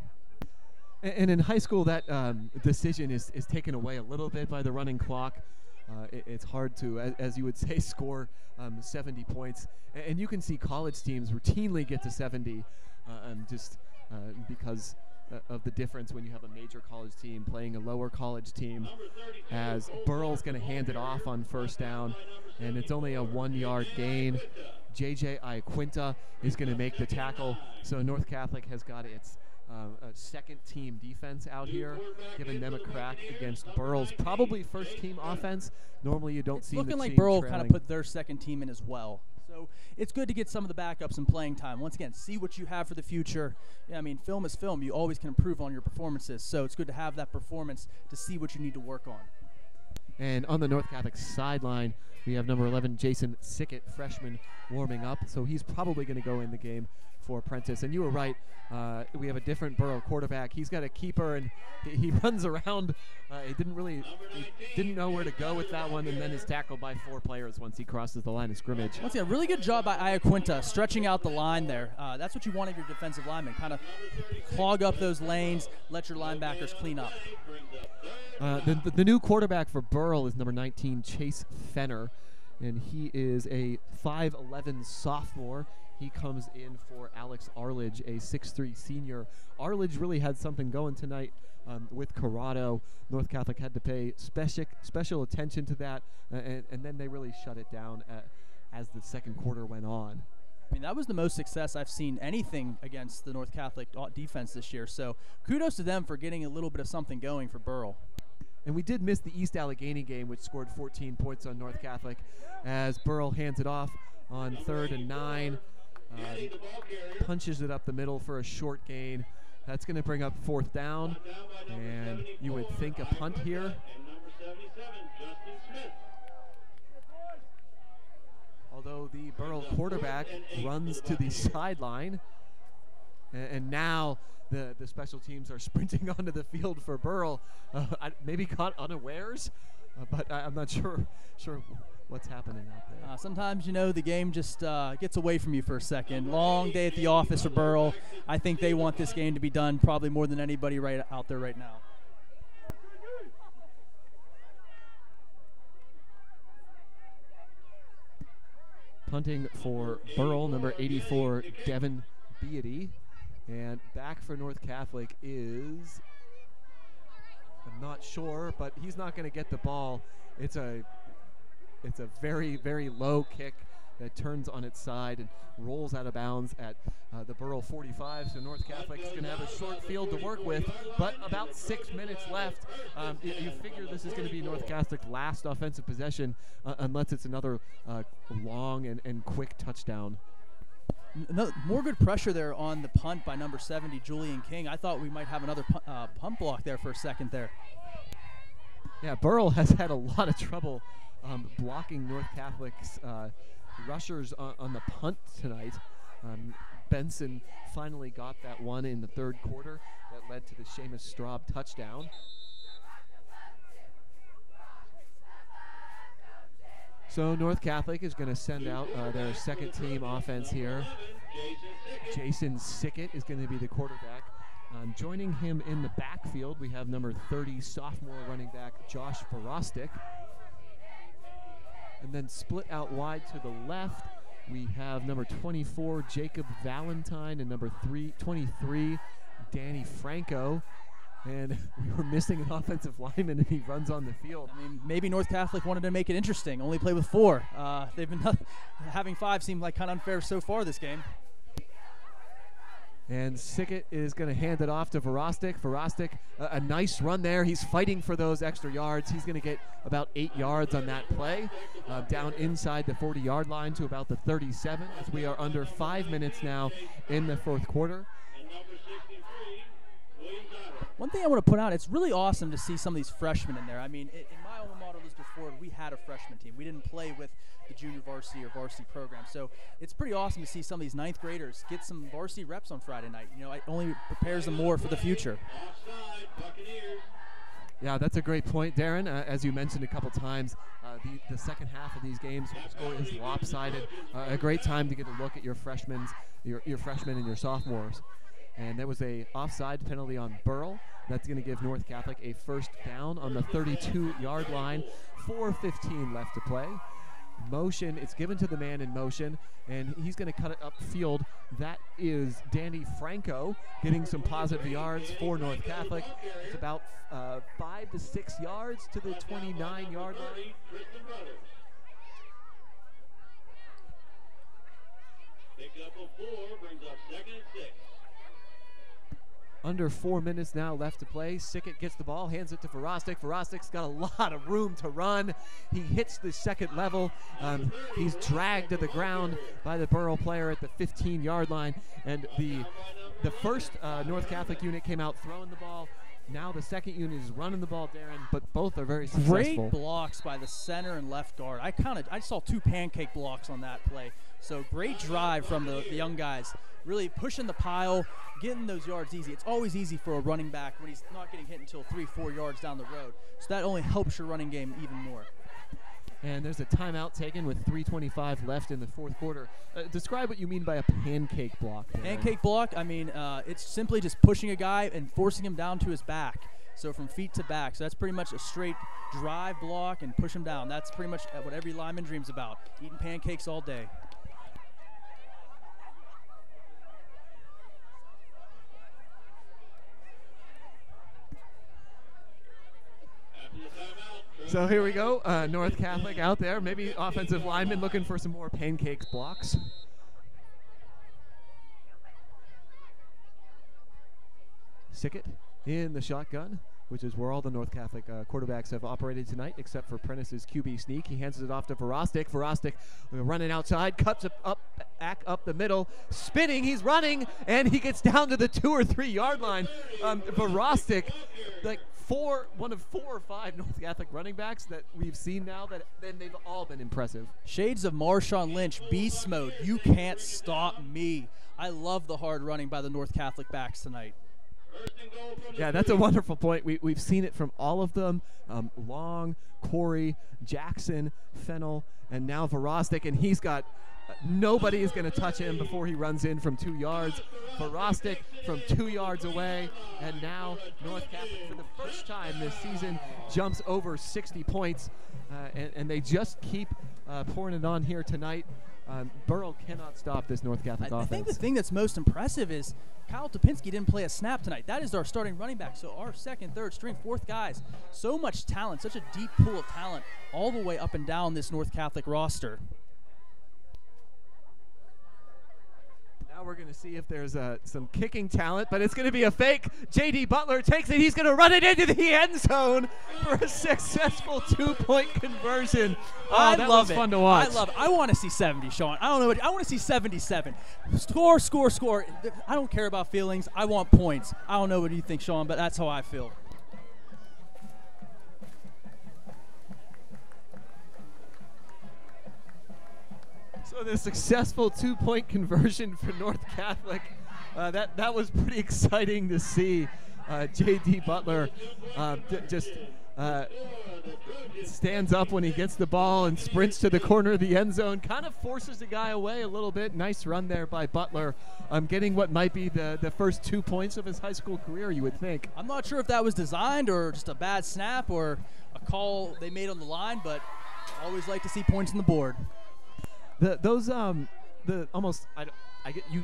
Speaker 2: And in high school, that decision is taken away a little bit by the running clock. It's hard to, as you would say, score 70 points. And you can see college teams routinely get to 70 just because of the difference when you have a major college team playing a lower college team, as Burrell's going to hand it off on first down, and it's only a 1-yard gain. J.J. Iaquinta is going to make the tackle. So North Catholic has got its second-team defense out here, giving them a crack against Burrell's probably first-team offense. Normally you don't see the team
Speaker 3: looking like Burrell
Speaker 2: trailing.
Speaker 3: kind of put their second team in as well. So it's good to get some of the backups and playing time. Once again, see what you have for the future. Yeah, I mean, film is film. You always can improve on your performances. So it's good to have that performance to see what you need to work on.
Speaker 2: And on the North Catholic sideline, we have number 11, Jason Sickett, freshman, warming up. So he's probably going to go in the game for Prentice. And you were right. We have a different Burrell quarterback. He's got a keeper, and he runs around. He didn't know where to go with that one, and then is tackled by 4 players once he crosses the line of scrimmage.
Speaker 3: Once again, really good job by Iaquinta stretching out the line there. That's what you want of your defensive linemen. Kind of clog up those lanes, let your linebackers clean up.
Speaker 2: The new quarterback for Burrell is number 19, Chase Fenner, and he is a 5'11 sophomore. He comes in for Alex Arledge, a 6'3 senior. Arledge really had something going tonight with Corrado. North Catholic had to pay special attention to that, and then they really shut it down as the second quarter went on.
Speaker 3: I mean, that was the most success I've seen anything against the North Catholic defense this year. So kudos to them for getting a little bit of something going for Burrell.
Speaker 2: And we did miss the East Allegheny game, which scored 14 points on North Catholic, as Burrell hands it off on 3rd and 9. Punches it up the middle for a short gain. That's going to bring up 4th down, and you would think a punt here. Although the Burrell quarterback runs to the sideline, and now the special teams are sprinting onto the field for Burrell. Maybe caught unawares, but I'm not sure what's happening out there.
Speaker 3: Sometimes, the game just gets away from you for a second. Long day at the office for Burrell. I think they want this game to be done probably more than anybody right out there right now.
Speaker 2: Punting for Burrell, number 84, Devin Beatty. And back for North Catholic is, I'm not sure, but he's not going to get the ball. It's a very, very low kick that turns on its side and rolls out of bounds at the Burrell 45. So North Catholic is going to have a short field to work with, but about 6 minutes left. You figure this is going to be North Catholic's last offensive possession unless it's another long and quick touchdown.
Speaker 3: More good pressure there on the punt by number 70, Julian King. I thought we might have another punt block there for a second there.
Speaker 2: Yeah, Burrell has had a lot of trouble blocking North Catholic's rushers on the punt tonight. Benson finally got that one in the 3rd quarter that led to the Seamus Straub touchdown. So North Catholic is going to send out their second-team offense here. Jason Sickett is going to be the quarterback. Joining him in the backfield, we have number 30 sophomore running back Josh Verostic. And then split out wide to the left, we have number 24 Jacob Valentine and number 23 Danny Franco. And we were missing an offensive lineman, and he runs on the field.
Speaker 3: I mean, maybe North Catholic wanted to make it interesting. Only play with 4. They've been having 5 seemed like kind of unfair so far this game.
Speaker 2: And Sickett is going to hand it off to Verostic. Verostic, a nice run there. He's fighting for those extra yards. He's going to get about 8 yards on that play, down inside the 40-yard line to about the 37, as we are under 5 minutes now in the 4th quarter.
Speaker 3: One thing I want to put out, it's really awesome to see some of these freshmen in there. I mean, in my alma mater, Elizabeth Ford, we had a freshman team. We didn't play with the junior varsity or varsity program. So it's pretty awesome to see some of these 9th graders get some varsity reps on Friday night. It only prepares them more for the future.
Speaker 2: Yeah, that's a great point, Darren. As you mentioned a couple times, the second half of these games score is lopsided. A great time to get a look at your freshmen and your sophomores. And there was a offside penalty on Burrell. That's going to give North Catholic a first down on the 32-yard line. 4:15 left to play. Motion, it's given to the man in motion, and he's going to cut it upfield. That is Danny Franco getting some positive yards for North Catholic. It's about 5 to 6 yards to the 29-yard line.
Speaker 1: Pickup of 4 brings up 2nd and 6.
Speaker 2: Under 4 minutes now left to play. Sickett gets the ball, hands it to Verostic. Verostic's got a lot of room to run. He hits the second level. He's dragged to the ground by the Burrell player at the 15-yard line. And the first North Catholic unit came out throwing the ball. Now the second unit is running the ball, Darren, but both are very successful.
Speaker 3: Great blocks by the center and left guard. I saw 2 pancake blocks on that play. So great drive from the young guys. Really pushing the pile, getting those yards easy. It's always easy for a running back when he's not getting hit until 3-4 yards down the road. So that only helps your running game even more.
Speaker 2: And there's a timeout taken with 3:25 left in the fourth quarter. Describe what you mean by a pancake block. Darren.
Speaker 3: Pancake block, I mean, it's simply just pushing a guy and forcing him down to his back. So from feet to back. So that's pretty much a straight drive block and push him down. That's pretty much what every lineman dreams about, eating pancakes all day.
Speaker 2: So here we go, North Catholic out there, maybe offensive lineman looking for some more pancakes blocks. Sickett in the shotgun, which is where all the North Catholic quarterbacks have operated tonight, except for Prentice's QB sneak. He hands it off to Verostic. Verostic running outside, cuts it back up the middle, spinning, he's running, and he gets down to the 2 or 3 yard line. Verostic, like one of 4 or 5 North Catholic running backs that we've seen now, that then they've all been impressive.
Speaker 3: Shades of Marshawn Lynch, beast mode. You can't stop me. I love the hard running by the North Catholic backs tonight.
Speaker 2: Yeah, that's a wonderful point. We've seen it from all of them. Long, Corey, Jackson, Fennell, and now Verostic, and he's got nobody is going to touch him before he runs in from 2 yards. Verostic from 2 yards away, and now North Catholic for the first time this season jumps over 60 points, and they just keep pouring it on here tonight. Burrell cannot stop this North Catholic offense.
Speaker 3: I think the thing that's most impressive is Kyle Topinski didn't play a snap tonight. That is our starting running back. So our second, third string, fourth guys, so much talent, such a deep pool of talent all the way up and down this North Catholic roster.
Speaker 2: Now we're going to see if there's some kicking talent, but it's going to be a fake. J.D. Butler takes it. He's going to run it into the end zone for a successful 2-point conversion. Oh, that was fun to watch.
Speaker 3: I love it. I want to see 70, Sean. I don't know. I want to see 77. Score, score, score. I don't care about feelings. I want points. I don't know what you think, Sean, but that's how I feel.
Speaker 2: So the successful 2-point conversion for North Catholic, that was pretty exciting to see. J.D. Butler just stands up when he gets the ball and sprints to the corner of the end zone, kind of forces the guy away a little bit. Nice run there by Butler, getting what might be the first 2 points of his high school career, you would think.
Speaker 3: I'm not sure if that was designed or just a bad snap or a call they made on the line, but always like to see points on the board.
Speaker 2: You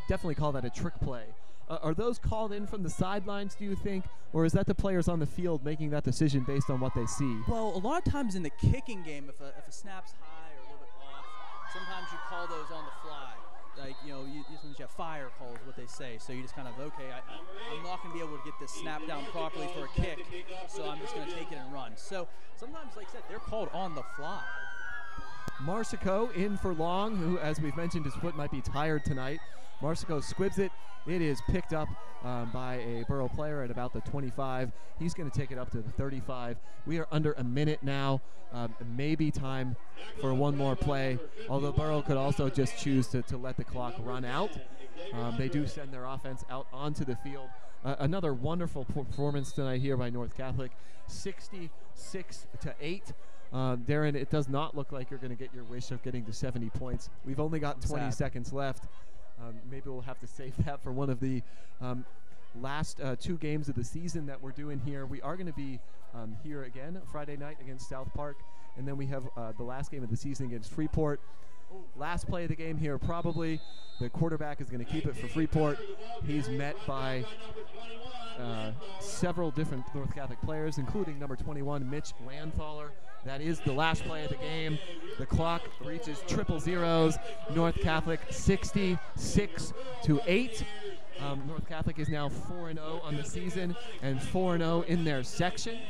Speaker 2: definitely call that a trick play. Are those called in from the sidelines, do you think, or is that the players on the field making that decision based on what they see?
Speaker 3: Well, a lot of times in the kicking game, if a snap's high or a little bit off, sometimes you call those on the fly. Like, sometimes you have fire calls, what they say. So you just kind of, okay, I'm not going to be able to get this snap down properly for a kick, so I'm just going to take it and run. So sometimes, like I said, they're called on the fly.
Speaker 2: Marsico in for Long, who, as we've mentioned, his foot might be tired tonight. Marsico squibs it. It is picked up by a Burrell player at about the 25. He's going to take it up to the 35. We are under a minute now. Maybe time for one more play, although Burrell could also just choose to let the clock run out. They do send their offense out onto the field. Another wonderful performance tonight here by North Catholic, 66-8. Darren, it does not look like you're going to get your wish of getting to 70 points. We've only got 20 seconds left. Maybe we'll have to save that for one of the last 2 games of the season that we're doing here. We are going to be here again Friday night against South Park, and then we have the last game of the season against Freeport. Last play of the game here, probably. The quarterback is going to keep it for Freeport. He's met by several different North Catholic players, including number 21, Mitch Landthaler. That is the last play of the game. The clock reaches triple zeros. North Catholic 66-8. North Catholic is now 4-0 on the season and 4-0 in their section.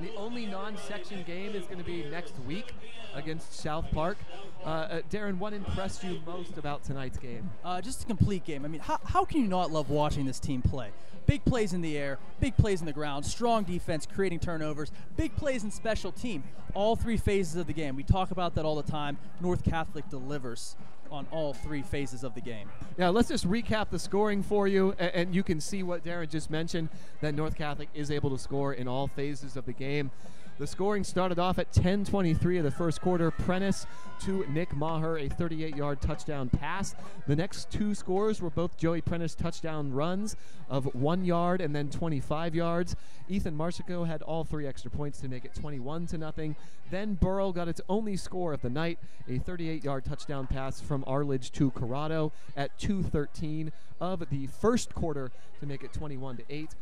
Speaker 2: The only non-section game is going to be next week against South Park. Darren, what impressed you most about tonight's game?
Speaker 3: Just a complete game. I mean, how can you not love watching this team play? Big plays in the air, big plays in the ground, strong defense, creating turnovers, big plays in special team. All three phases of the game. We talk about that all the time. North Catholic delivers on all three phases of the game.
Speaker 2: Yeah, let's just recap the scoring for you, and you can see what Darren just mentioned, that North Catholic is able to score in all phases of the game. The scoring started off at 10:23 of the first quarter. Prentice to Nick Maher, a 38-yard touchdown pass. The next two scores were both Joey Prentice touchdown runs of 1 yard and then 25 yards. Ethan Marsico had all three extra points to make it 21-0. Then Burrell got its only score of the night, a 38-yard touchdown pass from Arledge to Corrado at 2:13 of the first quarter to make it 21-8.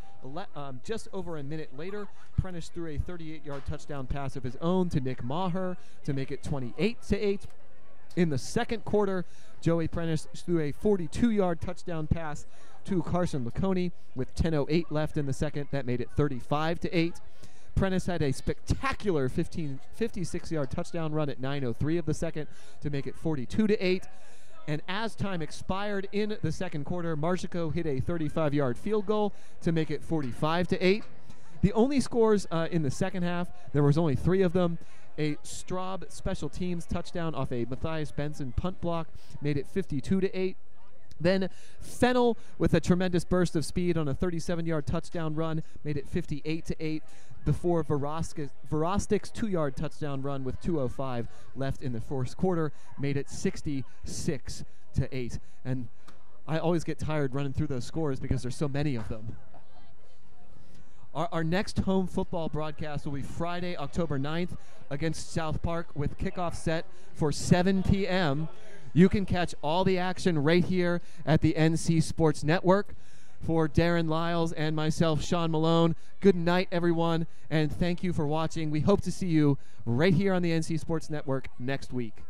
Speaker 2: Just over a minute later, Prentice threw a 38-yard touchdown pass of his own to Nick Maher to make it 28-8. In the second quarter, Joey Prentice threw a 42-yard touchdown pass to Carson Laconi with 10:08 left in the second. That made it 35-8. Prentice had a spectacular 56-yard touchdown run at 9:03 of the second to make it 42-8. And as time expired in the second quarter, Marsico hit a 35-yard field goal to make it 45-8. The only scores in the second half, there was only three of them. A Straub special teams touchdown off a Matthias Benson punt block made it 52-8. Then Fennell, with a tremendous burst of speed on a 37-yard touchdown run, made it 58-8 before Verostik's 2-yard touchdown run with 2:05 left in the fourth quarter made it 66-8. And I always get tired running through those scores because there's so many of them. Our next home football broadcast will be Friday, October 9th against South Park with kickoff set for 7 p.m. You can catch all the action right here at the NC Sports Network. For Darren Lyles and myself, Sean Malone, good night, everyone, and thank you for watching. We hope to see you right here on the NC Sports Network next week.